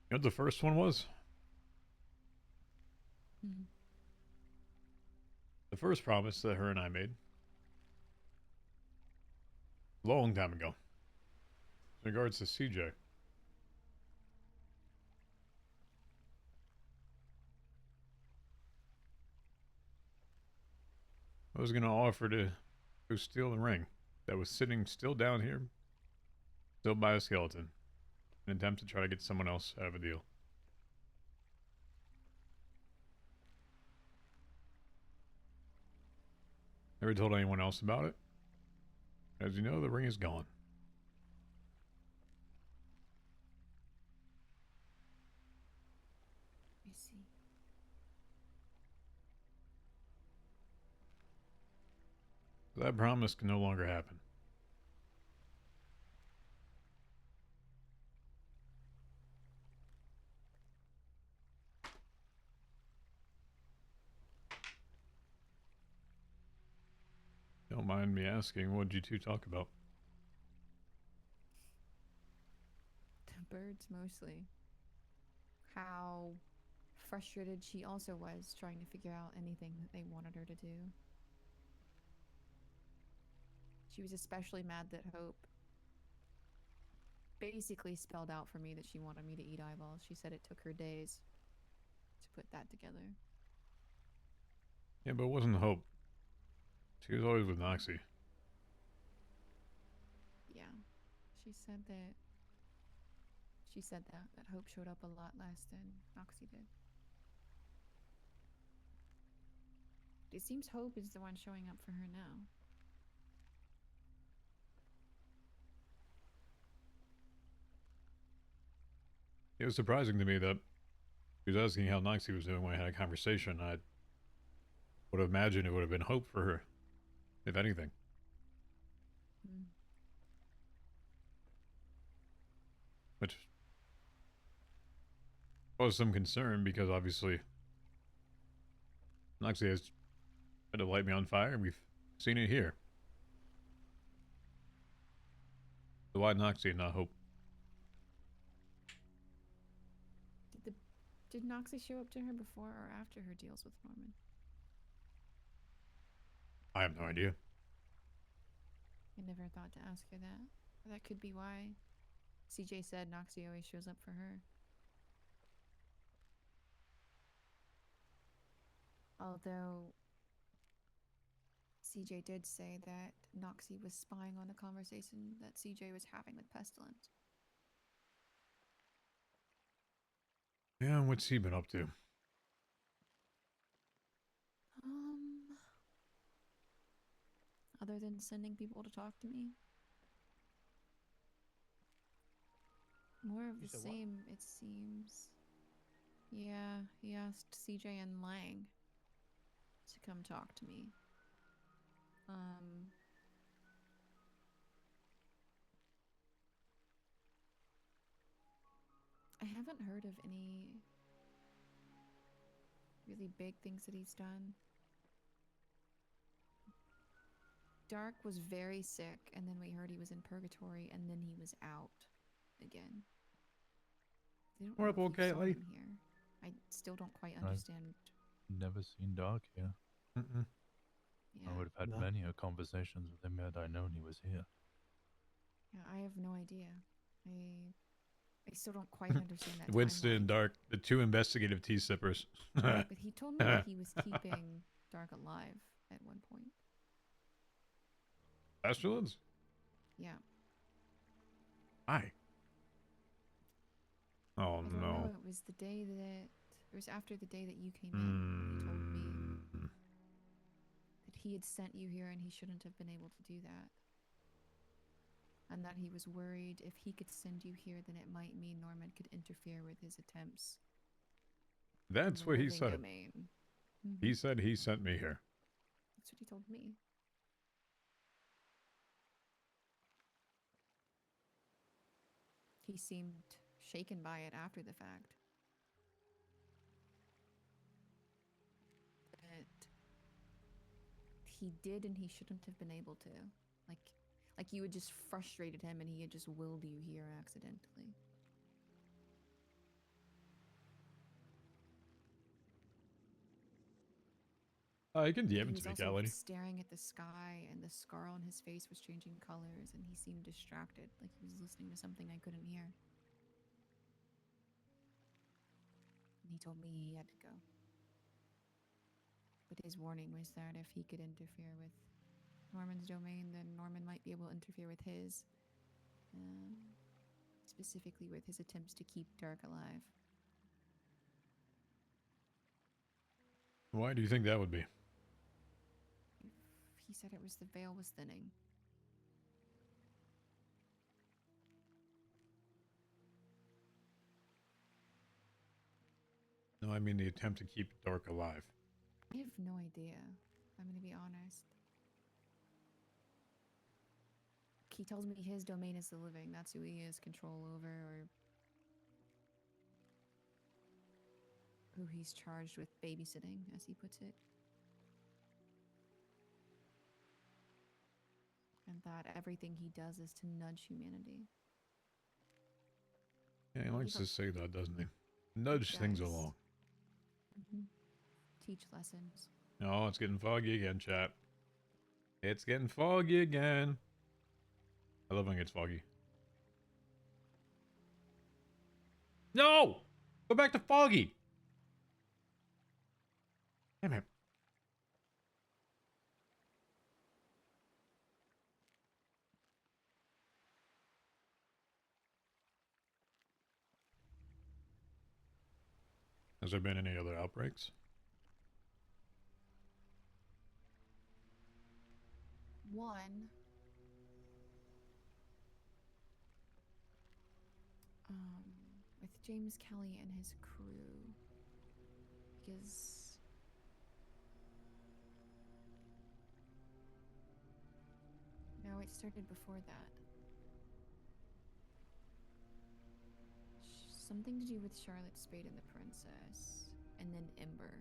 [SPEAKER 1] You know what the first one was?
[SPEAKER 3] Hmm.
[SPEAKER 1] The first promise that her and I made. Long time ago. In regards to CJ. I was going to offer to go steal the ring that was sitting still down here, still by a skeleton, in an attempt to try to get someone else out of a deal. Never told anyone else about it. As you know, the ring is gone.
[SPEAKER 3] I see.
[SPEAKER 1] That promise can no longer happen. Don't mind me asking, what did you two talk about?
[SPEAKER 3] The birds mostly. How frustrated she also was trying to figure out anything that they wanted her to do. She was especially mad that Hope basically spelled out for me that she wanted me to eat eyeballs. She said it took her days to put that together.
[SPEAKER 1] Yeah, but it wasn't Hope. She was always with Noxie.
[SPEAKER 3] Yeah. She said that that Hope showed up a lot less than Noxie did. It seems Hope is the one showing up for her now.
[SPEAKER 1] It was surprising to me that he was asking how Noxie was doing when I had a conversation. I would have imagined it would have been Hope for her, if anything.
[SPEAKER 3] Hmm.
[SPEAKER 1] Which caused some concern because obviously Noxie has tried to light me on fire and we've seen it here. So why Noxie and not Hope?
[SPEAKER 3] Did Noxie show up to her before or after her deals with Norman?
[SPEAKER 1] I have no idea.
[SPEAKER 3] I never thought to ask her that. Or that could be why CJ said Noxie always shows up for her. Although CJ did say that Noxie was spying on a conversation that CJ was having with Pestilence.
[SPEAKER 1] Yeah, what's he been up to?
[SPEAKER 3] Other than sending people to talk to me? More of
[SPEAKER 4] You
[SPEAKER 3] the
[SPEAKER 4] said what?
[SPEAKER 3] same, it seems. Yeah, he asked CJ and Lang to come talk to me. I haven't heard of any really big things that he's done. Dark was very sick, and then we heard he was in purgatory, and then he was out again. They don't
[SPEAKER 1] We're
[SPEAKER 3] know
[SPEAKER 1] up
[SPEAKER 3] if you
[SPEAKER 1] okay,
[SPEAKER 3] saw
[SPEAKER 1] Lee?
[SPEAKER 3] him here. I still don't quite
[SPEAKER 2] Right.
[SPEAKER 3] understand.
[SPEAKER 2] Never seen Doc here.
[SPEAKER 1] Mm-mm.
[SPEAKER 3] Yeah,
[SPEAKER 2] I would have had
[SPEAKER 4] No.
[SPEAKER 2] many a conversations with him had I known he was here.
[SPEAKER 3] yeah, I have no idea. I still don't quite understand that
[SPEAKER 1] Winston and
[SPEAKER 3] timeline.
[SPEAKER 1] Dark, the two investigative tea sippers.
[SPEAKER 3] But he told me that he was keeping Dark alive at one point.
[SPEAKER 1] Pestilence?
[SPEAKER 3] Yeah.
[SPEAKER 1] Hi. Oh
[SPEAKER 3] I don't know.
[SPEAKER 1] no.
[SPEAKER 3] It was the day that it was after the day that you came in. And he told me that he had sent you here and he shouldn't have been able to do that. And that he was worried if he could send you here, then it might mean Norman could interfere with his attempts. in
[SPEAKER 1] That's
[SPEAKER 3] the
[SPEAKER 1] what he
[SPEAKER 3] living
[SPEAKER 1] said.
[SPEAKER 3] Domain.
[SPEAKER 1] He said he sent me here.
[SPEAKER 3] That's what he told me. he seemed shaken by it after the fact. But he did and he shouldn't have been able to. Like you had just frustrated him and he had just willed you here accidentally.
[SPEAKER 1] You can
[SPEAKER 3] He
[SPEAKER 1] DM it
[SPEAKER 3] was
[SPEAKER 1] to me,
[SPEAKER 3] also
[SPEAKER 1] Callie.
[SPEAKER 3] staring at the sky, and the scar on his face was changing colors, and he seemed distracted, like he was listening to something I couldn't hear. And he told me he had to go. But his warning was that if he could interfere with Norman's domain, then Norman might be able to interfere with his. Specifically with his attempts to keep Dark alive.
[SPEAKER 1] Why do you think that would be?
[SPEAKER 3] He said it was the veil was thinning.
[SPEAKER 1] No, I mean the attempt to keep Dark alive.
[SPEAKER 3] I have no idea. I'm gonna be honest. He tells me his domain is the living. That's who he has control over, or who he's charged with babysitting, as he puts it. And that everything he does is to nudge humanity.
[SPEAKER 1] Yeah, he likes to say that, doesn't he? Nudge things
[SPEAKER 3] does.
[SPEAKER 1] along.
[SPEAKER 3] Teach lessons.
[SPEAKER 1] No, it's getting foggy again, chat. It's getting foggy again. I love when it gets foggy. No! Go back to foggy! Damn it. Has there been any other outbreaks?
[SPEAKER 3] One. With James Kelly and his crew. Because no, it started before that. Something to do with Charlotte Spade and the Princess, and then Ember.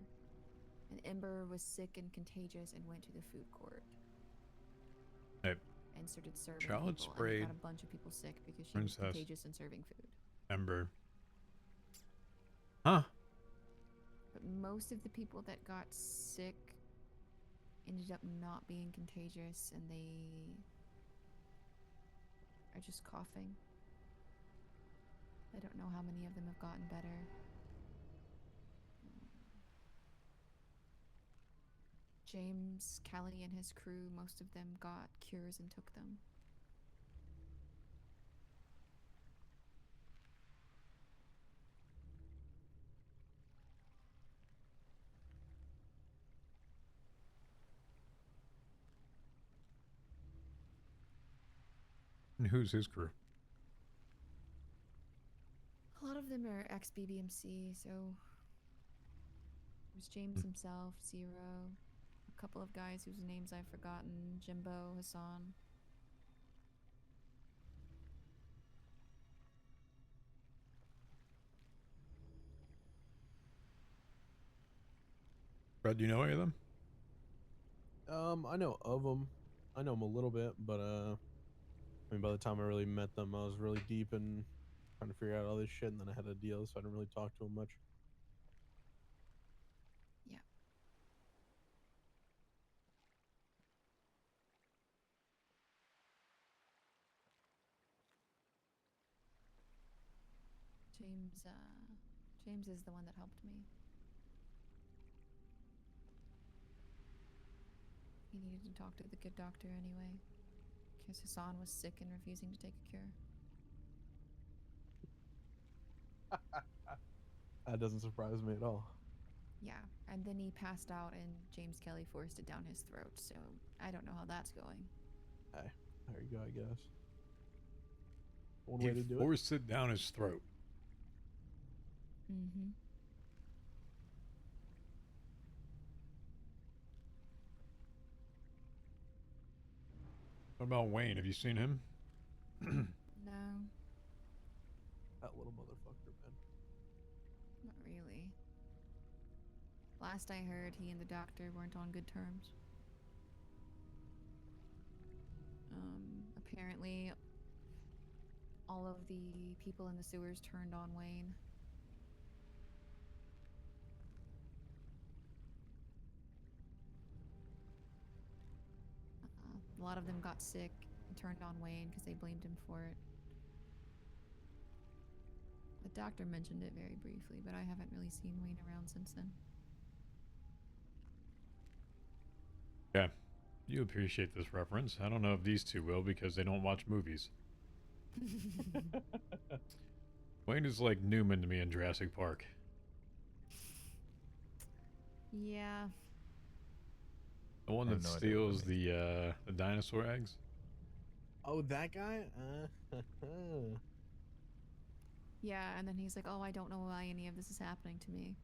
[SPEAKER 3] And Ember was sick and contagious and went to the food court.
[SPEAKER 1] Hey,
[SPEAKER 3] and started serving
[SPEAKER 1] Charlotte
[SPEAKER 3] people. And
[SPEAKER 1] Spade,
[SPEAKER 3] it got a bunch of people sick because she
[SPEAKER 1] Princess,
[SPEAKER 3] was contagious and serving food.
[SPEAKER 1] Ember. Huh?
[SPEAKER 3] But most of the people that got sick ended up not being contagious, and they are just coughing. I don't know how many of them have gotten better. James Kelly and his crew, most of them got cures and took them.
[SPEAKER 1] And who's his crew?
[SPEAKER 3] A lot of them are ex-BBMC, so there's James himself, Zero, a couple of guys whose names I've forgotten, Jimbo, Hassan.
[SPEAKER 1] Fred, do you know any of them?
[SPEAKER 4] I know of them. I know them a little bit, but I mean, by the time I really met them, I was really deep in trying to figure out all this shit, and then I had a deal, so I didn't really talk to them much.
[SPEAKER 3] Yeah. James is the one that helped me. He needed to talk to the good doctor anyway, because Hassan was sick and refusing to take a cure.
[SPEAKER 4] That doesn't surprise me at all.
[SPEAKER 3] Yeah, and then he passed out and James Kelly forced it down his throat, so I don't know how that's going.
[SPEAKER 4] Hey, there you go, I guess. One
[SPEAKER 1] He
[SPEAKER 4] way to do it.
[SPEAKER 1] forced it down his throat.
[SPEAKER 3] Mm-hmm.
[SPEAKER 1] What about Wayne? Have you seen him?
[SPEAKER 3] No.
[SPEAKER 4] little motherfucker, man.
[SPEAKER 3] Not really. Last I heard, he and the doctor weren't on good terms. Apparently, all of the people in the sewers turned on Wayne. A lot of them got sick and turned on Wayne because they blamed him for it. The doctor mentioned it very briefly, but I haven't really seen Wayne around since then.
[SPEAKER 1] Yeah, you appreciate this reference. I don't know if these two will because they don't watch movies. Wayne is like Newman to me in Jurassic Park.
[SPEAKER 3] Yeah.
[SPEAKER 1] The one
[SPEAKER 2] I
[SPEAKER 1] that
[SPEAKER 2] have no idea what that
[SPEAKER 1] steals the dinosaur eggs.
[SPEAKER 4] Oh, that guy?
[SPEAKER 3] Yeah, and then he's like, oh, I don't know why any of this is happening to me.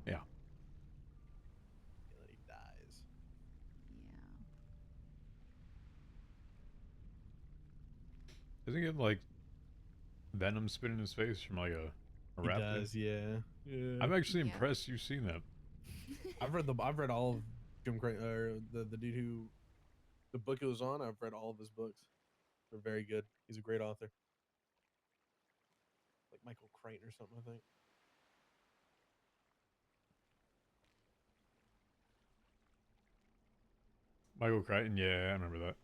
[SPEAKER 1] Yeah.
[SPEAKER 4] And then he dies.
[SPEAKER 3] Yeah.
[SPEAKER 1] Doesn't he get like venom spit in his face from like a
[SPEAKER 4] He
[SPEAKER 1] raptor?
[SPEAKER 4] does, yeah.
[SPEAKER 1] I'm actually
[SPEAKER 3] Yeah.
[SPEAKER 1] impressed you've seen that.
[SPEAKER 4] I've read all of Jim Cray, or the dude who the book it was on. I've read all of his books. They're very good. He's a great author. Like Michael Crichton or something, I think.
[SPEAKER 1] Michael Crichton, yeah, I remember that.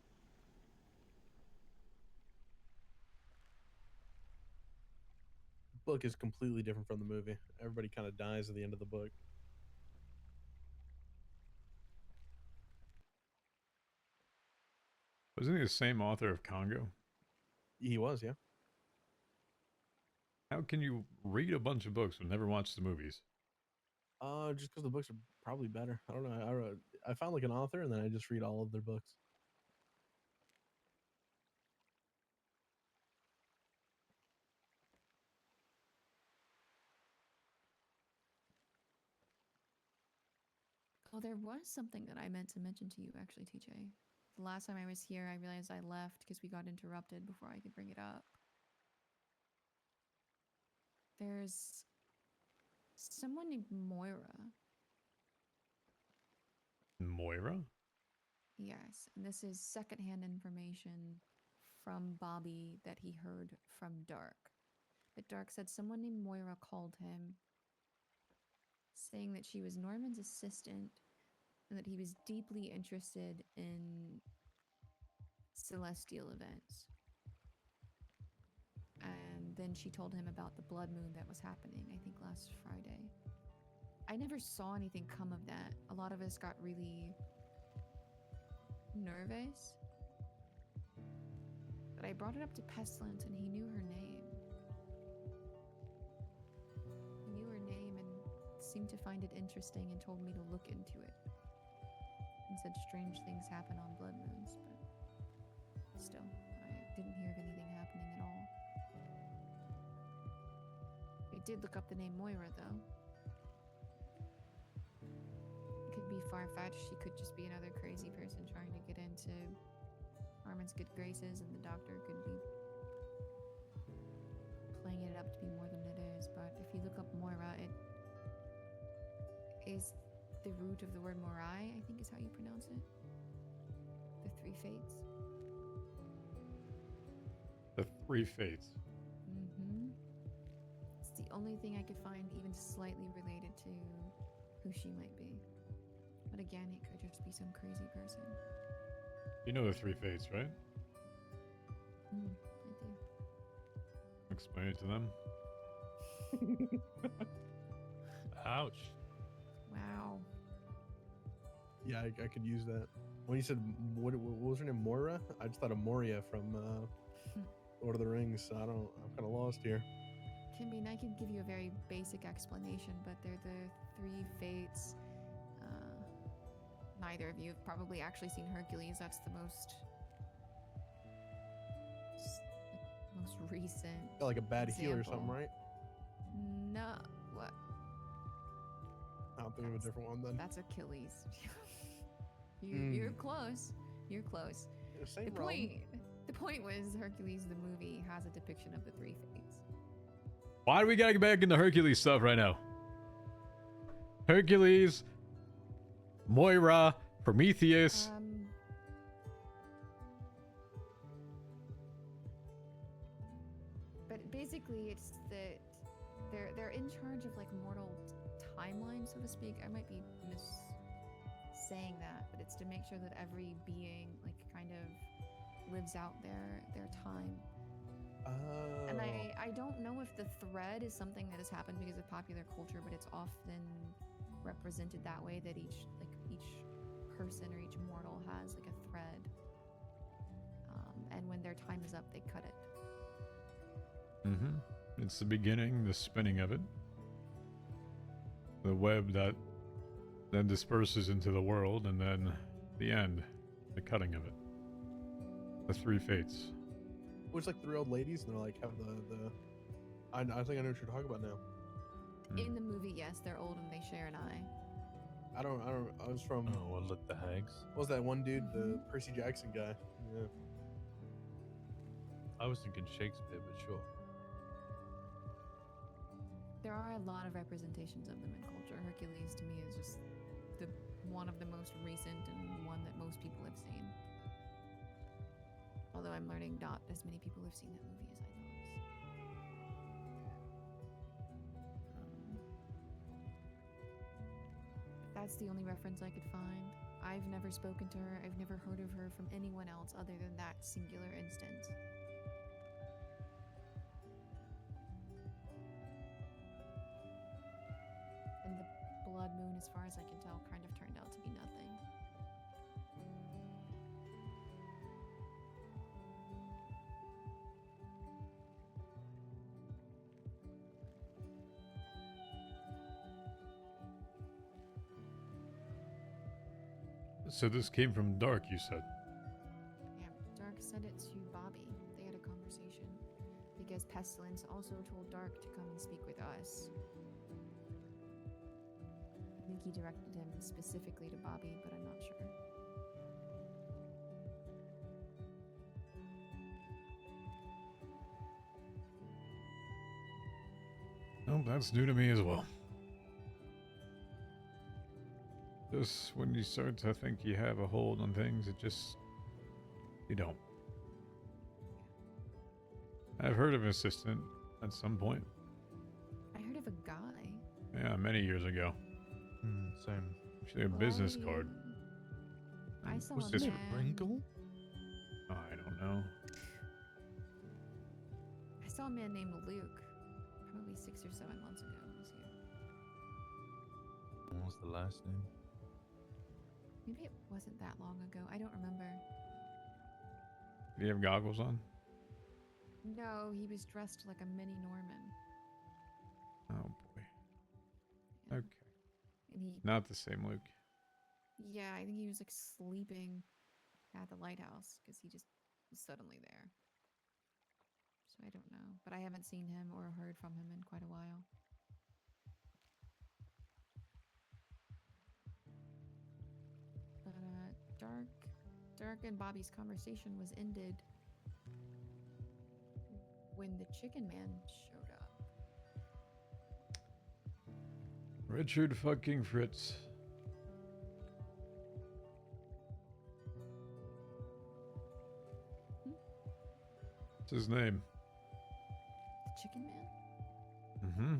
[SPEAKER 4] Book is completely different from the movie. Everybody kind of dies at the end of the book.
[SPEAKER 1] Wasn't he the same author of Congo?
[SPEAKER 4] He was, yeah.
[SPEAKER 1] How can you read a bunch of books but never watch the movies?
[SPEAKER 4] Just because the books are probably better. I don't know. I found like an author and then I just read all of their books.
[SPEAKER 3] Oh, there was something that I meant to mention to you, actually, TJ. The last time I was here, I realized I left because we got interrupted before I could bring it up. There's someone named Moira.
[SPEAKER 1] Moira?
[SPEAKER 3] Yes, and this is secondhand information from Bobby that he heard from Dark. But Dark said someone named Moira called him, saying that she was Norman's assistant and that he was deeply interested in celestial events. And then she told him about the blood moon that was happening, I think last Friday. I never saw anything come of that. A lot of us got really nervous. But I brought it up to Pestilence and he knew her name. He knew her name and seemed to find it interesting and told me to look into it. And said strange things happen on blood moons, but still, I didn't hear of anything happening at all. I did look up the name Moira, though. It could be far-fetched. She could just be another crazy person trying to get into Armin's good graces, and the doctor could be playing it up to be more than it is. But if you look up Moira, it is the root of the word Morai, I think is how you pronounce it. The three fates.
[SPEAKER 1] The Three Fates.
[SPEAKER 3] Mm-hmm. It's the only thing I could find even slightly related to who she might be. But again, it could just be some crazy person.
[SPEAKER 1] You know the Three Fates, right?
[SPEAKER 3] I do.
[SPEAKER 1] Explain it to them.
[SPEAKER 2] Ouch.
[SPEAKER 3] Wow.
[SPEAKER 4] Yeah, I could use that. When you said what was her name, Moira? I just thought of Moria from Lord of the Rings. So I'm kind of lost here.
[SPEAKER 3] Kimby, I could give you a very basic explanation, but they're the three fates. Neither of you have probably actually seen Hercules. That's the most recent.
[SPEAKER 4] Got like a bad heel or something,
[SPEAKER 3] example.
[SPEAKER 4] right?
[SPEAKER 3] No, what?
[SPEAKER 4] I'll think of a different one then.
[SPEAKER 3] That's Achilles. You're
[SPEAKER 4] Mm.
[SPEAKER 3] close. You're close.
[SPEAKER 4] Same
[SPEAKER 3] The
[SPEAKER 4] realm.
[SPEAKER 3] point point was Hercules the movie has a depiction of the three fates.
[SPEAKER 1] Why do we gotta get back into Hercules stuff right now? Hercules, Moira, Prometheus.
[SPEAKER 3] But basically, it's that they're in charge of like mortal timeline, so to speak. I might be saying that, but it's to make sure that every being like kind of lives out their time.
[SPEAKER 4] Oh.
[SPEAKER 3] And I don't know if the thread is something that has happened because of popular culture, but it's often represented that way, that each person or each mortal has like a thread, and when their time is up, they cut it.
[SPEAKER 1] It's the beginning, the spinning of it, the web that then disperses into the world, and then the end, the cutting of it. The three fates.
[SPEAKER 4] Which like three old ladies, and they're like have the. I think I know what you're talking about now.
[SPEAKER 3] In the movie, yes, they're old and they share an eye.
[SPEAKER 4] I was from.
[SPEAKER 2] Oh, well, look, the hags.
[SPEAKER 4] What was that one dude, the Percy Jackson guy? Yeah.
[SPEAKER 2] I was thinking Shakespeare, but sure.
[SPEAKER 3] There are a lot of representations of them in culture. Hercules to me is just the one of the most recent and one that most people have seen. Although I'm learning not as many people have seen that movie as I thought. That's the only reference I could find. I've never spoken to her. I've never heard of her from anyone else other than that singular instance. And the blood moon, as far as I can tell, kind of turned out to be nothing.
[SPEAKER 1] So this came from Dark, you said?
[SPEAKER 3] Yeah, Dark said it to Bobby. They had a conversation. Because Pestilence also told Dark to come and speak with us. I think he directed him specifically to Bobby, but I'm not sure.
[SPEAKER 1] Oh, that's new to me as well. Just when you start to think you have a hold on things, you don't. I've heard of an assistant at some point.
[SPEAKER 3] I heard of a guy.
[SPEAKER 1] Yeah, many years ago.
[SPEAKER 2] Same.
[SPEAKER 1] Actually, a business card.
[SPEAKER 3] I saw
[SPEAKER 2] Was
[SPEAKER 3] a
[SPEAKER 2] this
[SPEAKER 3] man.
[SPEAKER 2] Pringle?
[SPEAKER 1] Oh, I don't know.
[SPEAKER 3] I saw a man named Luke, probably 6 or 7 months ago. Was here.
[SPEAKER 2] What was the last name?
[SPEAKER 3] Maybe it wasn't that long ago. I don't remember.
[SPEAKER 1] Did he have goggles on?
[SPEAKER 3] No, he was dressed like a mini Norman.
[SPEAKER 1] Oh boy. Okay.
[SPEAKER 3] And he,
[SPEAKER 1] Not the same Luke.
[SPEAKER 3] yeah, I think he was like sleeping at the lighthouse because he just was suddenly there. So I don't know. But I haven't seen him or heard from him in quite a while. But Dark and Bobby's conversation was ended when the Chicken Man showed up.
[SPEAKER 1] Richard fucking Fritz. What's his name?
[SPEAKER 3] The Chicken Man?
[SPEAKER 1] Mm-hmm.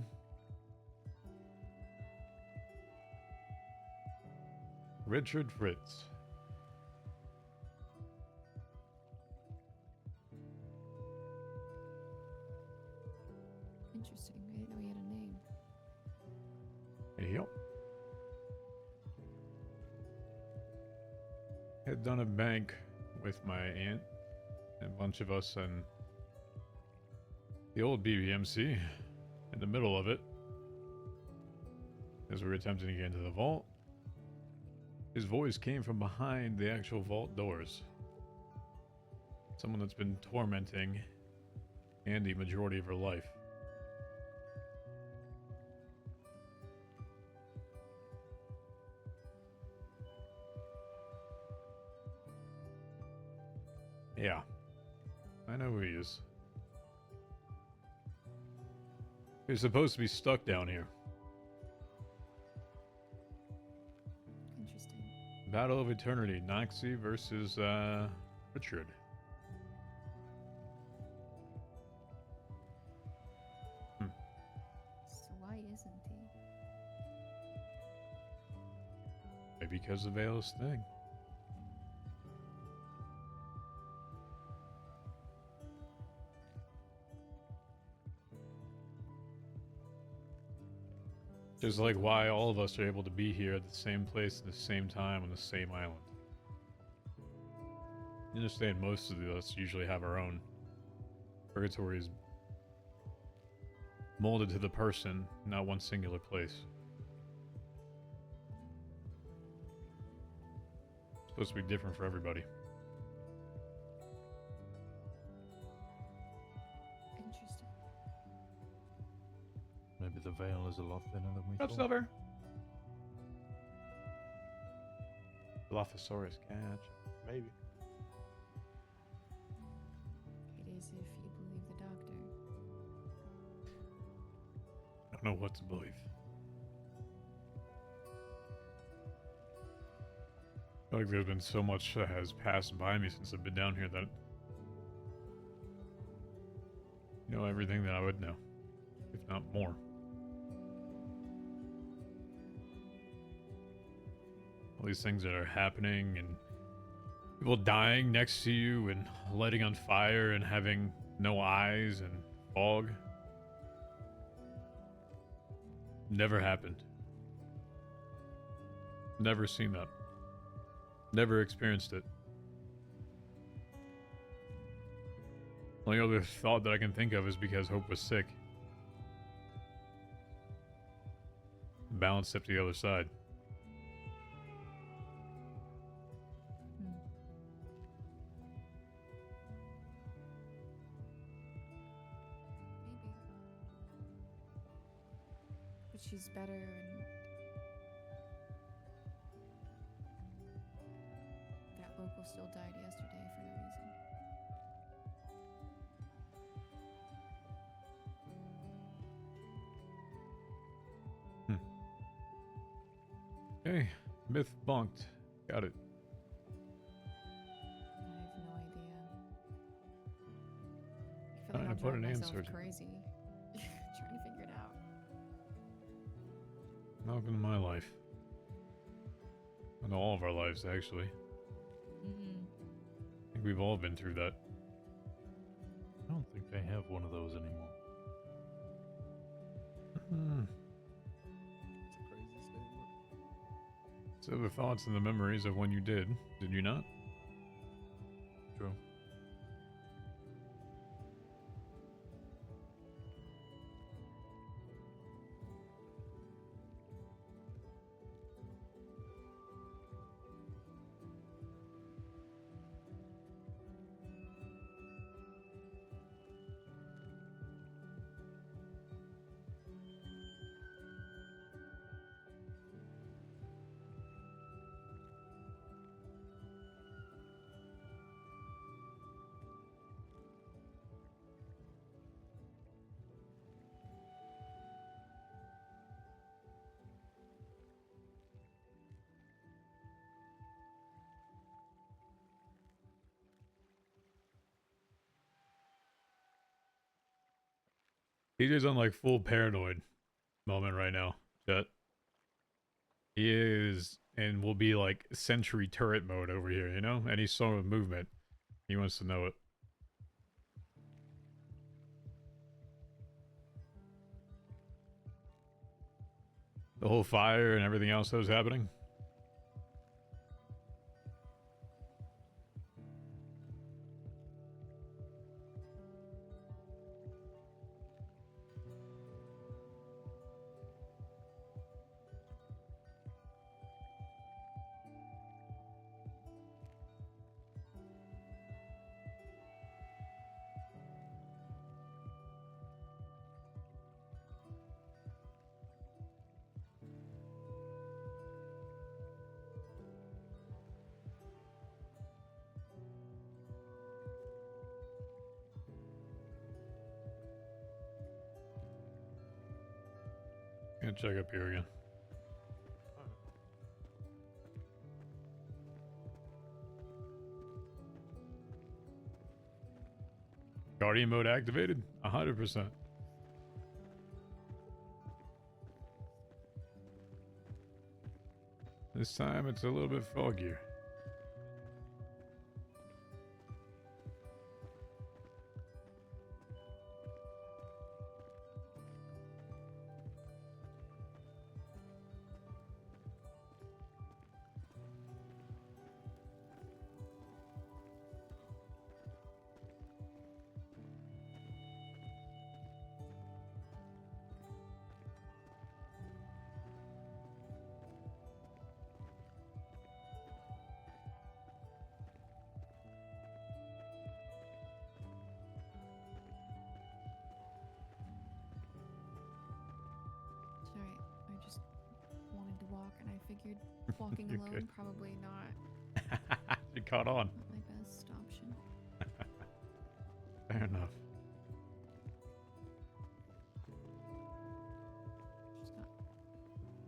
[SPEAKER 1] Richard Fritz.
[SPEAKER 3] Interesting. I didn't know he had a name.
[SPEAKER 1] Yep. Had done a bank with my aunt and a bunch of us and the old BBMC in the middle of it as we were attempting to get into the vault. His voice came from behind the actual vault doors. Someone that's been tormenting Andy majority of her life. Yeah. Oh, he is. You're supposed to be stuck down here.
[SPEAKER 3] Interesting.
[SPEAKER 1] Battle of Eternity, Noxie versus Richard.
[SPEAKER 3] So why isn't he?
[SPEAKER 1] Maybe because of Vale's thing. Just like why all of us are able to be here at the same place at the same time on the same island. You understand most of us usually have our own purgatories molded to the person, not one singular place. It's supposed to be different for everybody.
[SPEAKER 3] Interesting.
[SPEAKER 2] Maybe the veil is a lot thinner than we
[SPEAKER 1] Up,
[SPEAKER 2] thought.
[SPEAKER 1] Silver. Dilophosaurus catch.
[SPEAKER 4] Maybe.
[SPEAKER 3] It is if you believe the doctor.
[SPEAKER 1] I don't know what to believe. I feel like there's been so much that has passed by me since I've been down here that you know everything that I would know, if not more. All these things that are happening and people dying next to you and lighting on fire and having no eyes and fog. Never happened. Never seen that. Never experienced it. Only other thought that I can think of is because Hope was sick. Balance stepped to the other side.
[SPEAKER 3] Hmm. Maybe. But she's better and that local still died yesterday for no reason.
[SPEAKER 1] Okay, myth bunked. Got it.
[SPEAKER 3] I have no idea. I feel
[SPEAKER 1] Trying
[SPEAKER 3] like
[SPEAKER 1] to
[SPEAKER 3] I'll
[SPEAKER 1] put
[SPEAKER 3] drive
[SPEAKER 1] an
[SPEAKER 3] myself
[SPEAKER 1] answer to-
[SPEAKER 3] crazy trying to figure it out.
[SPEAKER 1] Welcome to my life. And all of our lives, actually. I think we've all been through that.
[SPEAKER 2] I don't think they have one of those anymore.
[SPEAKER 1] Hmm.
[SPEAKER 4] It's a crazy statement.
[SPEAKER 1] So the thoughts and the memories of when you did you not?
[SPEAKER 2] True.
[SPEAKER 1] TJ's on like full paranoid moment right now, Chet. He is and will be like sentry turret mode over here, you know? Any sort of movement. He wants to know it. The whole fire and everything else that was happening. Gonna check up here again. Guardian mode activated. 100%. This time it's a little bit foggier.
[SPEAKER 3] Sorry, I just wanted to walk, and I figured walking
[SPEAKER 1] You're
[SPEAKER 3] alone
[SPEAKER 1] good.
[SPEAKER 3] probably not
[SPEAKER 1] You caught on.
[SPEAKER 3] my best option.
[SPEAKER 1] Fair enough.
[SPEAKER 3] There's not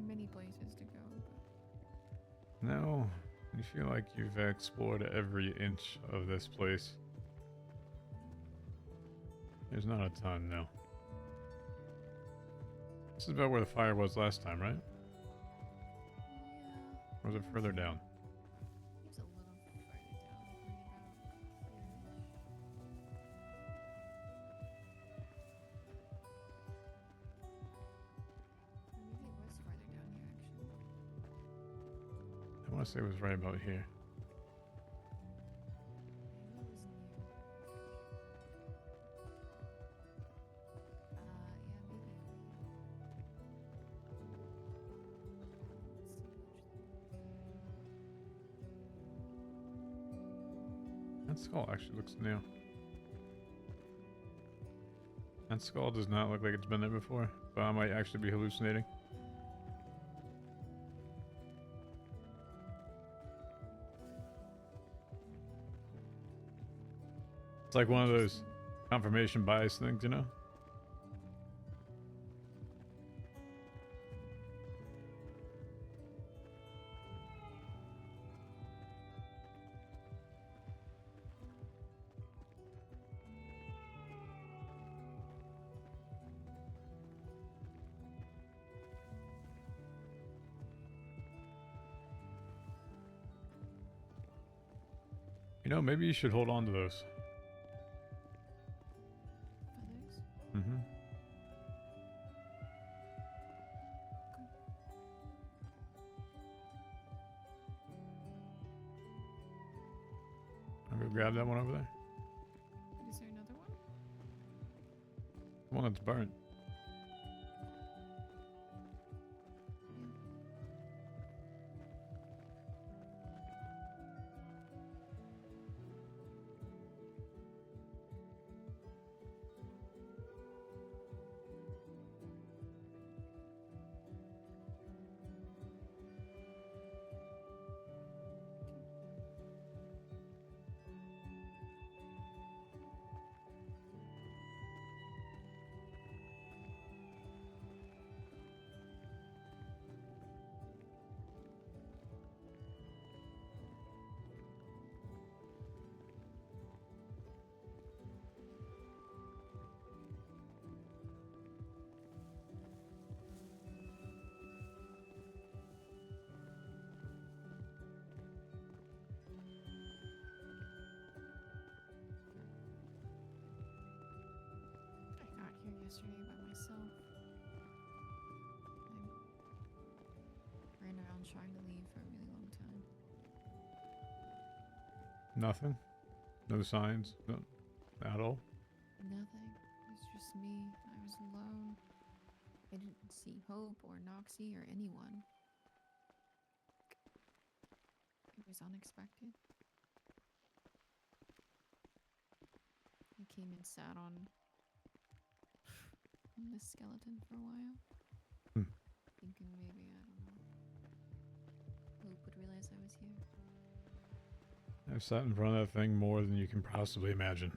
[SPEAKER 3] many places to go, but
[SPEAKER 1] No, you feel like you've explored every inch of this place. There's not a ton, no. This is about where the fire was last time, right?
[SPEAKER 3] yeah,
[SPEAKER 1] Or was it further down?
[SPEAKER 3] it was a little farther down, maybe about here. Maybe it was farther down here, actually.
[SPEAKER 1] I want to say it was right about here.
[SPEAKER 3] Maybe it was near. Yeah, maybe. Let's see which.
[SPEAKER 1] That skull actually looks new. That skull does not look like it's been there before, but I might actually be hallucinating. It's like one of those confirmation bias things, you know? You know, maybe you should hold on to those.
[SPEAKER 3] Others?
[SPEAKER 1] Mm-hmm. I'll go grab that one over there.
[SPEAKER 3] Is there another one?
[SPEAKER 1] The one that's burnt.
[SPEAKER 3] I got here yesterday by myself. I ran around trying to leave for a really long time.
[SPEAKER 1] Nothing. No signs. No, at all.
[SPEAKER 3] Nothing. It was just me. I was alone. I didn't see Hope or Noxie or anyone. It was unexpected. I came and sat on this skeleton for a while.
[SPEAKER 1] Hmm.
[SPEAKER 3] Thinking maybe, I don't know, Hope would realize I was here.
[SPEAKER 1] I've sat in front of that thing more than you can possibly imagine.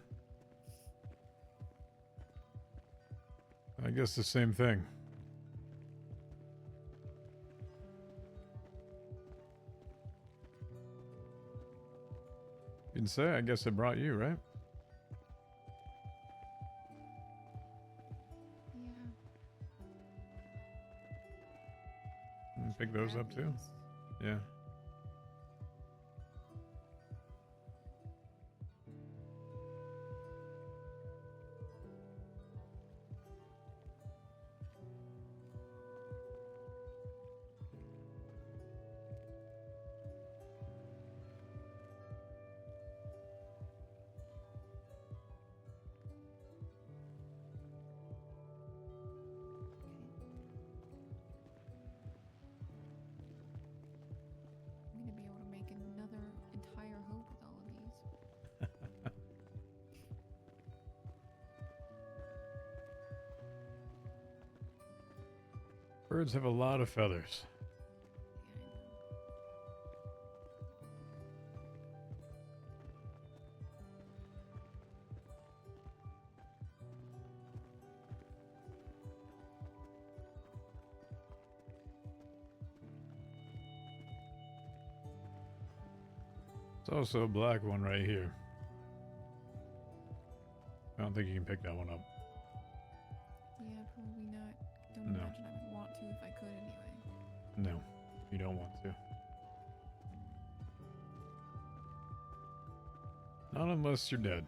[SPEAKER 1] I guess the same thing. can say, I guess it brought you, right?
[SPEAKER 3] Yeah.
[SPEAKER 1] And pick those
[SPEAKER 3] Grab
[SPEAKER 1] up too.
[SPEAKER 3] these.
[SPEAKER 1] Yeah.
[SPEAKER 3] I'm gonna be able to make another entire hope with all of these.
[SPEAKER 1] Birds have a lot of feathers.
[SPEAKER 3] Yeah, I know.
[SPEAKER 1] It's also a black one right here. I don't think you can pick that one up.
[SPEAKER 3] Yeah, probably not. Don't
[SPEAKER 1] No.
[SPEAKER 3] imagine I would want to if I could anyway.
[SPEAKER 1] No, you don't want to. Not unless you're dead.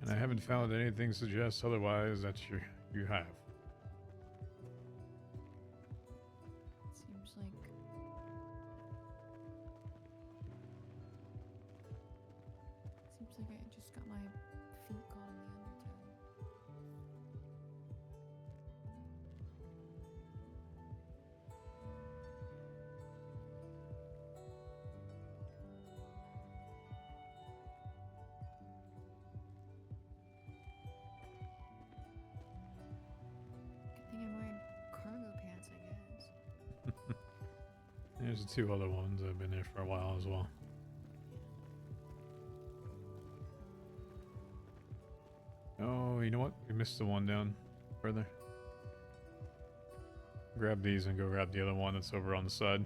[SPEAKER 1] And I haven't found anything suggests otherwise that you have.
[SPEAKER 3] Seems like I just got my feet caught in the undertow. Good thing I'm wearing cargo pants, I guess.
[SPEAKER 1] There's the two other ones that have been there for a while as well. Oh, you know what? We missed the one down further. Grab these and go grab the other one that's over on the side.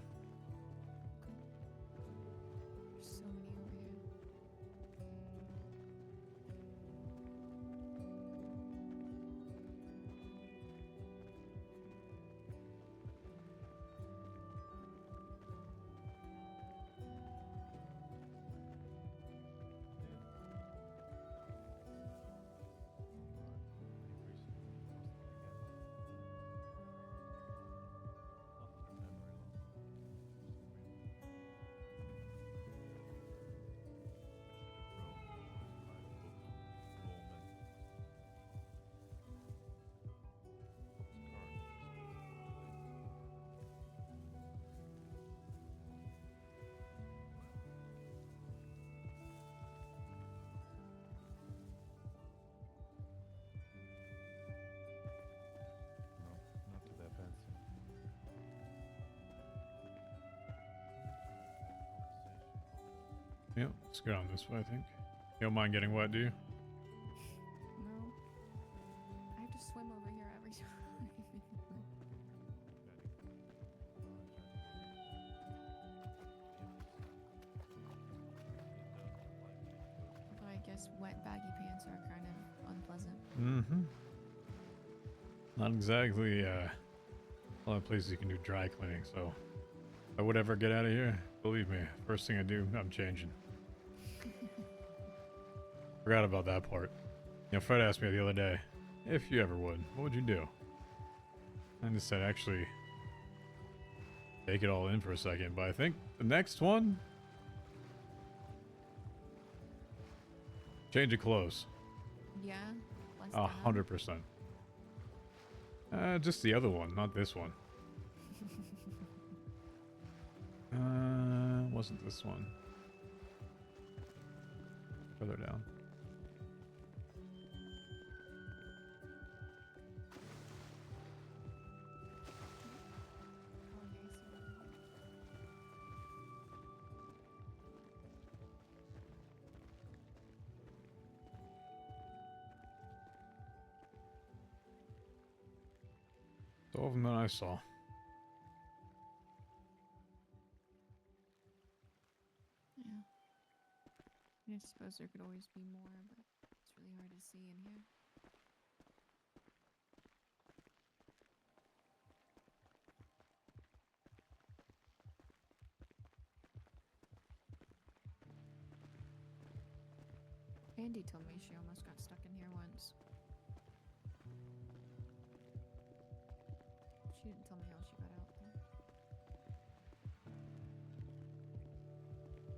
[SPEAKER 3] There's so many over here.
[SPEAKER 2] Not to that fancy.
[SPEAKER 1] Yep, let's go down this way, I think. You don't mind getting wet, do you?
[SPEAKER 3] No. I have to swim over here every time. Although I guess wet baggy pants are kind of unpleasant.
[SPEAKER 1] Mm-hmm. Not exactly a lot of places you can do dry cleaning, so if I would ever get out of here, believe me, first thing I do, I'm changing. Forgot about that part. You know, Fred asked me the other day, if you ever would, what would you do? I just said, actually, take it all in for a second, but I think the next one, change of clothes.
[SPEAKER 3] Yeah. Less
[SPEAKER 1] 100%. Just the other one, not this one. Wasn't this one. Further down. All of them that I saw.
[SPEAKER 3] I suppose there could always be more, but it's really hard to see in here. Andy told me she almost got stuck in here once. She didn't tell me how she got out, though.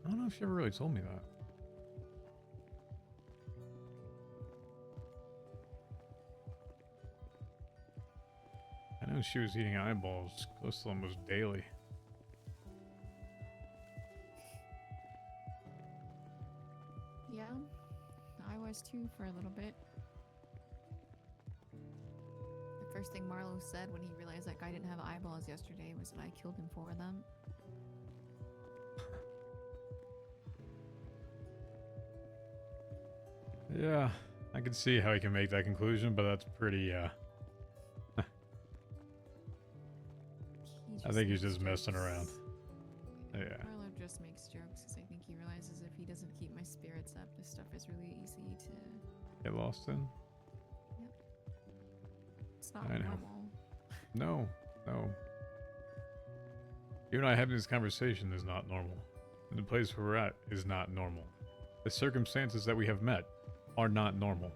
[SPEAKER 1] I don't know if she ever really told me that. I know she was eating eyeballs close to almost daily.
[SPEAKER 3] Yeah, I was too for a little bit. The first thing Marlo said when he realized that guy didn't have eyeballs yesterday was that I killed him for them.
[SPEAKER 1] Yeah, I can see how he can make that conclusion, but that's pretty, I think he's just messing around. Yeah.
[SPEAKER 3] Marlo just makes jokes because I think he realizes if he doesn't keep my spirits up, this stuff is really easy to...
[SPEAKER 1] Get lost in?
[SPEAKER 3] Yep. It's not
[SPEAKER 1] I know.
[SPEAKER 3] normal.
[SPEAKER 1] No, no. You and I having this conversation is not normal. And the place where we're at is not normal. The circumstances that we have met are not normal.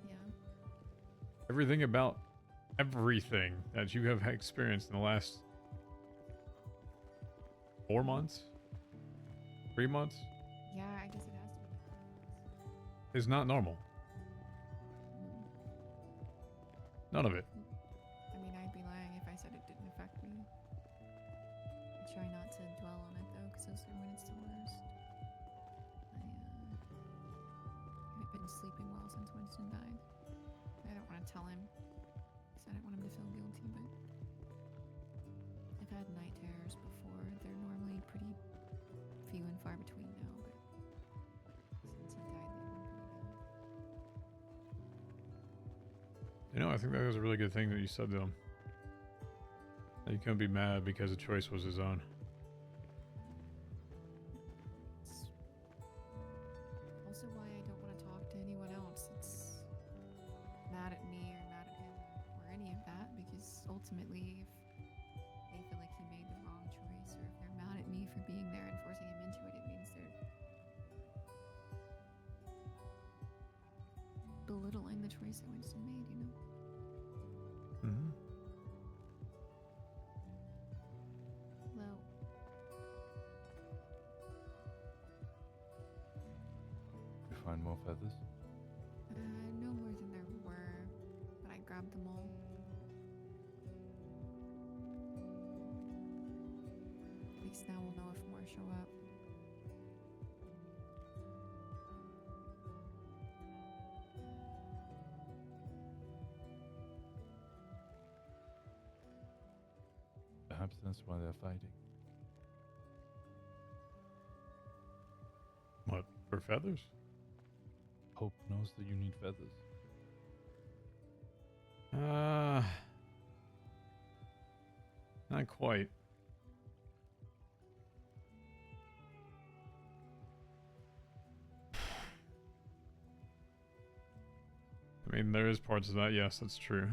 [SPEAKER 3] Yeah.
[SPEAKER 1] Everything about everything that you have experienced in the last 4 months, 3 months,
[SPEAKER 3] Yeah, I guess it has to be.
[SPEAKER 1] is not normal.
[SPEAKER 3] Mm.
[SPEAKER 1] None of it.
[SPEAKER 3] I mean, I'd be lying if I said it didn't affect me. I try not to dwell on it though, because those are when it's the worst. I haven't been sleeping well since Winston died. I don't want to tell him, because I don't want him to feel guilty, but I've had night terrors before. They're normally pretty few and far between now, but since he died, they've been pretty bad.
[SPEAKER 1] You know, I think that was a really good thing that you said to him. That you couldn't be mad because the choice was his own.
[SPEAKER 3] It's also why I don't want to talk to anyone else that's mad at me or mad at him or any of that, because ultimately, if they feel like he made the wrong choice, or if they're mad at me for being there and forcing him into it, it means they're belittling the choice that Winston made, you know?
[SPEAKER 1] Mm-hmm.
[SPEAKER 3] Well,
[SPEAKER 2] You find more feathers?
[SPEAKER 3] no more than there were, but I grabbed them all. At least now we'll know if more show up.
[SPEAKER 2] Perhaps that's why they're fighting.
[SPEAKER 1] What, for feathers?
[SPEAKER 2] Hope knows that you need feathers.
[SPEAKER 1] Not quite. I mean, there is parts of that, yes, that's true.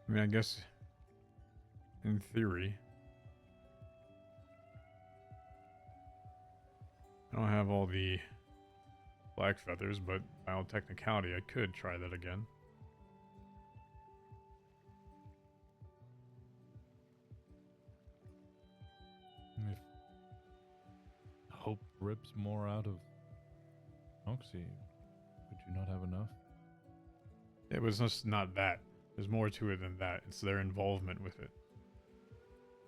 [SPEAKER 1] I mean, I guess, in theory, I don't have all the black feathers, but by all technicality, I could try that again.
[SPEAKER 2] If Hope rips more out of Oxy, would you not have enough?
[SPEAKER 1] It was just not that. There's more to it than that. It's their involvement with it.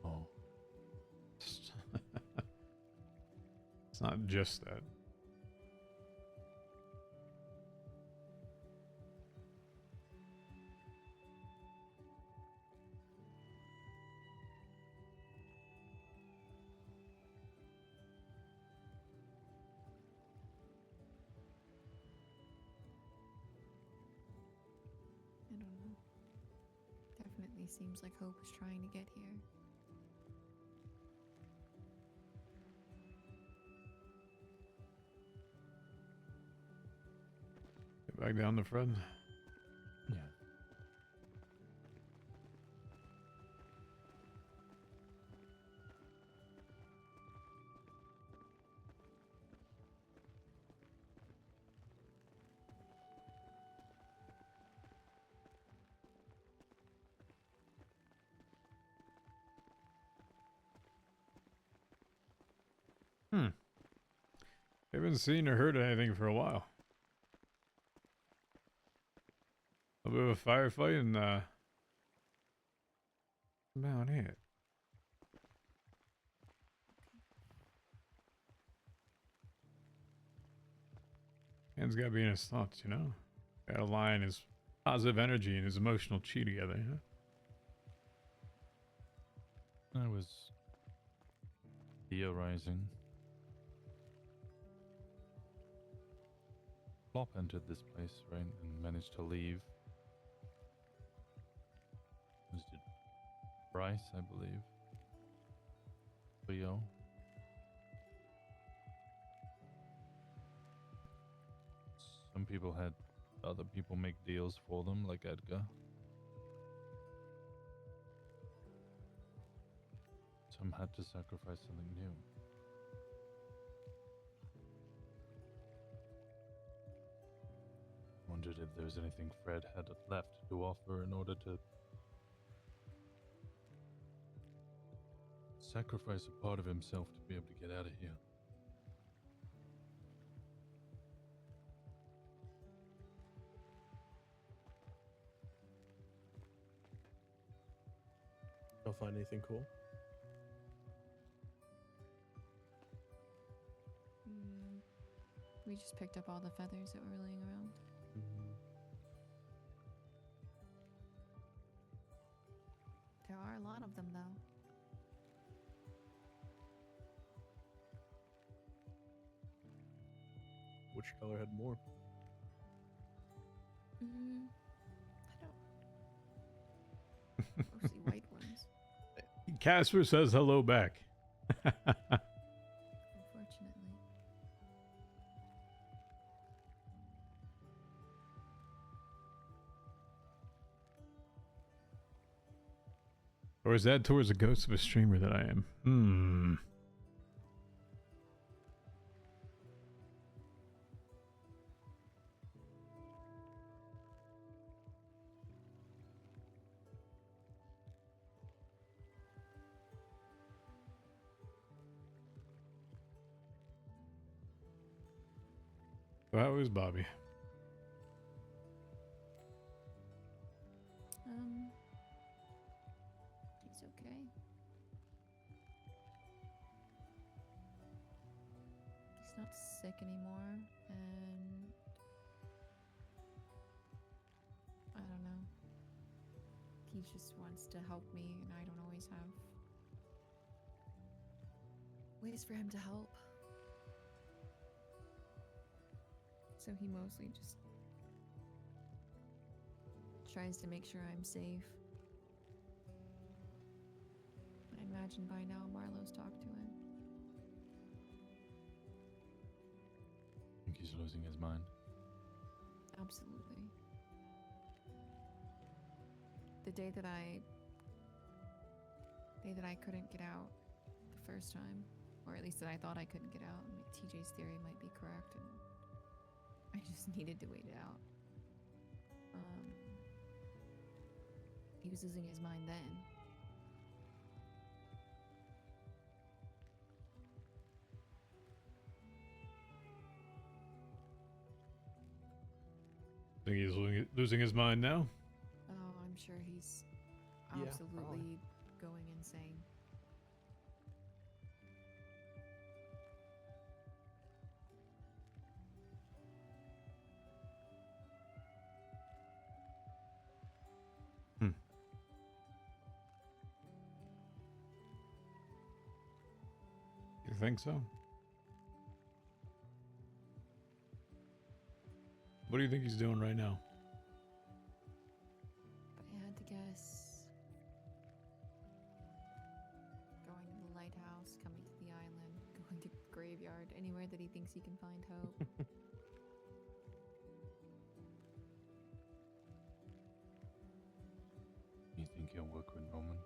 [SPEAKER 2] Oh.
[SPEAKER 1] It's not just that.
[SPEAKER 3] I don't know. Definitely seems like Hope is trying to get here.
[SPEAKER 1] Get back down to Fred.
[SPEAKER 2] Yeah.
[SPEAKER 1] Haven't seen or heard anything for a while. A bit of a firefight and about it. Man's gotta be in his thoughts, you know? Gotta align his positive energy and his emotional chi together, you know?
[SPEAKER 2] I was theorizing. Flop entered this place, right, and managed to leave. Was it Bryce, I believe? Leo? Some people had other people make deals for them, like Edgar. Some had to sacrifice something new. Wondered if there was anything Fred had left to offer in order to sacrifice a part of himself to be able to get out of here.
[SPEAKER 4] Don't find anything cool.
[SPEAKER 3] We just picked up all the feathers that were laying around. There are a lot of them, though.
[SPEAKER 4] Which color had more?
[SPEAKER 3] I don't. Mostly white ones,
[SPEAKER 1] Casper says hello back.
[SPEAKER 3] unfortunately.
[SPEAKER 1] Or is that towards the ghost of a streamer that I am? So how is Bobby?
[SPEAKER 3] He's okay. He's not sick anymore, and I don't know. He just wants to help me, and I don't always have ways for him to help. So he mostly just tries to make sure I'm safe. I imagine by now Marlowe's talked to him.
[SPEAKER 2] Think he's losing his mind.
[SPEAKER 3] Absolutely. The day that I couldn't get out the first time, or at least that I thought I couldn't get out, TJ's theory might be correct, and I just needed to wait it out. He was losing his mind then.
[SPEAKER 1] Think he's losing his mind now?
[SPEAKER 3] Oh, I'm sure he's
[SPEAKER 4] Yeah,
[SPEAKER 3] absolutely
[SPEAKER 4] probably.
[SPEAKER 3] going insane.
[SPEAKER 1] You think so? What do you think he's doing right now?
[SPEAKER 3] If I had to guess, thinks he can find hope.
[SPEAKER 2] You think he'll work with Norman?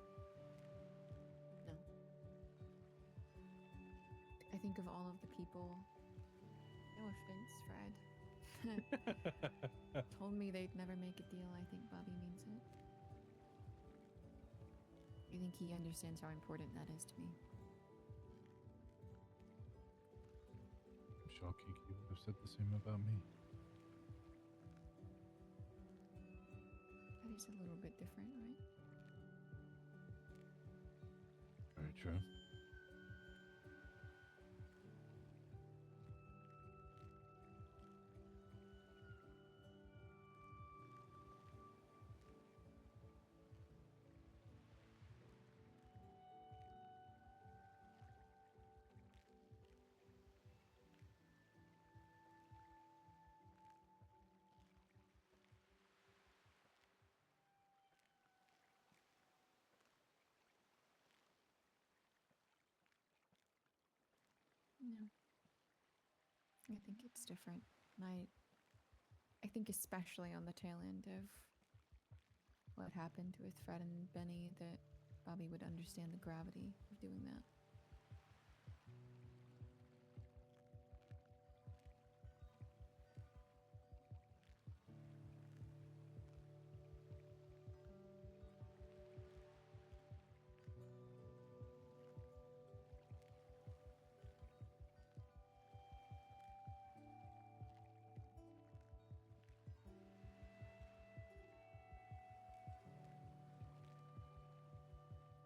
[SPEAKER 3] No. I think of all of the people. No offense, Fred. Told me they'd never make a deal. I think Bobby means it. I think he understands how important that is to me.
[SPEAKER 2] I'm sure Kiki would have said the same about me.
[SPEAKER 3] That is a little bit different, right?
[SPEAKER 2] Very true.
[SPEAKER 3] No. I think it's different. And I think especially on the tail end of what happened with Fred and Benny that Bobby would understand the gravity of doing that.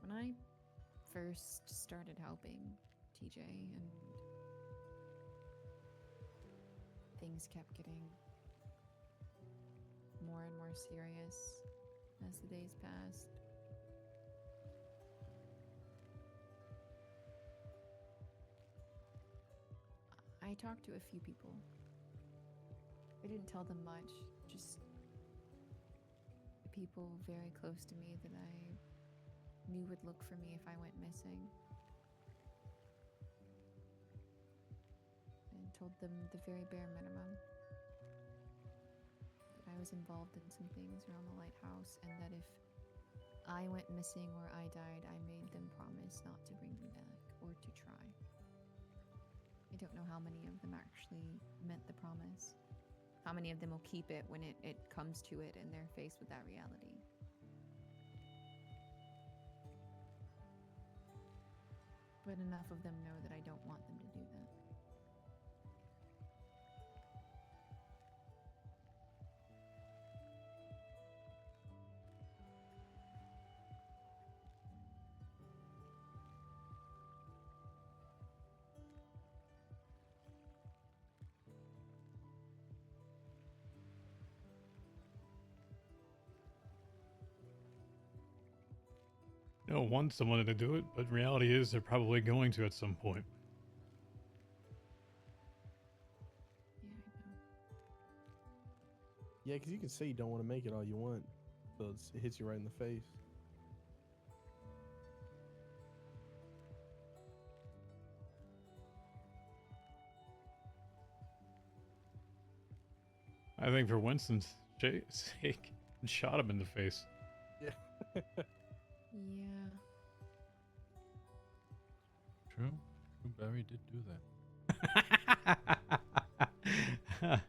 [SPEAKER 3] When I first started helping TJ and things kept getting more and more serious as the days passed. I talked to a few people. I didn't tell them much, just the people very close to me that I knew would look for me if I went missing. And told them the very bare minimum. That I was involved in some things around the lighthouse, and that if I went missing or I died, I made them promise not to bring me back or to try. I don't know how many of them actually meant the promise. How many of them will keep it when it comes to it and they're faced with that reality. But enough of them know that I don't want them to do that.
[SPEAKER 1] No one wants someone to do it, but reality is they're probably going to at some point.
[SPEAKER 3] Yeah, I know.
[SPEAKER 4] Yeah, because you can say you don't want to make it all you want, so it hits you right in the face.
[SPEAKER 1] I think for Winston's sake, shot him in the face.
[SPEAKER 4] Yeah.
[SPEAKER 3] Yeah.
[SPEAKER 2] True. Barry did do that.
[SPEAKER 3] Yeah.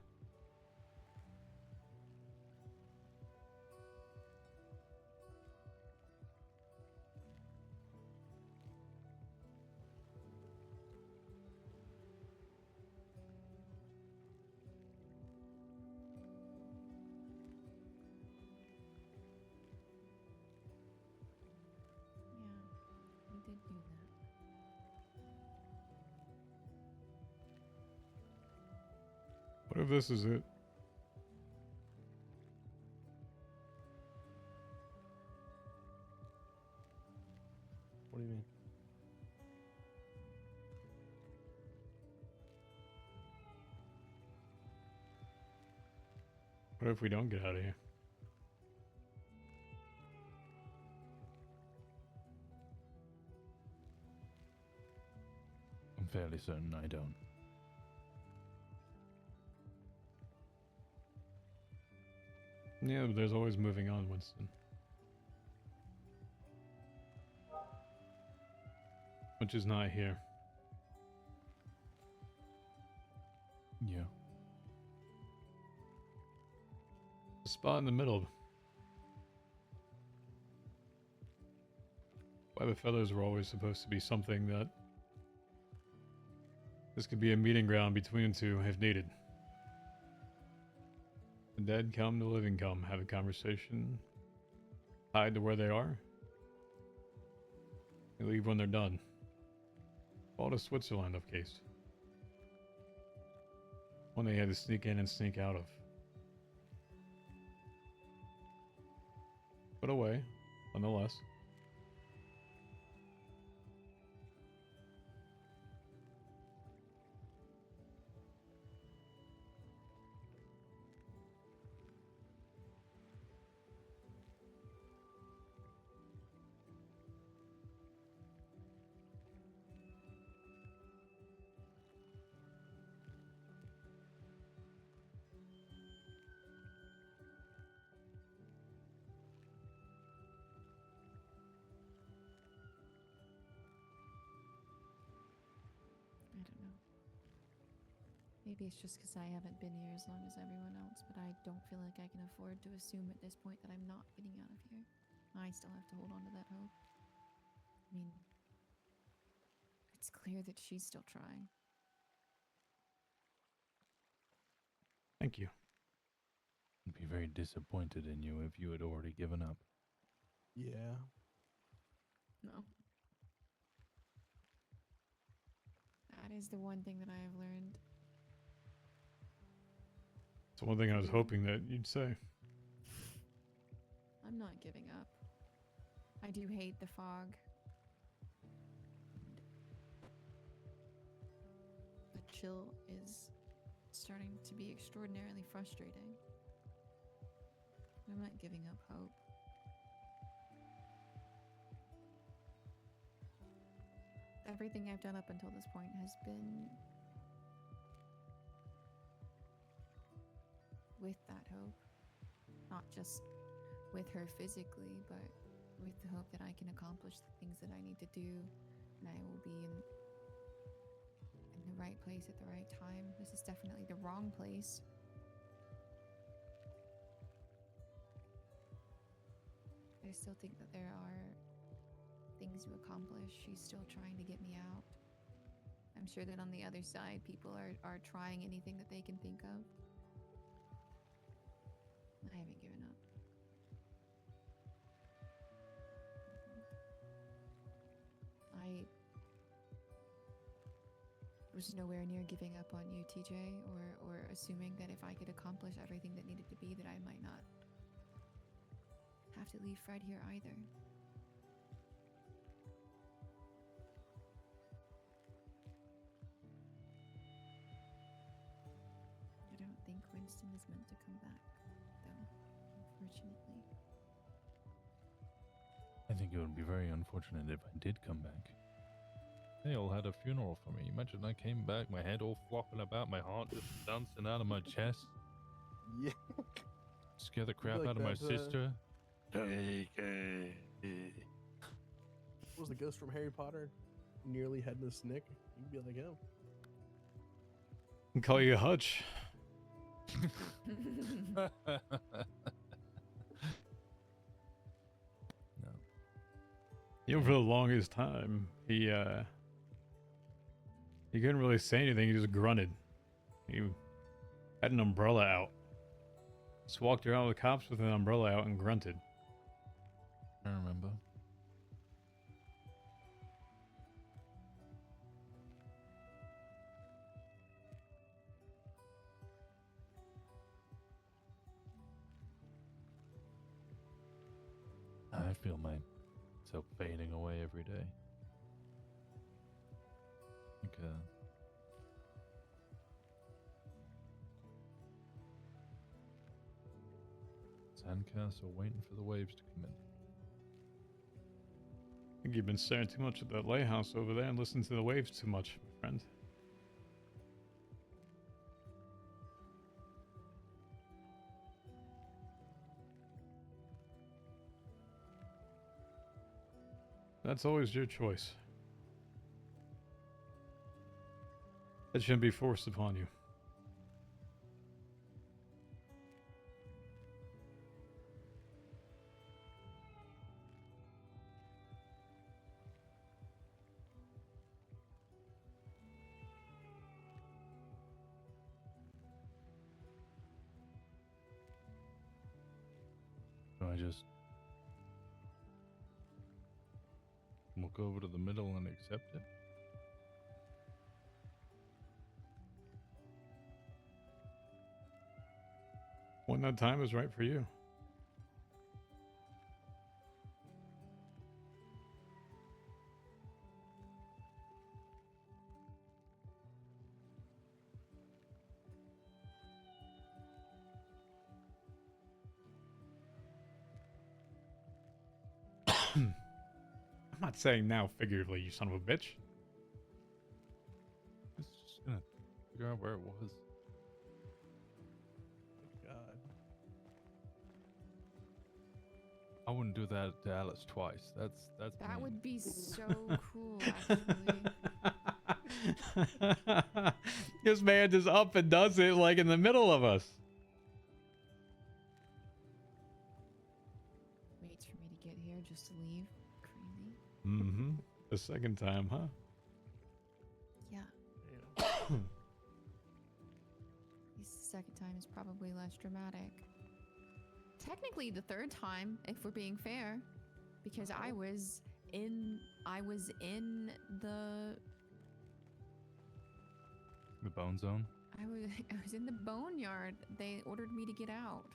[SPEAKER 3] He did do that.
[SPEAKER 1] What if this is it?
[SPEAKER 4] What do you mean?
[SPEAKER 1] What if we don't get out of here?
[SPEAKER 2] I'm fairly certain I don't.
[SPEAKER 1] Yeah, but there's always moving on, Winston. Which is not here.
[SPEAKER 2] Yeah.
[SPEAKER 1] A spot in the middle. Why the feathers were always supposed to be something that... This could be a meeting ground between the two if needed. The dead come, the living come. Have a conversation. Tied to where they are. They leave when they're done. All to Switzerland of case. One they had to sneak in and sneak out of. Put away, nonetheless.
[SPEAKER 3] I don't know. Maybe it's just because I haven't been here as long as everyone else, but I don't feel like I can afford to assume at this point that I'm not getting out of here. I still have to hold on to that hope. I mean, it's clear that she's still trying.
[SPEAKER 1] Thank you.
[SPEAKER 2] I'd be very disappointed in you if you had already given up.
[SPEAKER 4] Yeah.
[SPEAKER 3] No. That is the one thing that I have learned.
[SPEAKER 1] It's one thing I was hoping that you'd say.
[SPEAKER 3] I'm not giving up. I do hate the fog. The chill is starting to be extraordinarily frustrating. I'm not giving up hope. Everything I've done up until this point has been with that hope. Not just with her physically, but with the hope that I can accomplish the things that I need to do, and I will be in the right place at the right time. This is definitely the wrong place. I still think that there are things to accomplish. She's still trying to get me out. I'm sure that on the other side, people are trying anything that they can think of. I haven't given up. I was nowhere near giving up on you, TJ, or assuming that if I could accomplish everything that needed to be, that I might not have to leave Fred here either. I don't think Winston is meant to come back, though, unfortunately.
[SPEAKER 2] I think it would be very unfortunate if I did come back. They all had a funeral for me. Imagine I came back, my head all flopping about, my heart just dancing out of my chest.
[SPEAKER 4] Yeah.
[SPEAKER 2] Scare the crap
[SPEAKER 4] like
[SPEAKER 2] out of my
[SPEAKER 4] that,
[SPEAKER 2] sister.
[SPEAKER 4] What was the ghost from Harry Potter? Nearly headless Nick. You'd be like him.
[SPEAKER 1] Can call you Hutch.
[SPEAKER 2] No.
[SPEAKER 1] You know, for the longest time, he couldn't really say anything. He just grunted. He had an umbrella out. Just walked around with the cops with an umbrella out and grunted.
[SPEAKER 2] I remember. I feel myself fading away every day. Like a sandcastle waiting for the waves to come in.
[SPEAKER 1] I think you've been staring too much at that lighthouse over there and listening to the waves too much, my friend. That's always your choice. It shouldn't be forced upon you.
[SPEAKER 2] Do I just walk over to the middle and accept it?
[SPEAKER 1] When that time is right for you. I'm not saying now figuratively, you son of a bitch.
[SPEAKER 2] It's just gonna figure out where it was.
[SPEAKER 4] God.
[SPEAKER 2] I wouldn't do that to Alice twice. That's
[SPEAKER 3] That
[SPEAKER 2] mean.
[SPEAKER 3] would be so cool, actually.
[SPEAKER 1] This man just up and does it like in the middle of us.
[SPEAKER 3] Waits for me to get here just to leave. Crazy.
[SPEAKER 1] Mm-hmm. The second time, huh?
[SPEAKER 3] Yeah.
[SPEAKER 4] Damn.
[SPEAKER 3] At least the second time is probably less dramatic. Technically, the third time, if we're being fair, because I was in the
[SPEAKER 2] bone zone.
[SPEAKER 3] I was in the boneyard. They ordered me to get out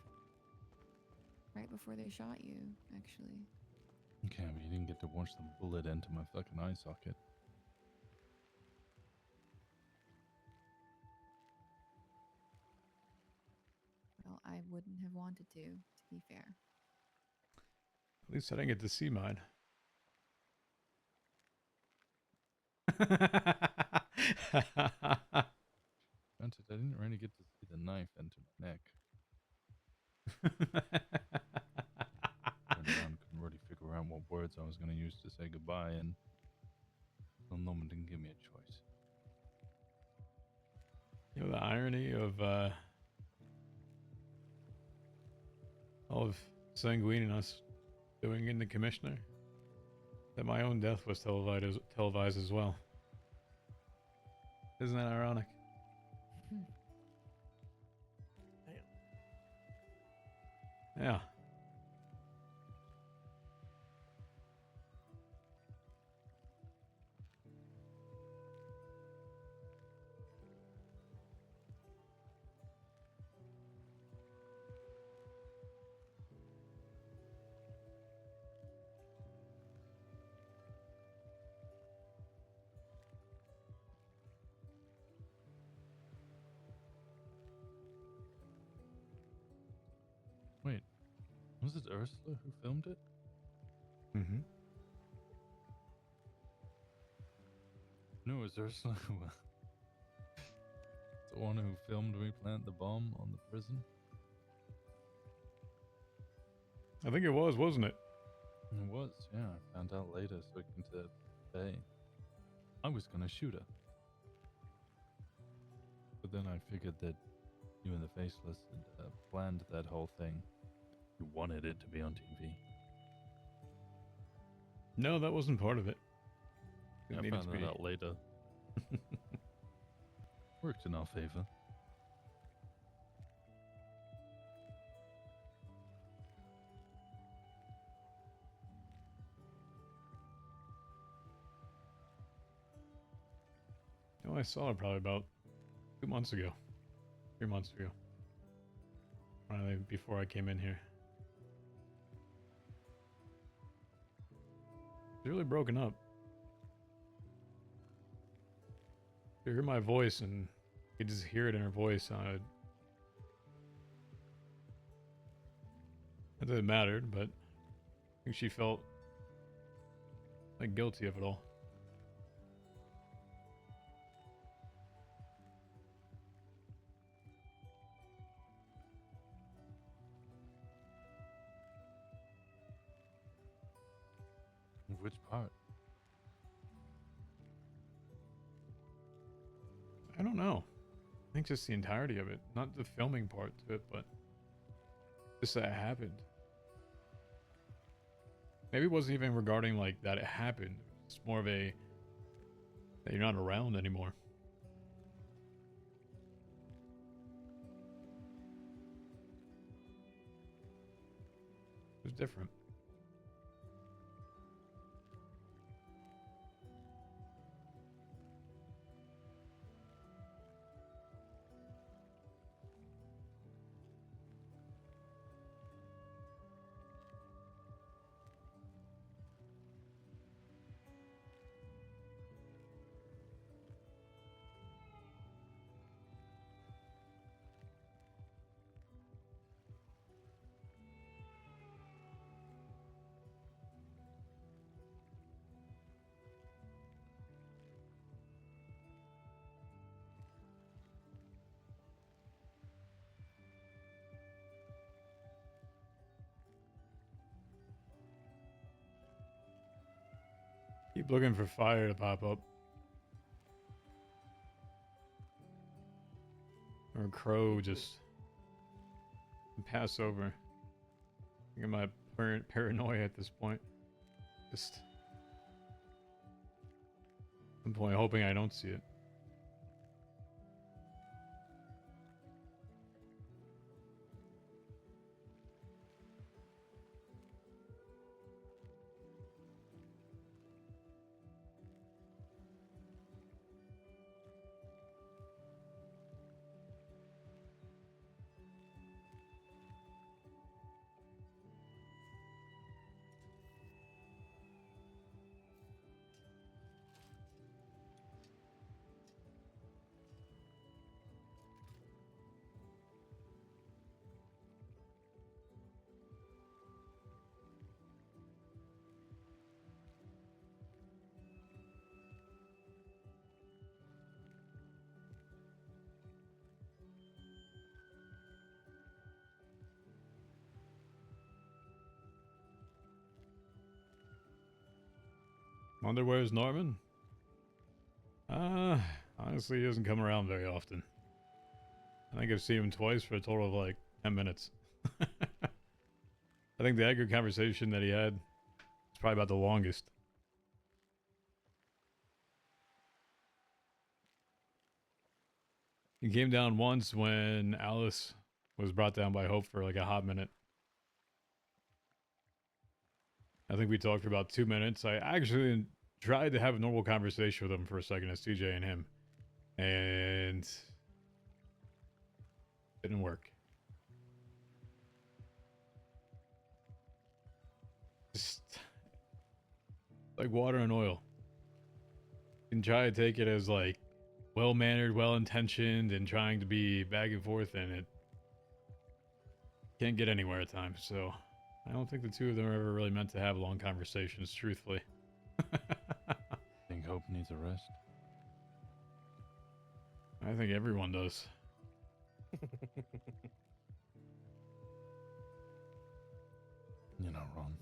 [SPEAKER 3] right before they shot you, actually.
[SPEAKER 2] Okay, but you didn't get to watch the bullet enter my fucking eye socket.
[SPEAKER 3] Well, I wouldn't have wanted to be fair.
[SPEAKER 1] At least I didn't get to see mine.
[SPEAKER 2] Granted, I didn't really get to see the knife enter my neck. Turned around, couldn't really figure out what words I was going to use to say goodbye, and Lil Norman didn't give me a choice.
[SPEAKER 1] You know the irony of Sanguine and us doing in the commissioner? That my own death was televised as well. Isn't that ironic? Yeah.
[SPEAKER 2] Wait, was it Ursula who filmed it?
[SPEAKER 1] Mm-hmm.
[SPEAKER 2] No, it was Ursula who the one who filmed me plant the bomb on the prison.
[SPEAKER 1] I think it was, wasn't it?
[SPEAKER 2] It was, yeah. I found out later, speaking to Faye. I was gonna shoot her. But then I figured that you and the Faceless had planned that whole thing. You wanted it to be on TV.
[SPEAKER 1] No, that wasn't part of it. It
[SPEAKER 2] I
[SPEAKER 1] needed
[SPEAKER 2] found
[SPEAKER 1] to
[SPEAKER 2] that
[SPEAKER 1] be.
[SPEAKER 2] out later. Worked in our favor.
[SPEAKER 1] No, I saw it probably about 2 months ago. 3 months ago. Finally, before I came in here. It's really broken up. You hear my voice and you just hear it in her voice. Not that it mattered, but I think she felt like guilty of it all.
[SPEAKER 2] Which part?
[SPEAKER 1] think just the entirety of it, not the filming part to it, but just that it happened. Maybe it wasn't even regarding like that it happened. It's more of a that you're not around anymore. It was different. Keep looking for fire to pop up. Or a crow just pass over. I think I'm my paranoia at this point. Just at some point hoping I don't see it. Wonder where's Norman? Honestly, he doesn't come around very often. I think I've seen him twice for a total of like 10 minutes. I think the Edgar conversation that he had is probably about the longest. He came down once when Alice was brought down by Hope for like a hot minute. I think we talked for about 2 minutes. I actually tried to have a normal conversation with him for a second as TJ and him. And didn't work. Just like water and oil. You can try to take it as like well-mannered, well-intentioned, and trying to be back and forth, and it can't get anywhere at times. So I don't think the two of them are ever really meant to have long conversations, truthfully.
[SPEAKER 2] Think Hope needs a rest?
[SPEAKER 1] I think everyone does.
[SPEAKER 2] You're not wrong.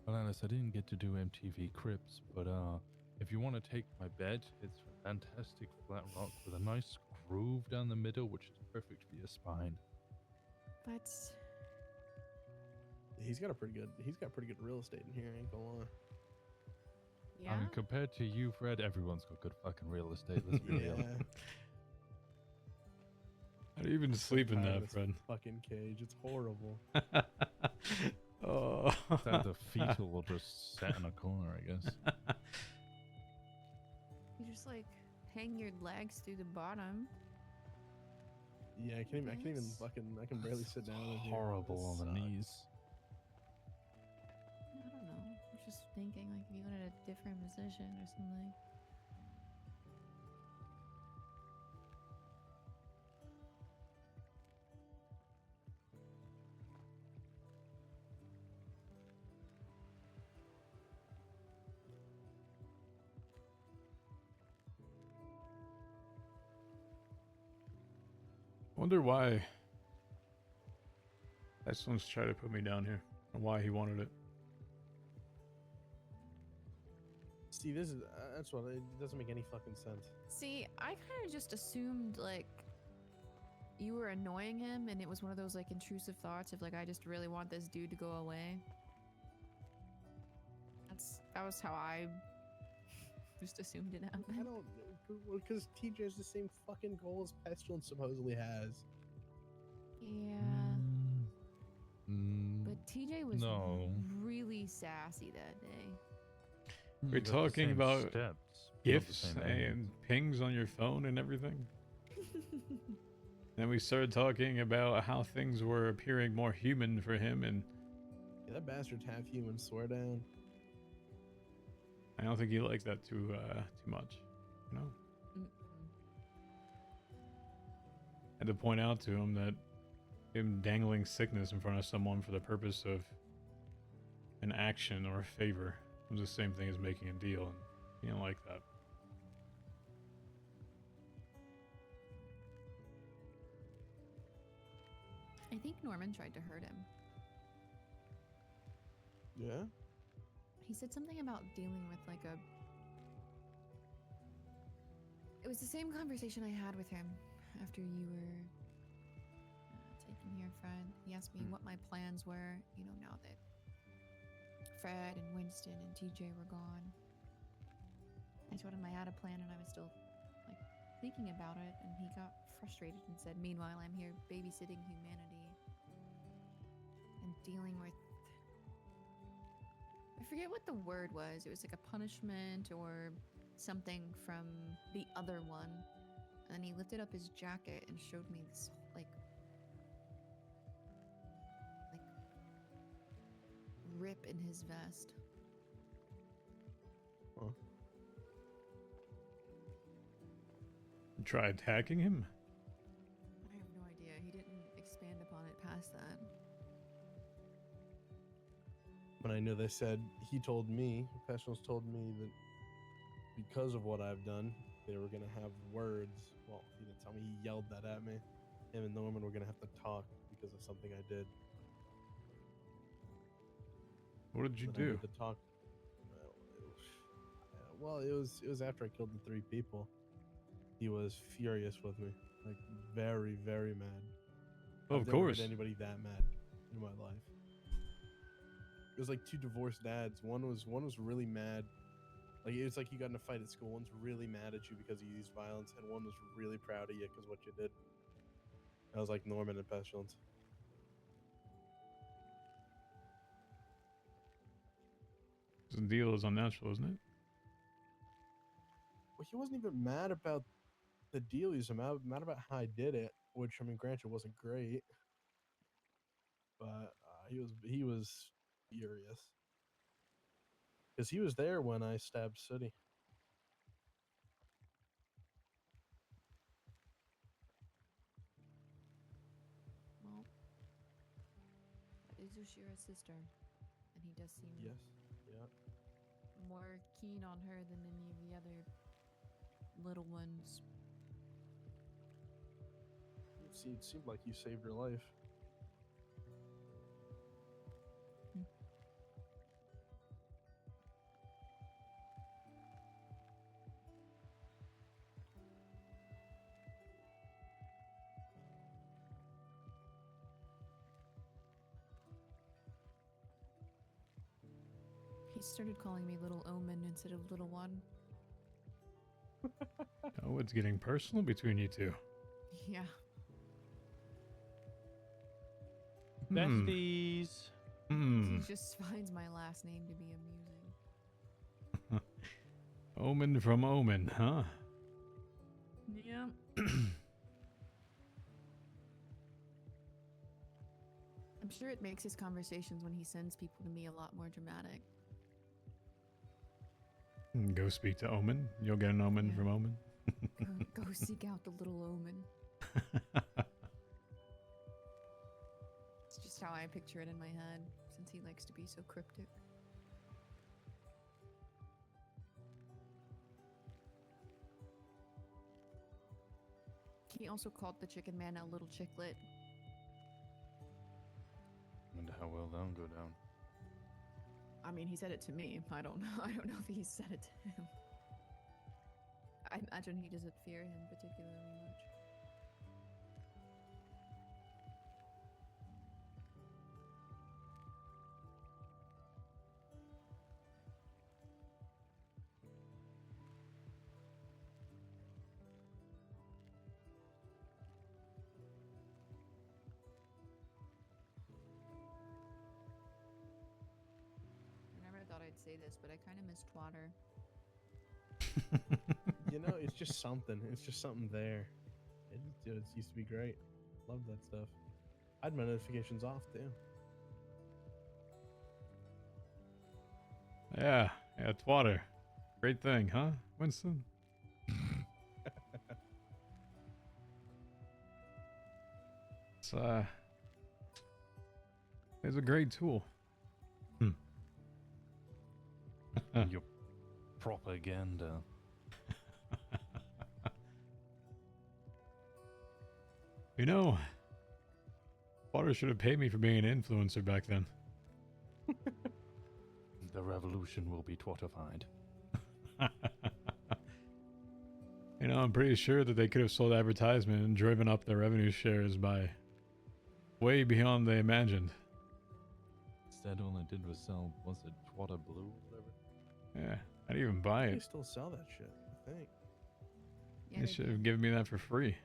[SPEAKER 2] Well, Alice, I didn't get to do MTV Crips, but if you want to take my bed, it's fantastic flat rock with a nice groove down the middle, which is perfect for your spine.
[SPEAKER 3] But
[SPEAKER 4] He's got pretty good real estate in here, ain't gonna lie.
[SPEAKER 3] yeah,
[SPEAKER 2] I mean, compared to you, Fred, everyone's got good fucking real estate. Let's be real.
[SPEAKER 1] How do you even sleep in
[SPEAKER 4] Tired of
[SPEAKER 1] that,
[SPEAKER 4] this
[SPEAKER 1] Fred?
[SPEAKER 4] fucking cage. It's horrible.
[SPEAKER 1] Oh.
[SPEAKER 2] That the fetal will just sit in a corner, I guess.
[SPEAKER 3] you just like hang your legs through the bottom.
[SPEAKER 4] Yeah, I can't even
[SPEAKER 3] Nice.
[SPEAKER 4] I can barely sit down in here.
[SPEAKER 2] Horrible
[SPEAKER 4] This
[SPEAKER 2] on the
[SPEAKER 4] sucks.
[SPEAKER 2] knees.
[SPEAKER 3] I don't know. I was just thinking like if you wanted a different position or something.
[SPEAKER 1] Wonder why Pestilence tried to put me down here, and why he wanted it.
[SPEAKER 4] See, this is that's what it doesn't make any fucking sense.
[SPEAKER 3] See, I kind of just assumed like you were annoying him, and it was one of those like intrusive thoughts of like I just really want this dude to go away. That was how I just assumed it
[SPEAKER 4] I
[SPEAKER 3] happened.
[SPEAKER 4] don't know, because TJ has the same fucking goal as Pestilence supposedly has.
[SPEAKER 3] Yeah,
[SPEAKER 2] Mm,
[SPEAKER 3] but TJ was
[SPEAKER 2] no.
[SPEAKER 3] really sassy that day.
[SPEAKER 1] We're
[SPEAKER 2] but the
[SPEAKER 1] talking
[SPEAKER 2] same
[SPEAKER 1] about
[SPEAKER 2] steps, not the
[SPEAKER 1] Gifts
[SPEAKER 2] same
[SPEAKER 1] and
[SPEAKER 2] ends.
[SPEAKER 1] pings on your phone and everything. Then we started talking about how things were appearing more human for him, and
[SPEAKER 4] Yeah, that bastard's half human, swear down.
[SPEAKER 1] I don't think he likes that too much. You know,
[SPEAKER 3] Mm-mm.
[SPEAKER 1] had to point out to him that him dangling sickness in front of someone for the purpose of an action or a favor was the same thing as making a deal, and he didn't like that.
[SPEAKER 3] I think Norman tried to hurt him.
[SPEAKER 4] Yeah?
[SPEAKER 3] He said something about dealing with like a. It was the same conversation I had with him after you were taken here, Fred. He asked me what my plans were, you know, now that Fred and Winston and TJ were gone. I told him I had a plan and I was still like thinking about it, and he got frustrated and said, "Meanwhile, I'm here babysitting humanity and dealing with." I forget what the word was. It was like a punishment or something from the other one. And he lifted up his jacket and showed me this like rip in his vest.
[SPEAKER 4] Huh.
[SPEAKER 1] You try attacking him?
[SPEAKER 3] I have no idea. He didn't expand upon it past that.
[SPEAKER 4] But I know they said, he told me, Pestilence told me that because of what I've done, they were going to have words. Well, he didn't tell me, he yelled that at me. Him and Norman were going to have to talk because of something I did.
[SPEAKER 1] What did you
[SPEAKER 4] That I
[SPEAKER 1] do?
[SPEAKER 4] need to talk. Well, it was after I killed the 3 people. He was furious with me, like very, very mad.
[SPEAKER 1] Oh,
[SPEAKER 4] I've
[SPEAKER 1] of
[SPEAKER 4] never
[SPEAKER 1] course.
[SPEAKER 4] heard anybody that mad in my life. It was like 2 divorced dads. One was really mad. Like it was like you got in a fight at school. One's really mad at you because you used violence, and one was really proud of you because what you did. I was like Norman and Pestilence.
[SPEAKER 1] The deal is unnatural, isn't it?
[SPEAKER 4] Well, he wasn't even mad about the deal. He was mad about how I did it, which I mean, granted, wasn't great, but he was furious because he was there when I stabbed Sooty.
[SPEAKER 3] Well, that is Yoshira's sister, and he does seem
[SPEAKER 4] Yes. Yeah.
[SPEAKER 3] more keen on her than any of the other little ones.
[SPEAKER 4] It seemed like you saved her life.
[SPEAKER 3] He started calling me Little Omen instead of Little One.
[SPEAKER 1] Oh, it's getting personal between you two.
[SPEAKER 3] Yeah.
[SPEAKER 2] Besties.
[SPEAKER 1] Hmm.
[SPEAKER 3] He just finds my last name to be amusing.
[SPEAKER 1] Omen from Omen, huh?
[SPEAKER 3] Yeah. I'm sure it makes his conversations when he sends people to me a lot more dramatic.
[SPEAKER 1] Go speak to Omen. You'll get an omen
[SPEAKER 3] Yeah.
[SPEAKER 1] from Omen.
[SPEAKER 3] Go seek out the Little Omen. It's just how I picture it in my head, since he likes to be so cryptic. He also called the chicken man a little chicklet.
[SPEAKER 2] Wonder how well that'll go down.
[SPEAKER 3] I mean, he said it to me. I don't know. I don't know if he said it to him. I imagine he doesn't fear him particularly much. I never thought I'd say this, but I kind of miss Twatter.
[SPEAKER 4] You know, it's just something. It's just something there. It used to be great. Love that stuff. I had my notifications off too.
[SPEAKER 1] Yeah, it's water. Great thing, huh, Winston? It's a great tool.
[SPEAKER 2] Your propaganda.
[SPEAKER 1] You know, water should have paid me for being an influencer back then.
[SPEAKER 2] The revolution will be twattified.
[SPEAKER 1] You know, I'm pretty sure that they could have sold advertisement and driven up their revenue shares by way beyond they imagined.
[SPEAKER 2] Instead, all I did was sell, was it Twatter Blue or whatever?
[SPEAKER 1] Yeah, I didn't even buy
[SPEAKER 4] They
[SPEAKER 1] it.
[SPEAKER 4] still sell that shit, I think.
[SPEAKER 3] Yeah,
[SPEAKER 1] They
[SPEAKER 3] they
[SPEAKER 1] should
[SPEAKER 3] do.
[SPEAKER 1] have given me that for free.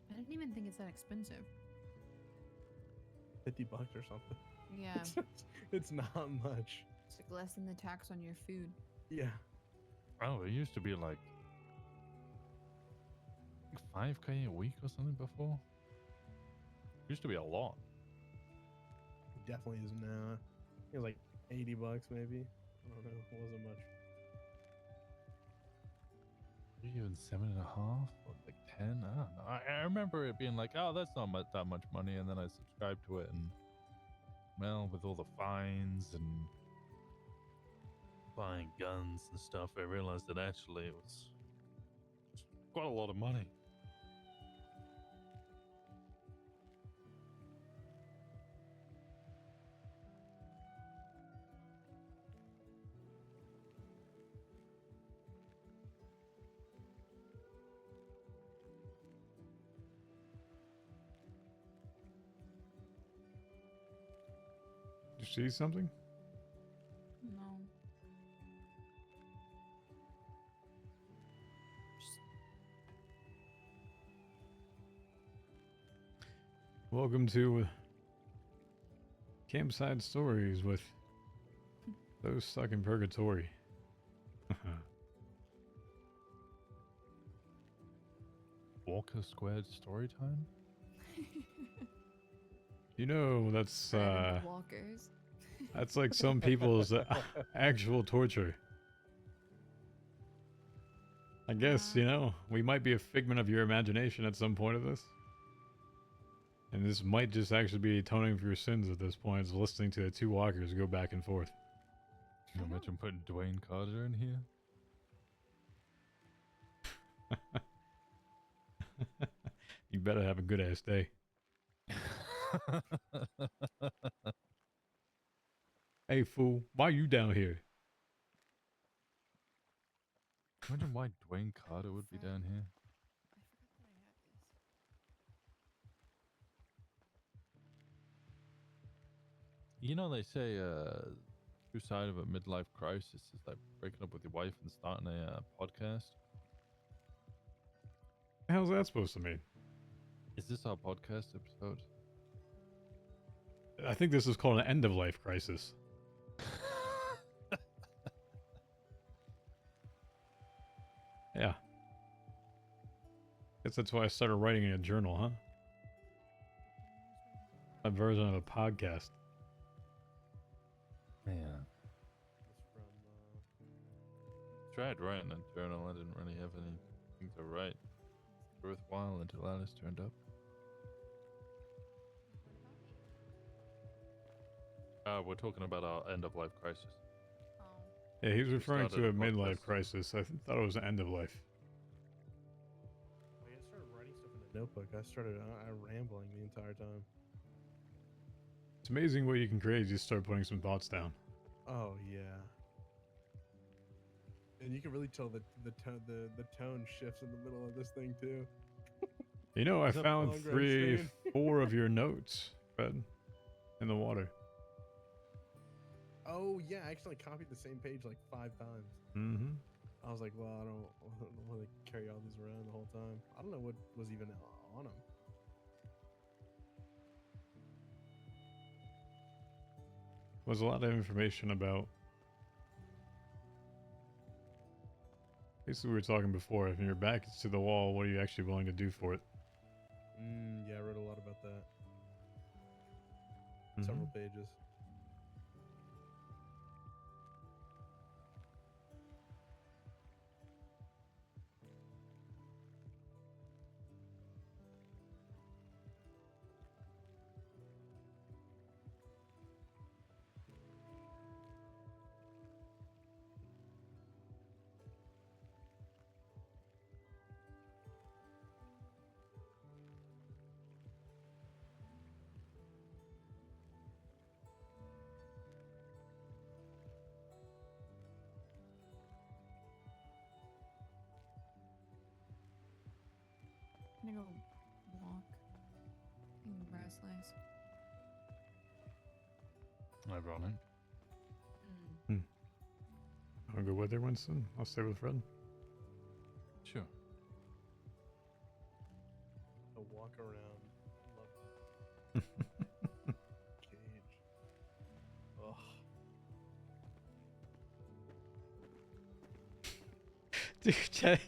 [SPEAKER 3] I didn't even think it's that expensive.
[SPEAKER 4] $50 or something.
[SPEAKER 3] Yeah,
[SPEAKER 4] It's not much.
[SPEAKER 3] it's like less than the tax on your food.
[SPEAKER 4] Yeah.
[SPEAKER 2] Oh, it used to be like 5K a week or something before. Used to be a lot.
[SPEAKER 4] It definitely is now. It was like $80 maybe. I don't know. It wasn't much.
[SPEAKER 2] Even 7.5 or like 10. I don't know. I remember it being like, oh, that's not that much money, and then I subscribed to it, and well, with all the fines and buying guns and stuff, I realized that actually it was quite a lot of money.
[SPEAKER 1] Did you see something?
[SPEAKER 3] No.
[SPEAKER 1] Welcome to Campside Stories with those stuck in purgatory.
[SPEAKER 2] Walker Squared story time?
[SPEAKER 1] You know, that's
[SPEAKER 3] Rabbit walkers.
[SPEAKER 1] that's like some people's actual torture. I guess, you know, we might be a figment of your imagination at some point of this. And this might just actually be atoning for your sins at this point, is listening to the two walkers go back and forth.
[SPEAKER 2] Can you imagine putting Dwayne Carter in here?
[SPEAKER 1] You better have a good ass day. Hey fool, why you down here?
[SPEAKER 2] Imagine why Dwayne Carter would be down here.
[SPEAKER 3] I forgot that I had this.
[SPEAKER 2] You know, they say true side of a midlife crisis is like breaking up with your wife and starting a podcast.
[SPEAKER 1] How's that supposed to mean?
[SPEAKER 2] Is this our podcast episode?
[SPEAKER 1] I think this is called an end of life crisis. Yeah. Guess that's why I started writing in a journal, huh? A version of a podcast.
[SPEAKER 2] Yeah.
[SPEAKER 4] It's from,
[SPEAKER 2] Tried writing a journal. I didn't really have anything to write worthwhile until Alice turned up. We're talking about our end of life crisis.
[SPEAKER 3] Oh.
[SPEAKER 1] Yeah, he was referring to a
[SPEAKER 2] started a
[SPEAKER 1] midlife
[SPEAKER 2] podcast.
[SPEAKER 1] crisis. I thought it was an end of life.
[SPEAKER 4] Like, I started writing stuff in the notebook. I started rambling the entire time.
[SPEAKER 1] It's amazing what you can create. You just start putting some thoughts down.
[SPEAKER 4] Oh yeah. And you can really tell the tone shifts in the middle of this thing too.
[SPEAKER 1] You know, I
[SPEAKER 4] Is that
[SPEAKER 1] found
[SPEAKER 4] long grandstand?
[SPEAKER 1] 4 of your notes, Fred, in the water.
[SPEAKER 4] Oh yeah, I actually copied the same page like 5 times.
[SPEAKER 1] Mm-hmm.
[SPEAKER 4] I was like, well, I don't want to carry all these around the whole time. I don't know what was even on them.
[SPEAKER 1] Was a lot of information about. Basically, we were talking before. If your back is to the wall, what are you actually willing to do for it?
[SPEAKER 4] Yeah, I wrote a lot about that.
[SPEAKER 1] Mhm.
[SPEAKER 4] Several pages.
[SPEAKER 3] I'm gonna go walk. I'm restless.
[SPEAKER 2] Hi, Ronan.
[SPEAKER 1] I'll go with her, Winston. I'll stay with Fred.
[SPEAKER 2] Sure.
[SPEAKER 4] A walk around. Love that. Cage. Ugh.
[SPEAKER 1] Dude,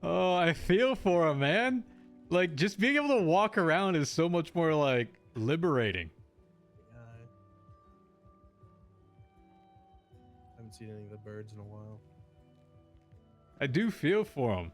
[SPEAKER 1] oh, I feel for him, man. Like, just being able to walk around is so much more, like, liberating.
[SPEAKER 4] Yeah. I haven't seen any of the birds in a while.
[SPEAKER 1] I do feel for him.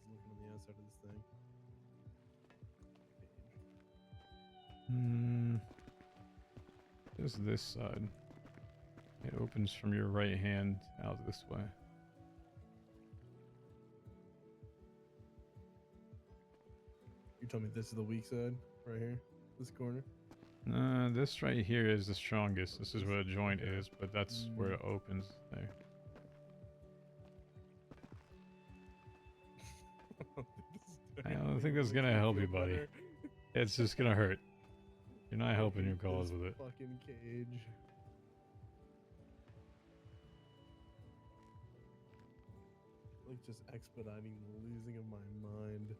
[SPEAKER 4] Just looking on the outside of this thing.
[SPEAKER 1] Just this side. It opens from your right hand out this way.
[SPEAKER 4] You told me this is the weak side, right here, this corner.
[SPEAKER 1] This right here is the strongest. This is where a joint is, but that's where it opens there. I don't think that's gonna help you, buddy. It's just gonna hurt. You're not helping your cause
[SPEAKER 4] This
[SPEAKER 1] with it.
[SPEAKER 4] Fucking cage. Like just expediting the losing of my mind.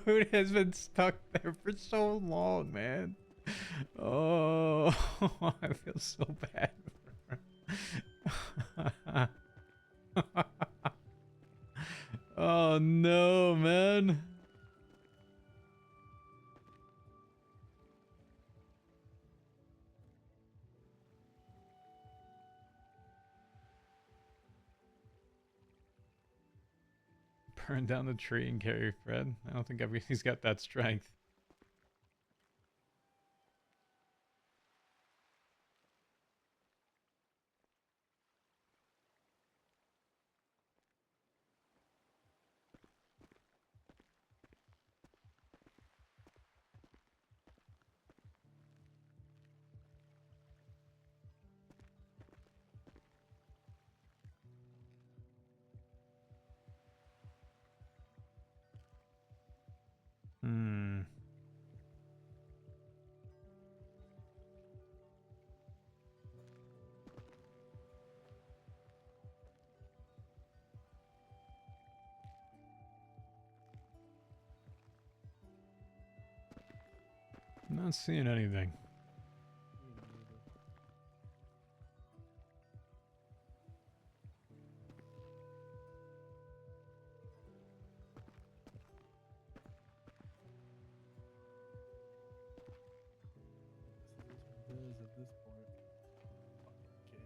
[SPEAKER 1] Dude has been stuck there for so long, man. Oh, I feel so bad for her. Oh no, man. Burn down the tree and carry Fred. I don't think he's got that strength. Hmm. Not seeing anything.
[SPEAKER 4] This is at this point. Fucking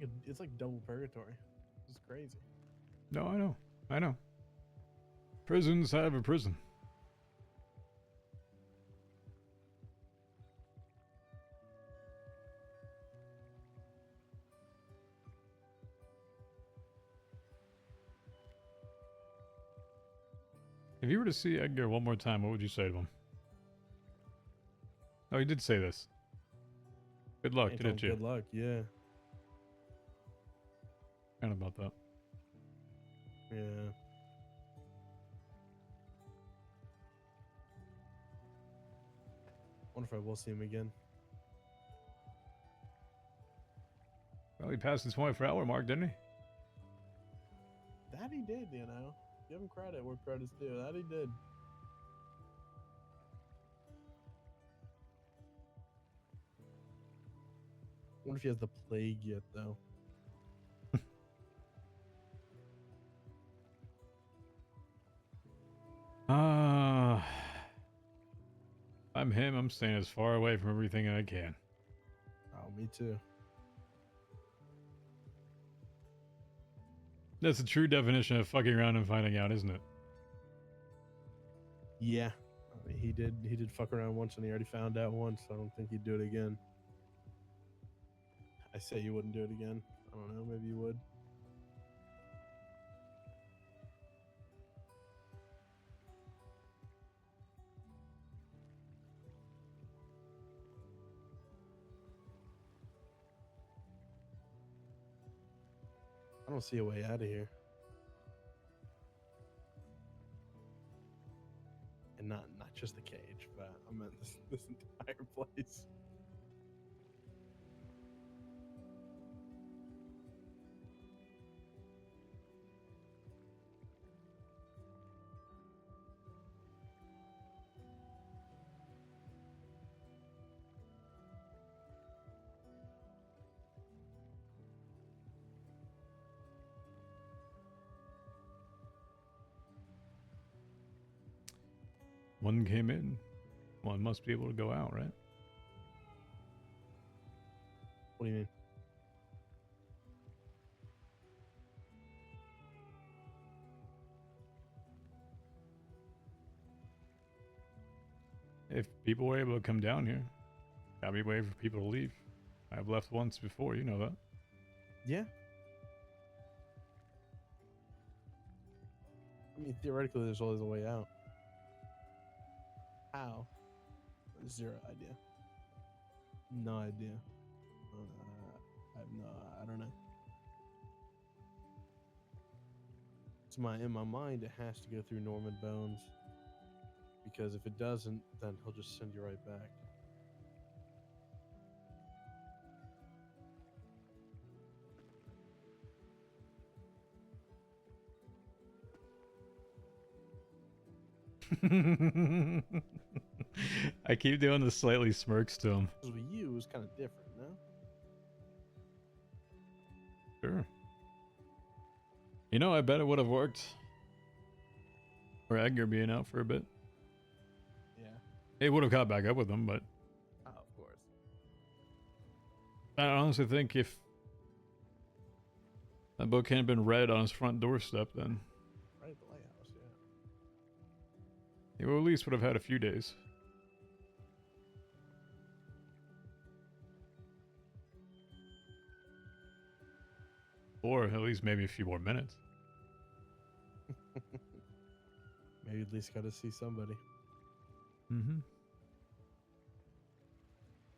[SPEAKER 4] cage. It's like double purgatory. It's crazy.
[SPEAKER 1] No, I know. I know. Prisons have a prison. If you were to see Edgar one more time, what would you say to him? Oh, he did say this. Good luck,
[SPEAKER 4] Ain't
[SPEAKER 1] didn't
[SPEAKER 4] told
[SPEAKER 1] you?
[SPEAKER 4] Good luck, yeah.
[SPEAKER 1] Kind of about that.
[SPEAKER 4] Yeah. Wonder if I will see him again.
[SPEAKER 1] Well, he passed his 24-hour mark, didn't he?
[SPEAKER 4] That he did, you know. Give him credit where credit's due. That he did. Wonder if he has the plague yet, though.
[SPEAKER 1] I'm him. I'm staying as far away from everything I can.
[SPEAKER 4] Oh, me too.
[SPEAKER 1] That's the true definition of fucking around and finding out, isn't it?
[SPEAKER 4] Yeah. I mean, he did fuck around once and he already found out once. So I don't think he'd do it again. I say you wouldn't do it again. I don't know. Maybe you would. I don't see a way out of here. And not just the cage, but I meant this entire place.
[SPEAKER 1] One came in. One must be able to go out, right?
[SPEAKER 4] What do you mean?
[SPEAKER 1] If people were able to come down here, gotta be waiting for people to leave. I've left once before, you know that.
[SPEAKER 4] Yeah. I mean, theoretically, there's always a way out. How? Zero idea. No idea. I don't know. In my mind, it has to go through Norman Bones. Because if it doesn't, then he'll just send you right back.
[SPEAKER 1] I keep doing the slightly smirks to him.
[SPEAKER 4] Because with you, it's kind of different, no?
[SPEAKER 1] Sure. You know, I bet it would have worked. For Edgar being out for a bit.
[SPEAKER 4] Yeah.
[SPEAKER 1] It would have caught back up with him, but
[SPEAKER 4] Oh, of course.
[SPEAKER 1] I honestly think if that book hadn't been read on his front doorstep, then
[SPEAKER 4] Right at the lighthouse, yeah.
[SPEAKER 1] he at least would have had a few days. Or at least maybe a few more minutes.
[SPEAKER 4] Maybe at least got to see somebody.
[SPEAKER 1] Mm-hmm.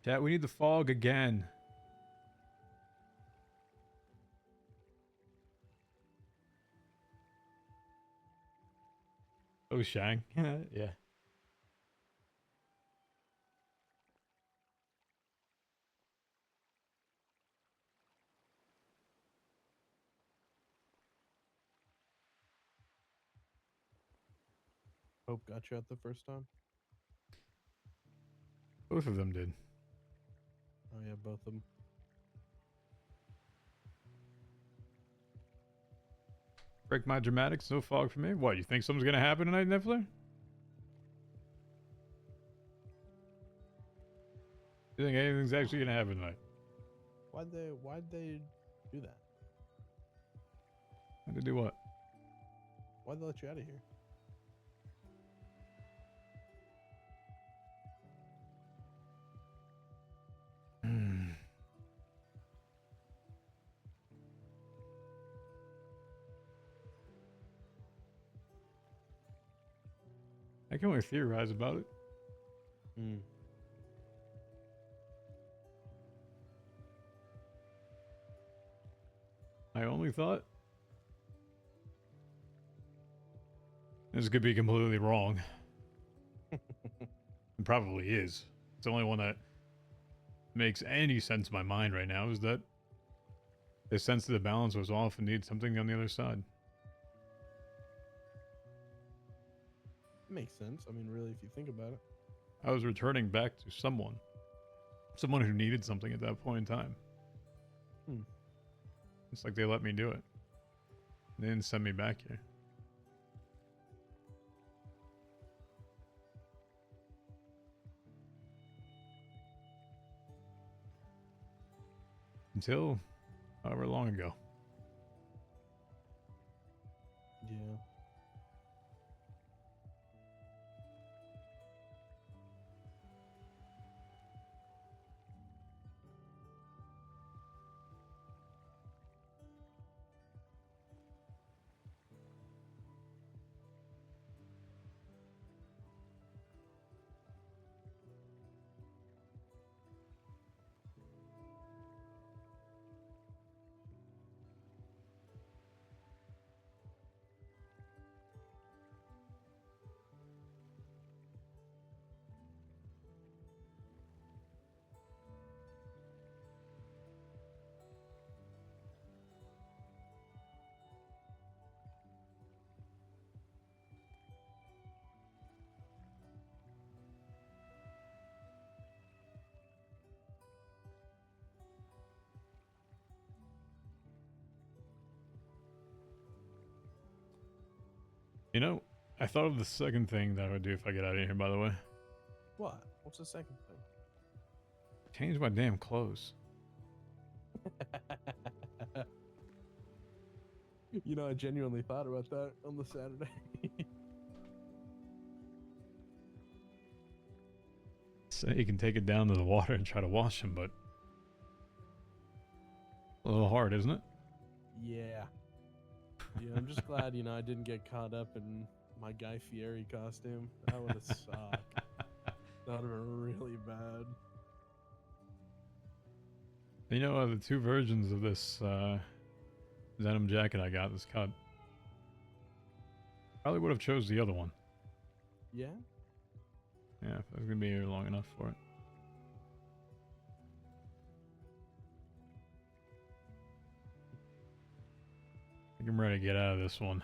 [SPEAKER 1] Chat, we need the fog again. Oh, Shang. Yeah.
[SPEAKER 4] Hope got you out the first time.
[SPEAKER 1] Both of them did.
[SPEAKER 4] Oh yeah, both of them.
[SPEAKER 1] Break my dramatics, no fog for me. What, you think something's gonna happen tonight, Niffler? You think anything's actually gonna happen tonight?
[SPEAKER 4] Why'd they do that?
[SPEAKER 1] Had to do what?
[SPEAKER 4] Why'd they let you out of here?
[SPEAKER 1] I can only theorize about it.
[SPEAKER 4] Hmm.
[SPEAKER 1] My only thought? This could be completely wrong. It probably is. It's the only one that makes any sense in my mind right now is that the sense of the balance was off and needed something on the other side.
[SPEAKER 4] Makes sense. I mean, really, if you think about it.
[SPEAKER 1] I was returning back to someone who needed something at that point in time.
[SPEAKER 4] Hmm.
[SPEAKER 1] It's like they let me do it. They didn't send me back here. Until however long ago.
[SPEAKER 4] Yeah.
[SPEAKER 1] You know, I thought of the second thing that I would do if I get out of here, by the way.
[SPEAKER 4] What? What's the second thing?
[SPEAKER 1] Change my damn clothes.
[SPEAKER 4] You know, I genuinely thought about that on the Saturday.
[SPEAKER 1] Say you can take it down to the water and try to wash them, but a little hard, isn't it?
[SPEAKER 4] Yeah. Yeah, I'm just glad, you know, I didn't get caught up in my Guy Fieri costume. That would have sucked. That would have been really bad.
[SPEAKER 1] You know, the two versions of this denim jacket I got, this cut, probably would have chose the other one.
[SPEAKER 4] Yeah?
[SPEAKER 1] Yeah, if I was gonna be here long enough for it. I think I'm ready to get out of this one.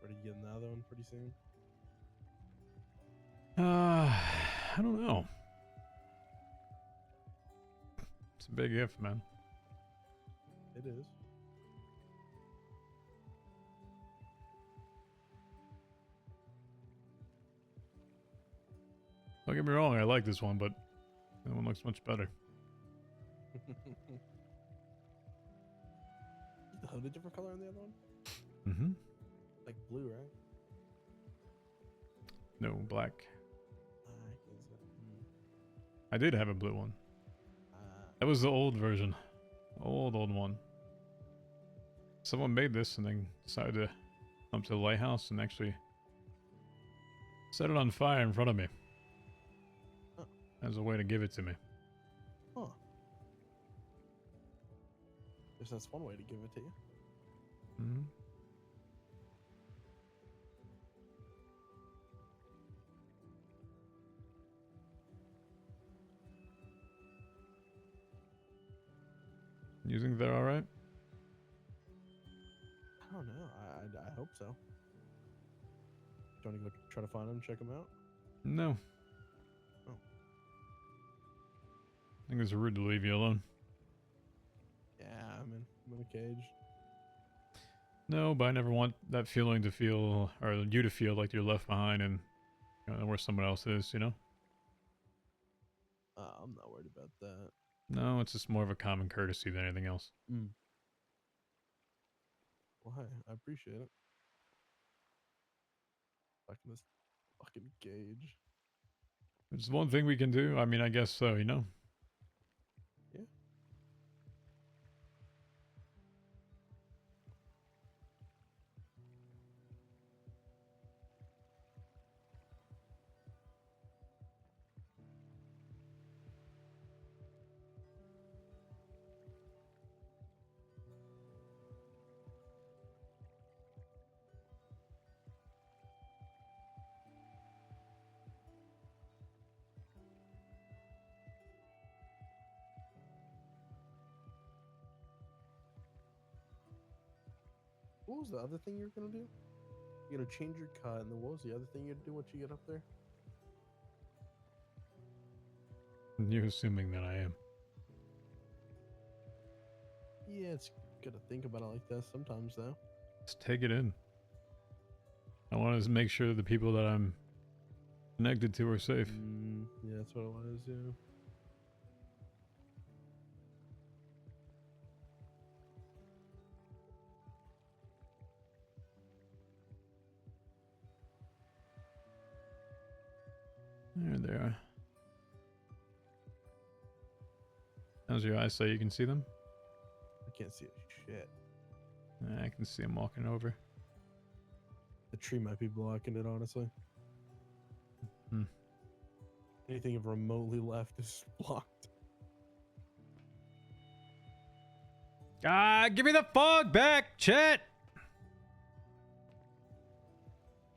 [SPEAKER 4] Ready to get another one pretty soon?
[SPEAKER 1] I don't know. It's a big if, man.
[SPEAKER 4] It is.
[SPEAKER 1] Don't get me wrong, I like this one, but that one looks much better.
[SPEAKER 4] Is the hood a different color on the other one?
[SPEAKER 1] Mm-hmm.
[SPEAKER 4] Like blue, right?
[SPEAKER 1] No, black.
[SPEAKER 4] Black is it?
[SPEAKER 1] I did have a blue one. That was the old version. Old one. Someone made this and then decided to come to the lighthouse and actually set it on fire in front of me.
[SPEAKER 4] Huh.
[SPEAKER 1] As a way to give it to me.
[SPEAKER 4] Huh. Guess that's one way to give it to you.
[SPEAKER 1] Mm-hmm. You think they're alright?
[SPEAKER 4] I don't know. I hope so. Do you want to go try to find them, check them out?
[SPEAKER 1] No.
[SPEAKER 4] Oh.
[SPEAKER 1] I think it's rude to leave you alone.
[SPEAKER 4] Yeah, I'm in a cage.
[SPEAKER 1] No, but I never want that feeling to feel, or you to feel like you're left behind and where someone else is, you know?
[SPEAKER 4] I'm not worried about that.
[SPEAKER 1] No, it's just more of a common courtesy than anything else.
[SPEAKER 4] Well, hey, I appreciate it. Back in this fucking cage.
[SPEAKER 1] It's one thing we can do. I mean, I guess so, you know?
[SPEAKER 4] Yeah. What was the other thing you were gonna do? You're gonna change your cut, and then what was the other thing you'd do once you get up there?
[SPEAKER 1] You're assuming that I am.
[SPEAKER 4] Yeah, it's good to think about it like that sometimes, though.
[SPEAKER 1] Just take it in. I want to make sure the people that I'm connected to are safe.
[SPEAKER 4] Yeah, that's what it was, yeah.
[SPEAKER 1] There they are. How's your eyesight? You can see them?
[SPEAKER 4] I can't see a shit.
[SPEAKER 1] I can see them walking over.
[SPEAKER 4] The tree might be blocking it, honestly.
[SPEAKER 1] Hmm.
[SPEAKER 4] Anything remotely left is blocked.
[SPEAKER 1] Give me the fog back, Chet!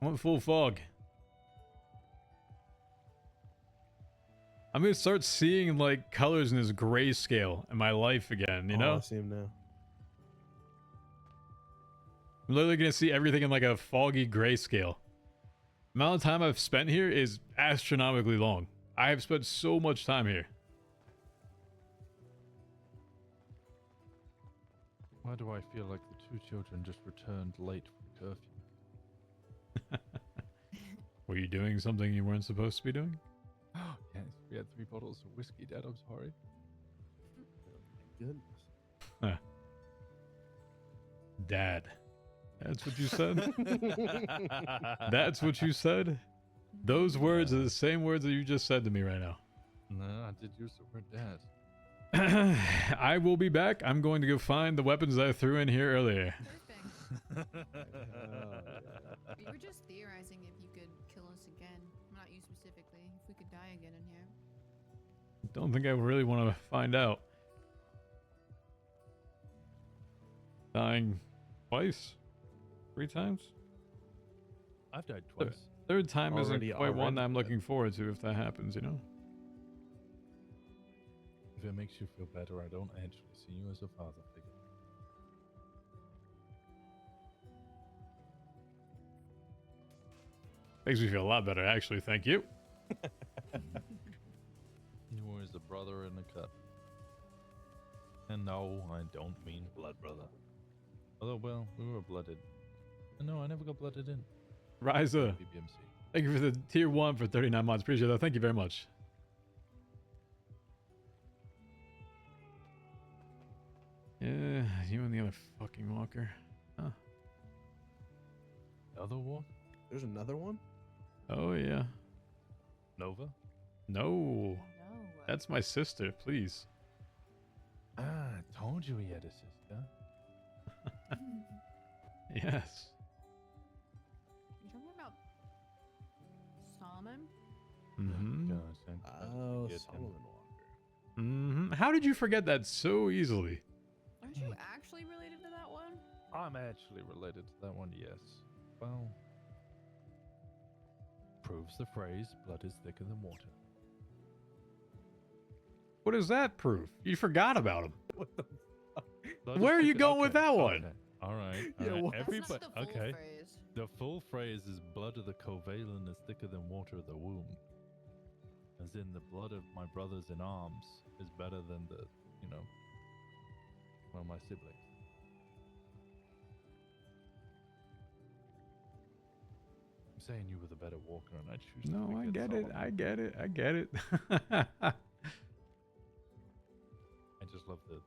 [SPEAKER 1] I want full fog. I'm gonna start seeing like colors in this grayscale in my life again, you know?
[SPEAKER 4] I see him now.
[SPEAKER 1] I'm literally gonna see everything in like a foggy grayscale. The amount of time I've spent here is astronomically long. I have spent so much time here.
[SPEAKER 2] Why do I feel like the two children just returned late from curfew?
[SPEAKER 1] Were you doing something you weren't supposed to be doing?
[SPEAKER 2] Yes, we had 3 bottles of whiskey, Dad. I'm sorry.
[SPEAKER 4] Goodness.
[SPEAKER 1] Dad. That's what you said? That's what you said? Those words are the same words that you just said to me right now.
[SPEAKER 2] No, I did use the word Dad.
[SPEAKER 1] I will be back. I'm going to go find the weapons I threw in here earlier.
[SPEAKER 3] Sure thing. We were just theorizing if you could kill us again. Not you specifically. If we could die again in here.
[SPEAKER 1] Don't think I really want to find out. Dying twice? 3 times?
[SPEAKER 2] I've died twice.
[SPEAKER 1] Third time isn't
[SPEAKER 4] Already
[SPEAKER 1] quite one that I'm
[SPEAKER 4] dead.
[SPEAKER 1] looking forward to if that happens, you know?
[SPEAKER 2] If it makes you feel better, I don't actually see you as a father figure.
[SPEAKER 1] Makes me feel a lot better, actually. Thank you.
[SPEAKER 2] You were as a brother in a cut. And no, I don't mean blood brother. Although, well, we were blooded. And no, I never got blooded in.
[SPEAKER 1] Riza,
[SPEAKER 2] BBMC.
[SPEAKER 1] thank you for the tier 1 for 39 months. Appreciate that. Thank you very much. Yeah, you and the other fucking walker. Huh.
[SPEAKER 2] Other war?
[SPEAKER 4] There's another one?
[SPEAKER 1] Oh, yeah.
[SPEAKER 2] Nova?
[SPEAKER 1] No.
[SPEAKER 3] No.
[SPEAKER 1] That's my sister, please.
[SPEAKER 2] Ah, I told you he had a sister.
[SPEAKER 1] Yes.
[SPEAKER 3] You talking about Solomon?
[SPEAKER 1] Mm-hmm.
[SPEAKER 2] Gosh, I
[SPEAKER 4] Oh,
[SPEAKER 2] forget him.
[SPEAKER 4] Solomon Walker.
[SPEAKER 1] Mm-hmm. How did you forget that so easily?
[SPEAKER 3] Aren't you actually related to that one?
[SPEAKER 2] I'm actually related to that one, yes. Well, proves the phrase, blood is thicker than water.
[SPEAKER 1] What does that prove? You forgot about him.
[SPEAKER 2] Blood is
[SPEAKER 1] Where are you
[SPEAKER 2] thicker-
[SPEAKER 1] going with that one?
[SPEAKER 2] All All right.
[SPEAKER 4] Yeah,
[SPEAKER 2] All right.
[SPEAKER 4] what?
[SPEAKER 3] That's
[SPEAKER 2] Everybody.
[SPEAKER 3] not the full
[SPEAKER 2] Okay.
[SPEAKER 3] phrase.
[SPEAKER 2] The full phrase is blood of the covalent is thicker than water of the womb. As in, the blood of my brothers in arms is better than the, one of my siblings. I'm saying you were the better walker, and I choose to
[SPEAKER 1] No, I
[SPEAKER 2] forget
[SPEAKER 1] get it.
[SPEAKER 2] Solomon.
[SPEAKER 1] I get it. I get it.
[SPEAKER 2] I just love the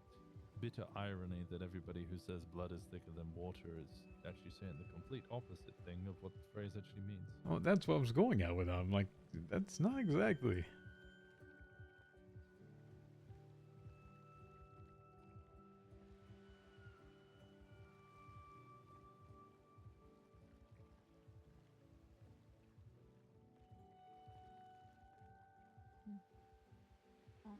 [SPEAKER 2] bitter irony that everybody who says blood is thicker than water is actually saying the complete opposite thing of what the phrase actually means.
[SPEAKER 1] Well, that's what I was going at with that. I'm like, that's not exactly.
[SPEAKER 3] Well,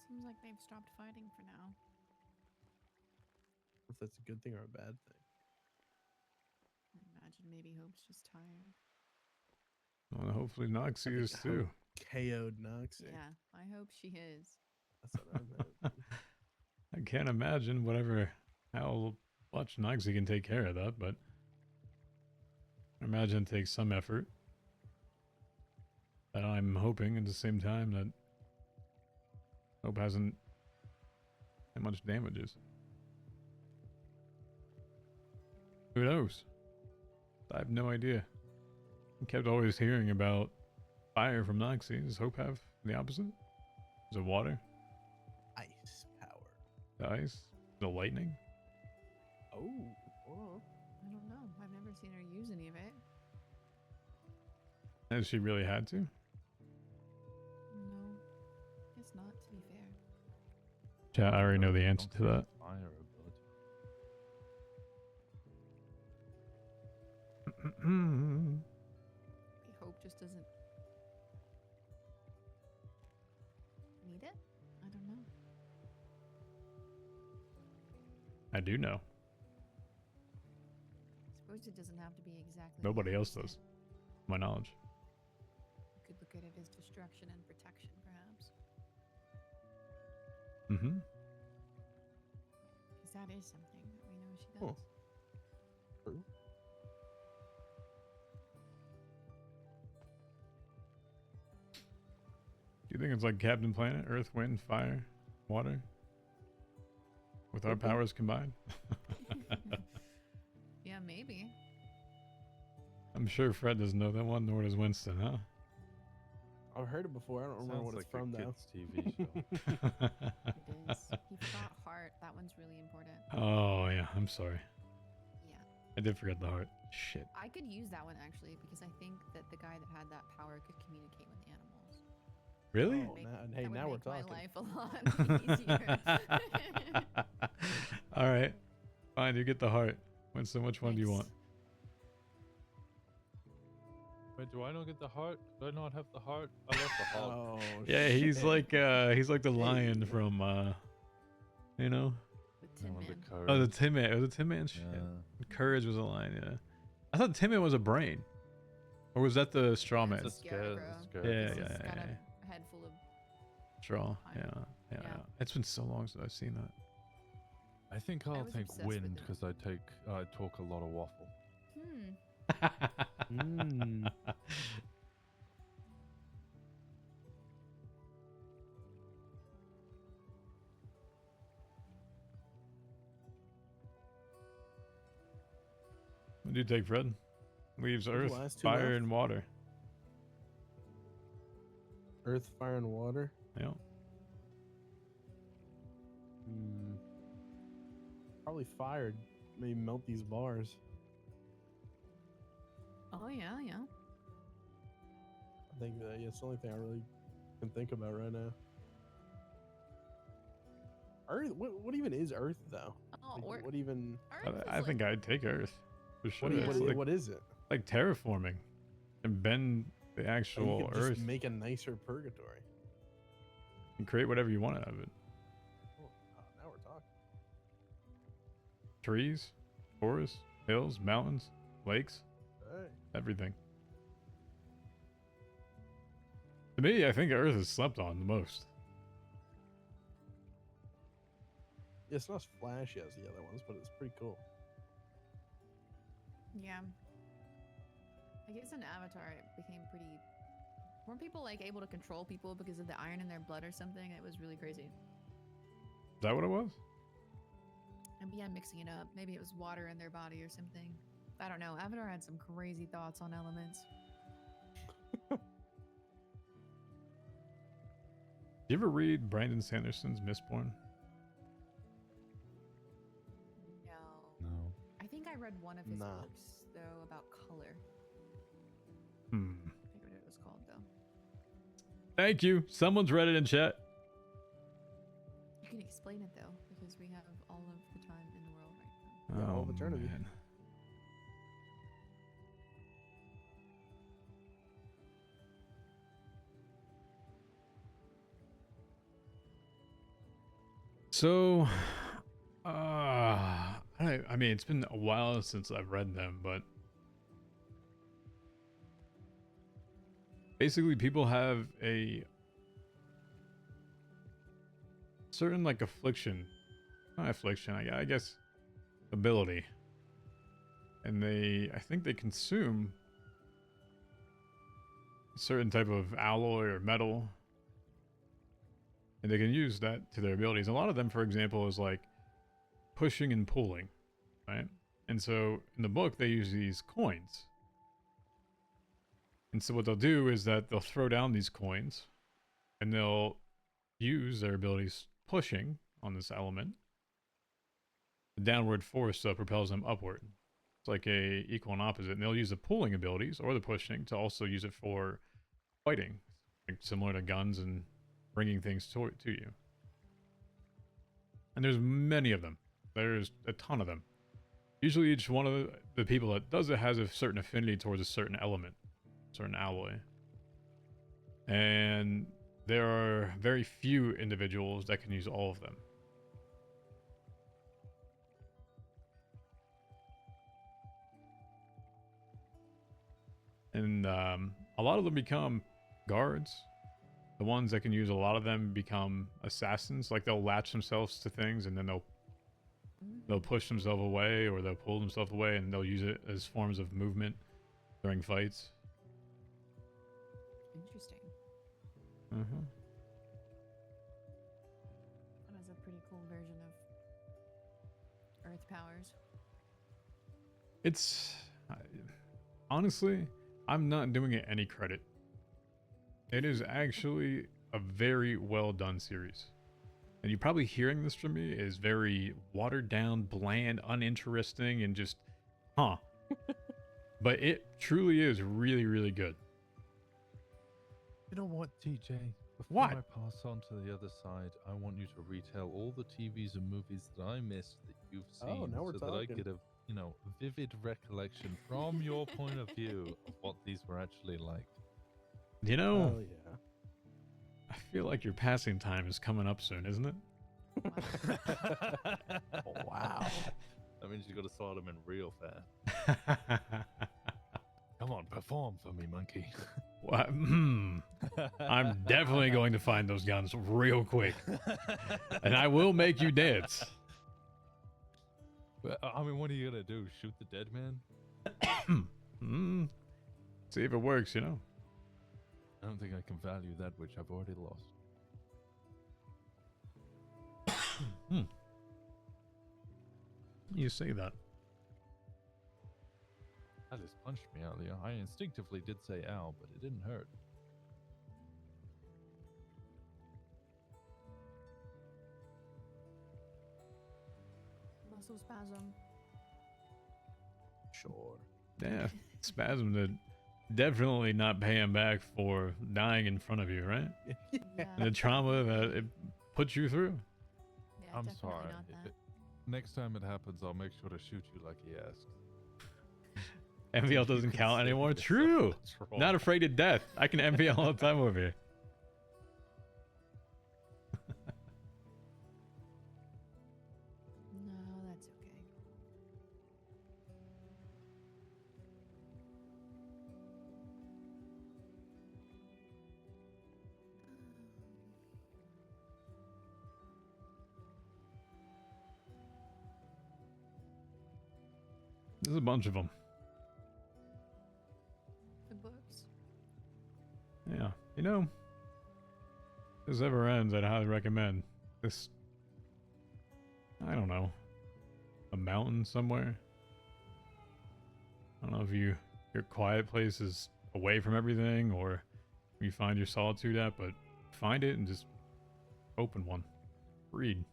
[SPEAKER 3] seems like they've stopped fighting for now.
[SPEAKER 4] If that's a good thing or a bad thing.
[SPEAKER 3] I imagine maybe Hope's just tired.
[SPEAKER 1] Well, hopefully Noxie
[SPEAKER 4] think
[SPEAKER 1] is
[SPEAKER 4] Hope
[SPEAKER 1] too.
[SPEAKER 4] KO'd Noxie.
[SPEAKER 3] Yeah, I hope she is.
[SPEAKER 4] That's what I meant.
[SPEAKER 1] I can't imagine how much Noxie can take care of that, but I imagine it takes some effort. And I'm hoping at the same time that Hope hasn't had much damages. Who knows? I have no idea. I kept always hearing about fire from Noxie. Does Hope have the opposite? Is it water?
[SPEAKER 4] Ice power.
[SPEAKER 1] The ice? The lightning?
[SPEAKER 4] Oh. Oh.
[SPEAKER 3] I don't know. I've never seen her use any of it.
[SPEAKER 1] Has she really had to?
[SPEAKER 3] No, guess not, to be fair.
[SPEAKER 1] Chat, I already know the answer to that.
[SPEAKER 2] Fire ability.
[SPEAKER 3] Maybe Hope just doesn't need it? I don't know.
[SPEAKER 1] I do know.
[SPEAKER 3] Suppose it doesn't have to be exactly.
[SPEAKER 1] Nobody else
[SPEAKER 3] 100%.
[SPEAKER 1] does. My knowledge.
[SPEAKER 3] You could look at it as destruction and protection, perhaps.
[SPEAKER 1] Mm-hmm.
[SPEAKER 3] Because that is something that we know she does.
[SPEAKER 4] Oh. True.
[SPEAKER 1] Do you think it's like Captain Planet? Earth, wind, fire, water? With our
[SPEAKER 4] Could be.
[SPEAKER 1] powers combined?
[SPEAKER 3] Yeah, maybe.
[SPEAKER 1] I'm sure Fred doesn't know that one, nor does Winston, huh?
[SPEAKER 4] I've heard it before. I don't remember
[SPEAKER 2] Sounds
[SPEAKER 4] what
[SPEAKER 2] like
[SPEAKER 4] it's from
[SPEAKER 2] a
[SPEAKER 4] though.
[SPEAKER 2] kids' TV show.
[SPEAKER 3] It is. He forgot heart. That one's really important.
[SPEAKER 1] Oh, yeah. I'm sorry.
[SPEAKER 3] Yeah.
[SPEAKER 1] I did forget the heart. Shit.
[SPEAKER 3] I could use that one actually because I think that the guy that had that power could communicate with animals.
[SPEAKER 1] Really?
[SPEAKER 4] Oh,
[SPEAKER 3] Make-
[SPEAKER 4] now,
[SPEAKER 3] that
[SPEAKER 4] hey,
[SPEAKER 3] would
[SPEAKER 4] now we're
[SPEAKER 3] make my
[SPEAKER 4] talking.
[SPEAKER 3] life a lot easier.
[SPEAKER 1] All right. Fine, you get the heart. Winston, which one do you want?
[SPEAKER 3] Thanks.
[SPEAKER 2] Wait, do I not get the heart? Do I not have the heart? I love the heart.
[SPEAKER 4] Oh,
[SPEAKER 1] Yeah, he's
[SPEAKER 4] shit.
[SPEAKER 1] like the lion from you know.
[SPEAKER 3] The
[SPEAKER 2] I
[SPEAKER 3] Tin
[SPEAKER 2] want the
[SPEAKER 3] Man.
[SPEAKER 2] courage.
[SPEAKER 1] Oh, the Tin Man. It was a Tin Man shit.
[SPEAKER 2] Yeah.
[SPEAKER 1] Courage was a lion, yeah. I thought Tin Man was a brain. Or was that the straw man?
[SPEAKER 3] It's a scarecrow.
[SPEAKER 1] Yeah,
[SPEAKER 3] This
[SPEAKER 1] yeah,
[SPEAKER 3] has got
[SPEAKER 1] yeah.
[SPEAKER 3] a head full of.
[SPEAKER 1] Straw.
[SPEAKER 3] I-
[SPEAKER 1] Yeah, yeah.
[SPEAKER 3] yeah.
[SPEAKER 1] It's been so long since I've seen that.
[SPEAKER 2] I think
[SPEAKER 3] I
[SPEAKER 2] I'll
[SPEAKER 3] was
[SPEAKER 2] take
[SPEAKER 3] obsessed with
[SPEAKER 2] wind
[SPEAKER 3] it.
[SPEAKER 2] because I talk a lot of waffle.
[SPEAKER 4] Mm.
[SPEAKER 1] What do you take, Fred? Leaves
[SPEAKER 4] Those
[SPEAKER 1] earth,
[SPEAKER 4] last two
[SPEAKER 1] fire,
[SPEAKER 4] left?
[SPEAKER 1] and water.
[SPEAKER 4] Earth, fire, and water.
[SPEAKER 1] Yeah.
[SPEAKER 4] Hmm. Probably fired. Maybe melt these bars.
[SPEAKER 3] Oh yeah, yeah.
[SPEAKER 4] I think it's the only thing I really can think about right now. Earth. What even is Earth though?
[SPEAKER 3] Oh,
[SPEAKER 4] Like,
[SPEAKER 3] or
[SPEAKER 4] what even?
[SPEAKER 3] Earth
[SPEAKER 1] I
[SPEAKER 3] is
[SPEAKER 1] think
[SPEAKER 3] like,
[SPEAKER 1] I'd take earth. For sure.
[SPEAKER 4] What,
[SPEAKER 1] It's
[SPEAKER 4] what is it?
[SPEAKER 1] like terraforming. And bend the
[SPEAKER 4] Like,
[SPEAKER 1] actual
[SPEAKER 4] you could
[SPEAKER 1] earth
[SPEAKER 4] just make a nicer purgatory.
[SPEAKER 1] and create whatever you want out of it.
[SPEAKER 4] Oh, now we're talking.
[SPEAKER 1] Trees, forests, hills, mountains, lakes,
[SPEAKER 4] Hey.
[SPEAKER 1] everything. To me, I think Earth is slept on the most.
[SPEAKER 4] It's not as flashy as the other ones, but it's pretty cool.
[SPEAKER 3] Yeah. I guess in Avatar it became pretty. Weren't people like able to control people because of the iron in their blood or something? It was really crazy.
[SPEAKER 1] Is that what it was?
[SPEAKER 3] Maybe I'm mixing it up. Maybe it was water in their body or something. I don't know. Avatar had some crazy thoughts on elements.
[SPEAKER 1] Did you ever read Brandon Sanderson's Mistborn?
[SPEAKER 3] No.
[SPEAKER 2] No.
[SPEAKER 3] I think I read one of his
[SPEAKER 4] Nah.
[SPEAKER 3] books though about color.
[SPEAKER 1] Hmm.
[SPEAKER 3] I forget what it was called though.
[SPEAKER 1] Thank you. Someone's read it in chat.
[SPEAKER 3] You can explain it though, because we have all of the time in the world right now.
[SPEAKER 4] Yeah, all of eternity.
[SPEAKER 1] man. So, I mean, it's been a while since I've read them, but basically people have a certain like affliction, not affliction, I guess ability, and I think they consume a certain type of alloy or metal, and they can use that to their abilities. A lot of them, for example, is like pushing and pulling, right? And so in the book they use these coins, and so what they'll do is that they'll throw down these coins and they'll use their abilities pushing on this element. The downward force propels them upward. It's like a equal and opposite. And they'll use the pulling abilities or the pushing to also use it for fighting, like similar to guns and bringing things to you. And there's many of them. There's a ton of them. Usually each one of the people that does it has a certain affinity towards a certain element, certain alloy. And there are very few individuals that can use all of them. And a lot of them become guards. The ones that can use a lot of them become assassins. Like they'll latch themselves to things and then they'll push themselves away, or they'll pull themselves away, and they'll use it as forms of movement during fights.
[SPEAKER 3] Interesting.
[SPEAKER 1] Mm-hmm.
[SPEAKER 3] That is a pretty cool version of Earth powers.
[SPEAKER 1] It's honestly, I'm not doing it any credit. It is actually a very well done series. And you probably hearing this from me is very watered down, bland, uninteresting, and just, huh. But it truly is really, really good.
[SPEAKER 2] You know what, TJ? Before
[SPEAKER 1] What?
[SPEAKER 2] I pass on to the other side, I want you to retell all the TVs and movies that I missed that you've seen,
[SPEAKER 4] Oh, now we're
[SPEAKER 2] so that I
[SPEAKER 4] talking.
[SPEAKER 2] get a vivid recollection from your point of view of what these were actually like.
[SPEAKER 1] You know,
[SPEAKER 4] Hell yeah.
[SPEAKER 1] I feel like your passing time is coming up soon, isn't it?
[SPEAKER 4] Wow.
[SPEAKER 2] That means you got to start them in real fast. Come on, perform for me, monkey.
[SPEAKER 1] What? I'm definitely going to find those guns real quick. And I will make you dance.
[SPEAKER 2] Well, I mean, what are you gonna do? Shoot the dead man?
[SPEAKER 1] See if it works, you know.
[SPEAKER 2] I don't think I can value that which I've already lost.
[SPEAKER 1] You say that.
[SPEAKER 2] Alice punched me earlier. I instinctively did say ow, but it didn't hurt.
[SPEAKER 3] Muscle spasm.
[SPEAKER 4] Sure.
[SPEAKER 1] Yeah, spasm to definitely not pay him back for dying in front of you, right?
[SPEAKER 3] Yeah.
[SPEAKER 1] And the trauma that it puts you through.
[SPEAKER 3] Yeah,
[SPEAKER 2] I'm
[SPEAKER 3] definitely
[SPEAKER 2] sorry.
[SPEAKER 3] not that.
[SPEAKER 2] Next time it happens, I'll make sure to shoot you like he asked.
[SPEAKER 1] MVL doesn't count anymore. True. Not afraid of death. I can MVL all the time over here.
[SPEAKER 3] No, that's okay.
[SPEAKER 1] There's a bunch of them.
[SPEAKER 3] The books.
[SPEAKER 1] Yeah. You know, if this ever ends, I'd highly recommend this. I don't know. A mountain somewhere. I don't know if your quiet place is away from everything or you find your solitude at, but find it and just open one. Read.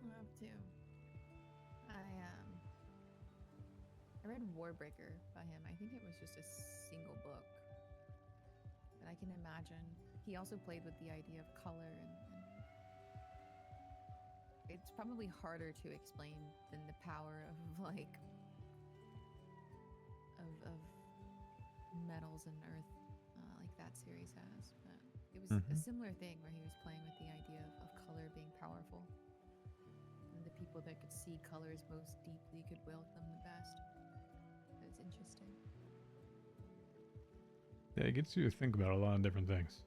[SPEAKER 3] I have to. I read Warbreaker by him. I think it was just a single book. But I can imagine he also played with the idea of color and it's probably harder to explain than the power of like of metals and earth like that series has. But it was a similar thing where he was playing with the idea of color being powerful. And the people that could see colors most deeply could wield them the best. It's interesting.
[SPEAKER 1] Yeah, it gets you to think about a lot of different things.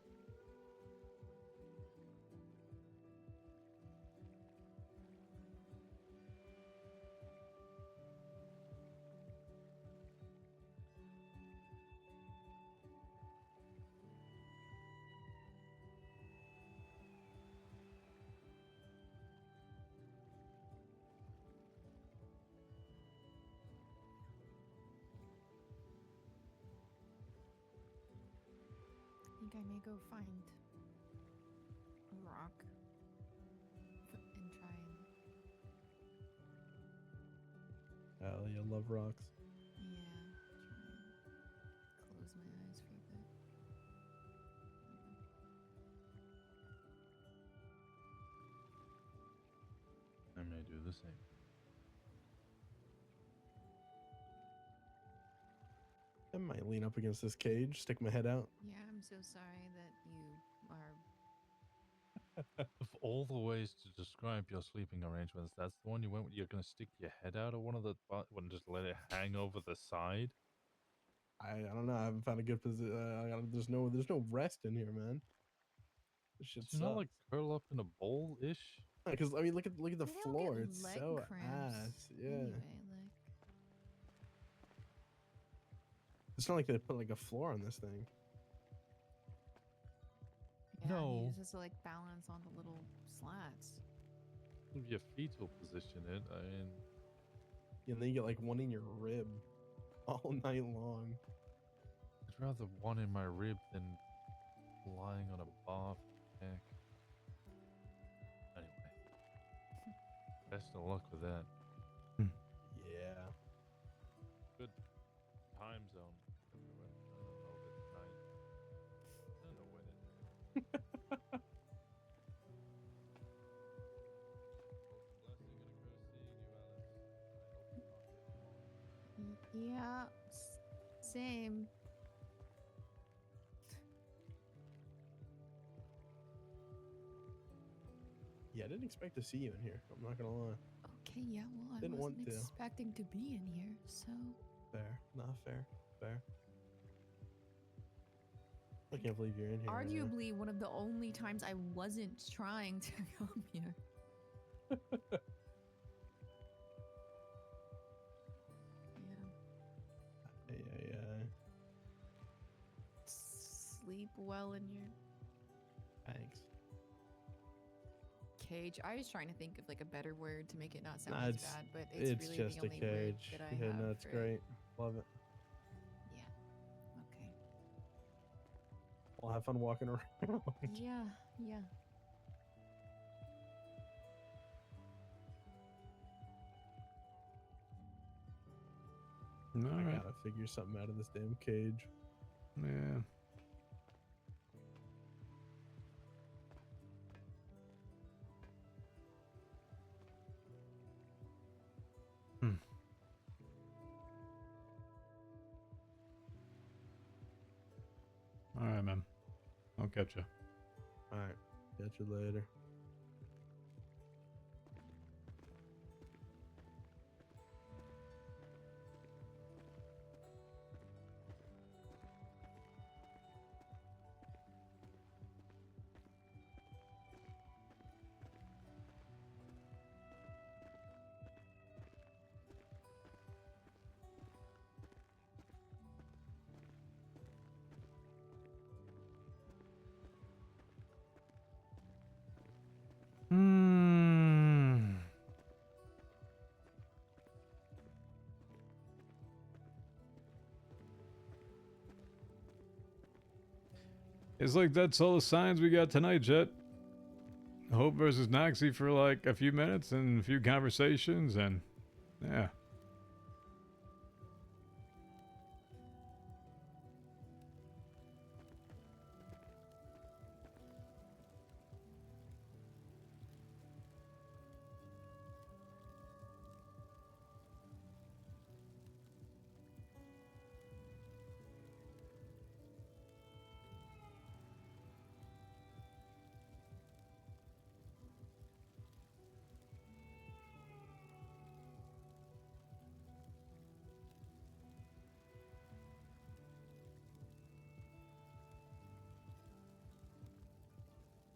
[SPEAKER 3] I think I may go find a rock and try and
[SPEAKER 4] Hell, you love rocks.
[SPEAKER 3] try and close my eyes for a bit.
[SPEAKER 2] I may do the same.
[SPEAKER 4] I might lean up against this cage, stick my head out.
[SPEAKER 3] Yeah, I'm so sorry that you are.
[SPEAKER 2] Of all the ways to describe your sleeping arrangements, that's the one you went with. You're going to stick your head out of one of the and just let it hang over the side.
[SPEAKER 4] I don't know. I haven't found a good position. There's no rest in here, man. This shit
[SPEAKER 2] Did you not
[SPEAKER 4] sucks.
[SPEAKER 2] like curl up in a bowl ish?
[SPEAKER 4] Because I mean, look at the
[SPEAKER 3] I don't
[SPEAKER 4] floor.
[SPEAKER 3] get
[SPEAKER 4] It's
[SPEAKER 3] leg
[SPEAKER 4] so
[SPEAKER 3] cramps
[SPEAKER 4] ass. Yeah.
[SPEAKER 3] Anyway, like.
[SPEAKER 4] It's not like they put like a floor on this thing.
[SPEAKER 3] Yeah,
[SPEAKER 2] No.
[SPEAKER 3] he uses to like balance on the little slats.
[SPEAKER 2] If you fetal position it, I mean,
[SPEAKER 4] And then you get like one in your rib all night long.
[SPEAKER 2] I'd rather one in my rib than lying on a bar for heck. Anyway, best of luck with that.
[SPEAKER 4] Yeah.
[SPEAKER 2] Good time zone. I don't know if it's night. I don't know when it is.
[SPEAKER 3] Yeah, same.
[SPEAKER 4] Yeah, I didn't expect to see you in here. I'm not gonna lie.
[SPEAKER 3] Okay, yeah, well, I
[SPEAKER 4] Didn't want
[SPEAKER 3] wasn't
[SPEAKER 4] to.
[SPEAKER 3] expecting to be in here, so.
[SPEAKER 4] Fair. Not fair. Fair. I can't believe you're in here. right now.
[SPEAKER 3] Arguably one of the only times I wasn't trying to come here. Yeah.
[SPEAKER 4] Yeah.
[SPEAKER 3] Sleep well in your
[SPEAKER 4] Thanks.
[SPEAKER 3] cage. I was trying to think of like a better word to make it not sound
[SPEAKER 4] Nah,
[SPEAKER 3] as
[SPEAKER 4] it's-
[SPEAKER 3] bad, but it's really
[SPEAKER 4] just
[SPEAKER 3] the
[SPEAKER 4] a
[SPEAKER 3] only word
[SPEAKER 4] cage.
[SPEAKER 3] that I
[SPEAKER 4] Yeah,
[SPEAKER 3] have
[SPEAKER 4] no, it's
[SPEAKER 3] for it.
[SPEAKER 4] great. Love it.
[SPEAKER 3] Yeah. Okay.
[SPEAKER 4] I'll have fun walking around.
[SPEAKER 3] Yeah. Yeah.
[SPEAKER 1] All
[SPEAKER 4] I
[SPEAKER 1] right.
[SPEAKER 4] gotta figure something out of this damn cage.
[SPEAKER 1] Yeah. All right, man. I'll catch you.
[SPEAKER 4] All right. Catch you later.
[SPEAKER 1] Hmm. It's like that's all the signs we got tonight, Jet. Hope versus Noxie for like a few minutes and a few conversations, and yeah.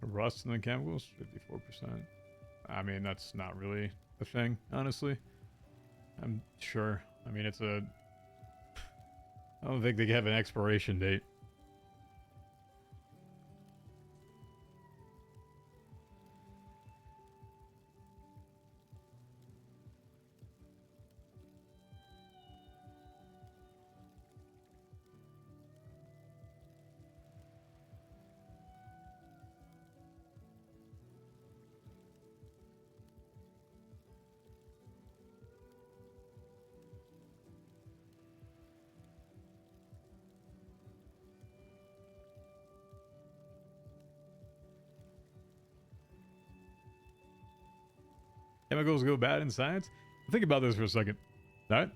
[SPEAKER 1] Rust in the chemicals, 54%. I mean, that's not really a thing, honestly. I'm sure. I mean, it's a... I don't think they have an expiration date. Chemicals go bad in science? Think about this for a second. Alright?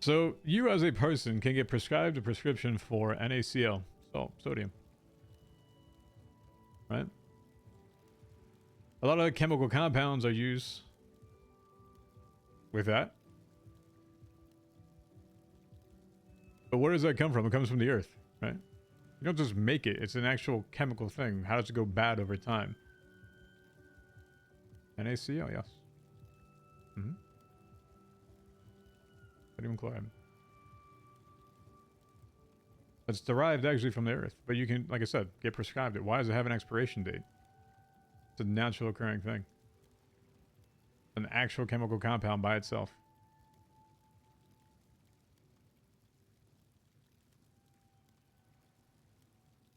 [SPEAKER 1] So, you as a person can get prescribed a prescription for NaCl, so sodium. Right? A lot of chemical compounds are used with that. But where does that come from? It comes from the earth, right? You don't just make it. It's an actual chemical thing. How does it go bad over time? NaCl, yes. Mm-hmm. Sodium chloride. It's derived actually from the earth. But you can, like I said, get prescribed it. Why does it have an expiration date? It's a natural occurring thing. An actual chemical compound by itself.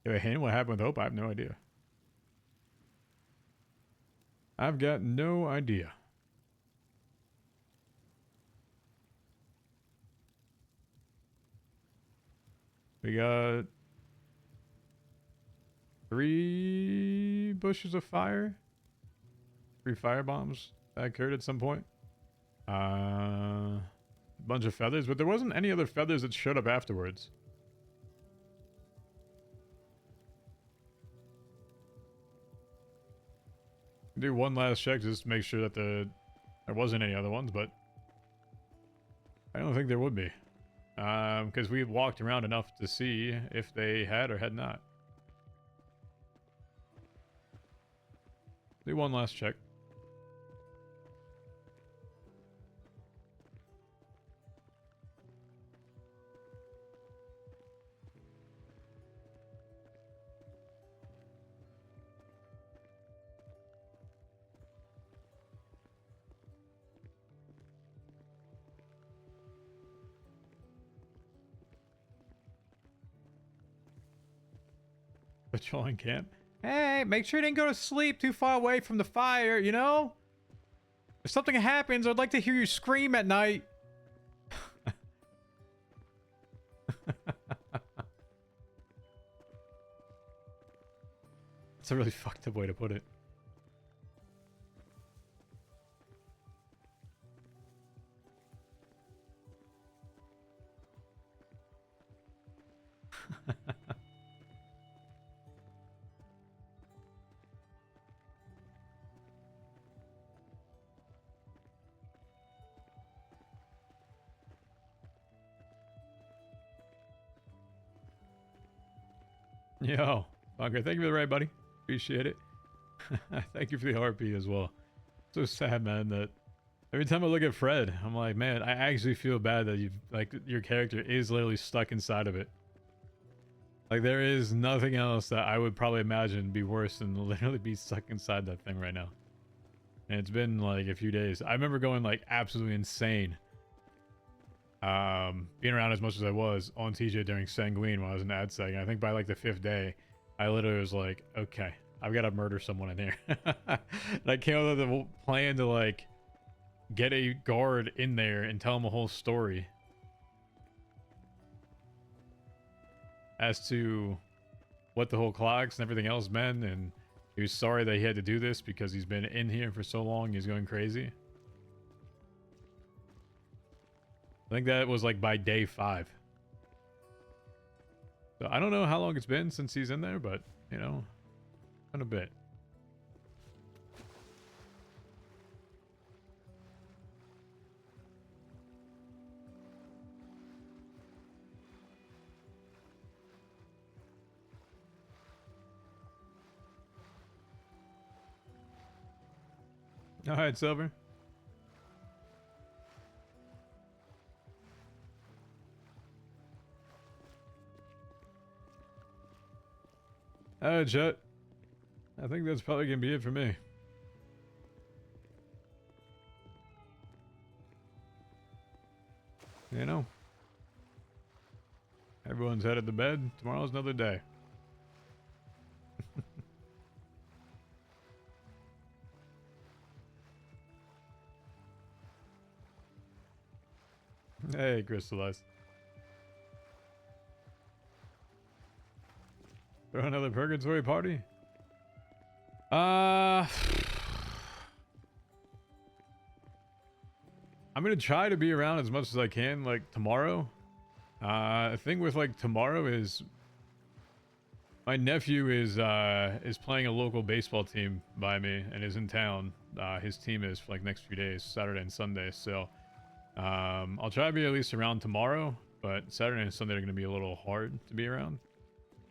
[SPEAKER 1] You have a hint what happened with Hope? I have no idea. I've got no idea. We got 3 bushes of fire. 3 fire bombs that occurred at some point. A bunch of feathers, but there wasn't any other feathers that showed up afterwards. Do one last check just to make sure that there wasn't any other ones, but I don't think there would be. Because we walked around enough to see if they had or had not. Do one last check. Patrolling camp. Hey, make sure you didn't go to sleep too far away from the fire, you know? If something happens, I'd like to hear you scream at night. That's a really fucked up way to put it. Yo, Bunker, thank you for the ride, buddy. Appreciate it. Thank you for the RP as well. So sad, man, that every time I look at Fred, I'm like, man, I actually feel bad that your character is literally stuck inside of it. Like, there is nothing else that I would probably imagine be worse than literally be stuck inside that thing right now. And it's been like a few days. I remember going like absolutely insane. Being around as much as I was on TJ during Sanguine when I was in AdSeg. And I think by like the 5th day, I literally was like, okay, I've got to murder someone in here. And I came up with a plan to like get a guard in there and tell him a whole story as to what the whole clocks and everything else meant, and he was sorry that he had to do this because he's been in here for so long, he's going crazy. I think that was like by day 5. So I don't know how long it's been since he's in there, but you know, been a bit. All right, Silver. All right, Chet. I think that's probably gonna be it for me. You know, everyone's headed to bed. Tomorrow's another day. Hey, Crystallize. Throw another purgatory party? I'm gonna try to be around as much as I can, like tomorrow. The thing with like tomorrow is my nephew is playing a local baseball team by me and is in town. His team is for like next few days, Saturday and Sunday. So I'll try to be at least around tomorrow, but Saturday and Sunday are gonna be a little hard to be around.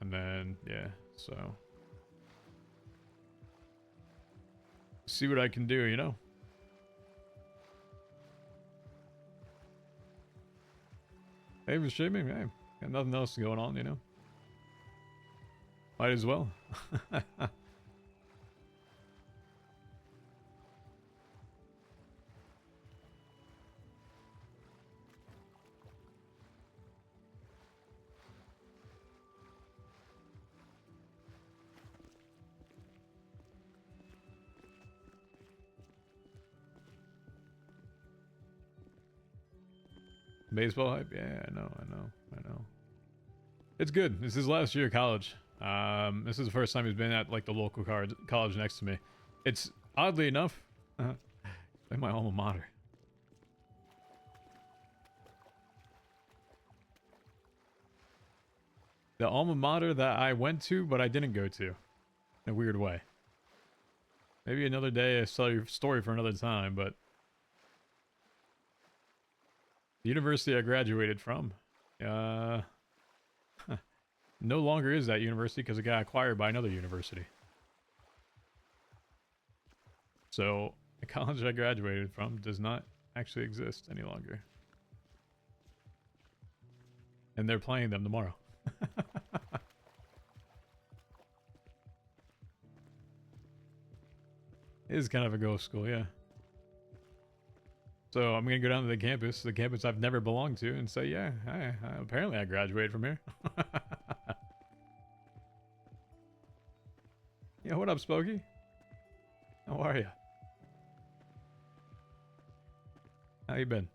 [SPEAKER 1] And then yeah, so see what I can do, you know. Hey, for streaming, hey, got nothing else going on, you know. Might as well. Baseball hype? Yeah, I know. It's good. This is his last year of college. This is the first time he's been at like the local college next to me. It's oddly enough, like my alma mater. The alma mater that I went to, but I didn't go to, in a weird way. Maybe another day, a story for another time, but the university I graduated from, no longer is that university because it got acquired by another university. So the college I graduated from does not actually exist any longer. And they're playing them tomorrow. It is kind of a ghost school, yeah. So I'm gonna go down to the campus I've never belonged to, and say, yeah, apparently I graduated from here. Yeah, what up, Spokey? How are you? How you been?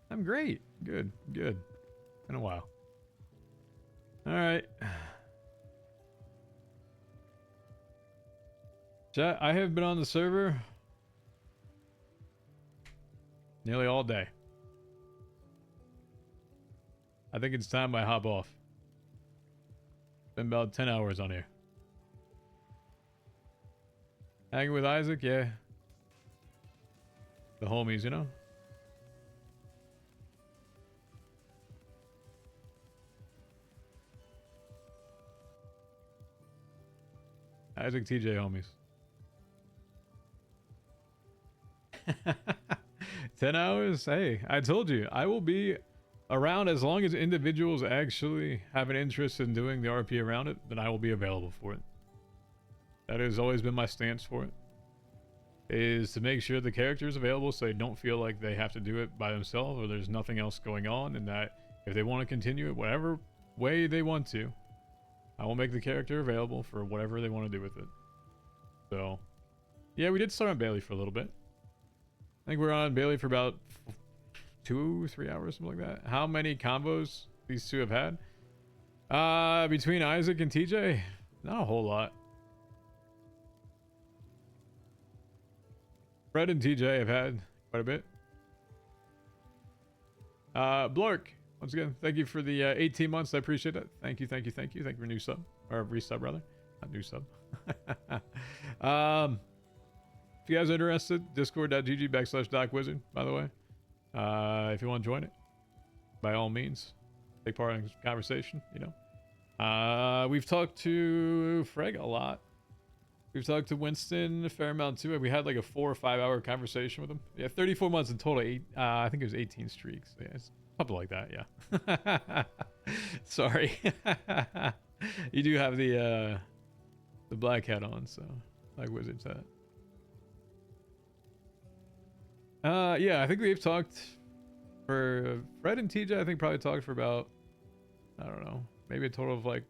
[SPEAKER 1] I'm great. Good. Been a while. All right. Chat, I have been on the server nearly all day. I think it's time I hop off. Been about 10 hours on here. Hanging with Isaac, yeah. The homies, you know? Isaac TJ homies. 10 hours? Hey, I told you, I will be around, as long as individuals actually have an interest in doing the RP around it, then I will be available for it. That has always been my stance for it, is to make sure the character is available so they don't feel like they have to do it by themselves or there's nothing else going on, and that if they want to continue it whatever way they want to, I will make the character available for whatever they want to do with it. So, yeah, we did start on Bailey for a little bit. I think we're on Bailey for about 2-3 hours, something like that. How many combos these two have had? Between Isaac and TJ, not a whole lot. Fred and TJ have had quite a bit. Blark, once again, thank you for the 18 months. I appreciate it. Thank you, thank you, thank you. Thank you for new sub. Or resub, rather. Not new sub. If you guys are interested, discord.gg/DocWizard, by the way. If you want to join it, by all means, take part in the conversation, you know. We've talked to Freg a lot. We've talked to Winston a fair amount too. We had like a 4 or 5 hour conversation with him. Yeah, 34 months in total. I think it was 18 streaks. Yeah, it's something like that. Yeah. Sorry. You do have the black hat on, so like Wizard's hat. Yeah, I think we've talked for Fred and TJ. I think probably talked for about, I don't know, maybe a total of like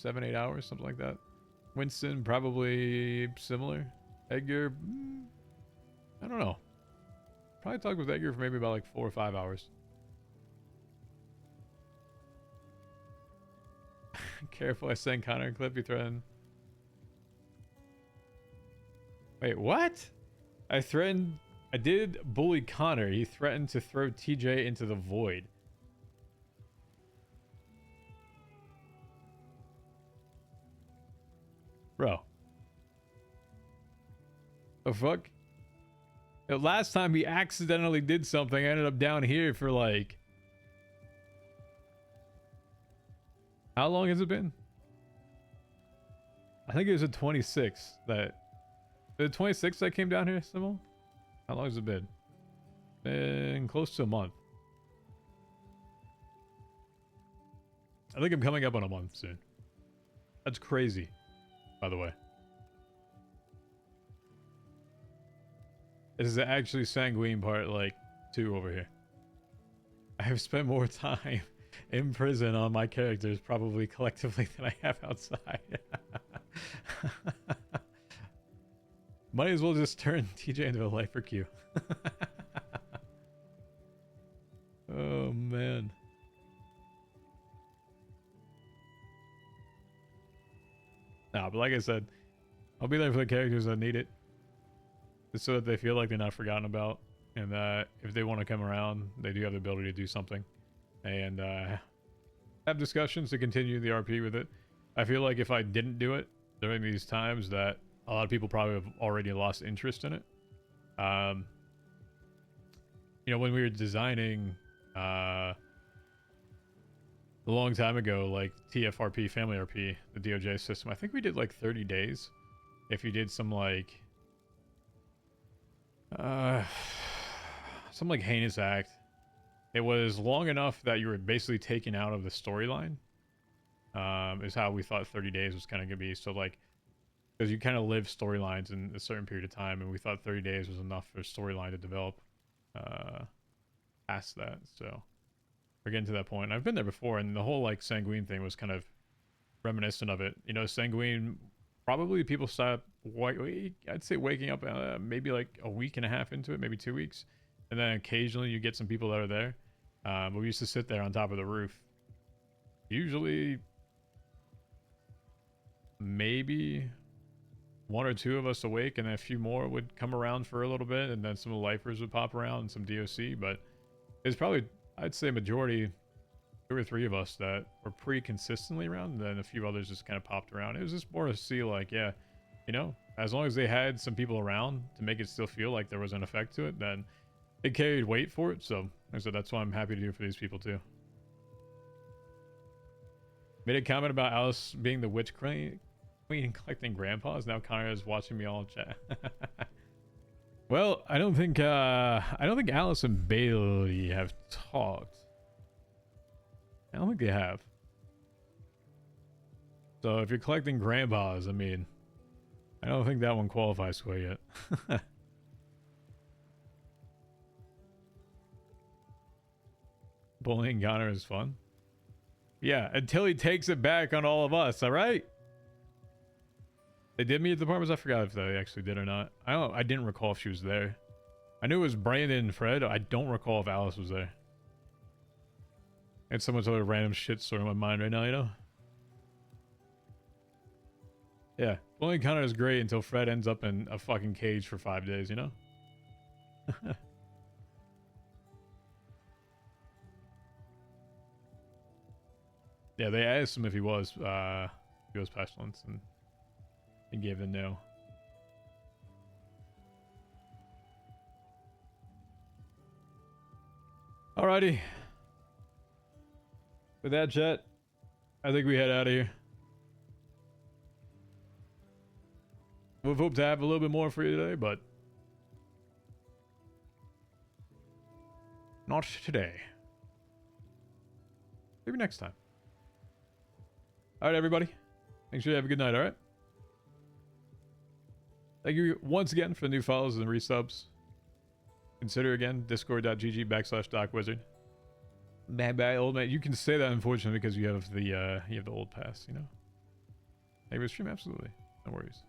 [SPEAKER 1] 7-8 hours, something like that. Winston, probably similar. Edgar, I don't know. Probably talked with Edgar for maybe about like 4 or 5 hours. Careful, I sent Connor a clip. You threatened. Wait, what? I did bully Connor. He threatened to throw TJ into the void. Bro. The fuck? The last time he accidentally did something, I ended up down here for like... How long has it been? I think it was the 26th that... The 26th that came down here, Simone? How long has it been? Been close to a month. I think I'm coming up on a month soon. That's crazy, by the way. This is actually sanguine part, like, 2 over here. I have spent more time in prison on my characters, probably collectively, than I have outside. Might as well just turn TJ into a lifer Q. Oh, man. Nah, but like I said, I'll be there for the characters that need it. Just so that they feel like they're not forgotten about. And that if they want to come around, they do have the ability to do something. And have discussions to continue the RP with it. I feel like if I didn't do it during these times, that a lot of people probably have already lost interest in it. You know, when we were designing a long time ago, like TFRP, Family RP, the DOJ system, I think we did like 30 days. If you did some like some like heinous act, it was long enough that you were basically taken out of the storyline. Is how we thought 30 days was kind of gonna be. So like, because you kind of live storylines in a certain period of time, and we thought 30 days was enough for a storyline to develop past that. So we're getting to that point. I've been there before, and the whole like sanguine thing was kind of reminiscent of it. You know, sanguine, probably people stop, I'd say waking up maybe like a week and a half into it, maybe 2 weeks. And then occasionally you get some people that are there. But we used to sit there on top of the roof. Usually maybe 1 or 2 of us awake, and then a few more would come around for a little bit, and then some of the lifers would pop around and some DOC. But it's probably, I'd say majority, 2 or 3 of us that were pretty consistently around, and then a few others just kind of popped around. It was just more to see like, yeah, you know, as long as they had some people around to make it still feel like there was an effect to it, then it carried weight for it. So that's what I'm happy to do for these people too. Made a comment about Alice being the witch queen and collecting grandpas. Now Connor is watching me all chat. Well, I don't think Alice and Bailey have talked. I don't think they have. So if you're collecting grandpas, I mean, I don't think that one qualifies quite yet. Bullying Connor is fun. Yeah, until he takes it back on all of us, alright? They did meet at the apartments? I forgot if they actually did or not. I didn't recall if she was there. I knew it was Brandon and Fred. I don't recall if Alice was there. It's so much other random shit stored in my mind right now, you know? Yeah, bullying Connor is great until Fred ends up in a fucking cage for 5 days, you know? Yeah, they asked him if he was pestilence, and he gave them no. Alrighty. With that, chat, I think we head out of here. We've hoped to have a little bit more for you today, but not today. Maybe next time. Alright, everybody. Make sure you have a good night, alright? Thank you once again for the new follows and resubs. Consider again discord.gg/DocWizard. Bye, old man. You can say that, unfortunately, because you have the old pass, you know? Hey, stream, absolutely. No worries.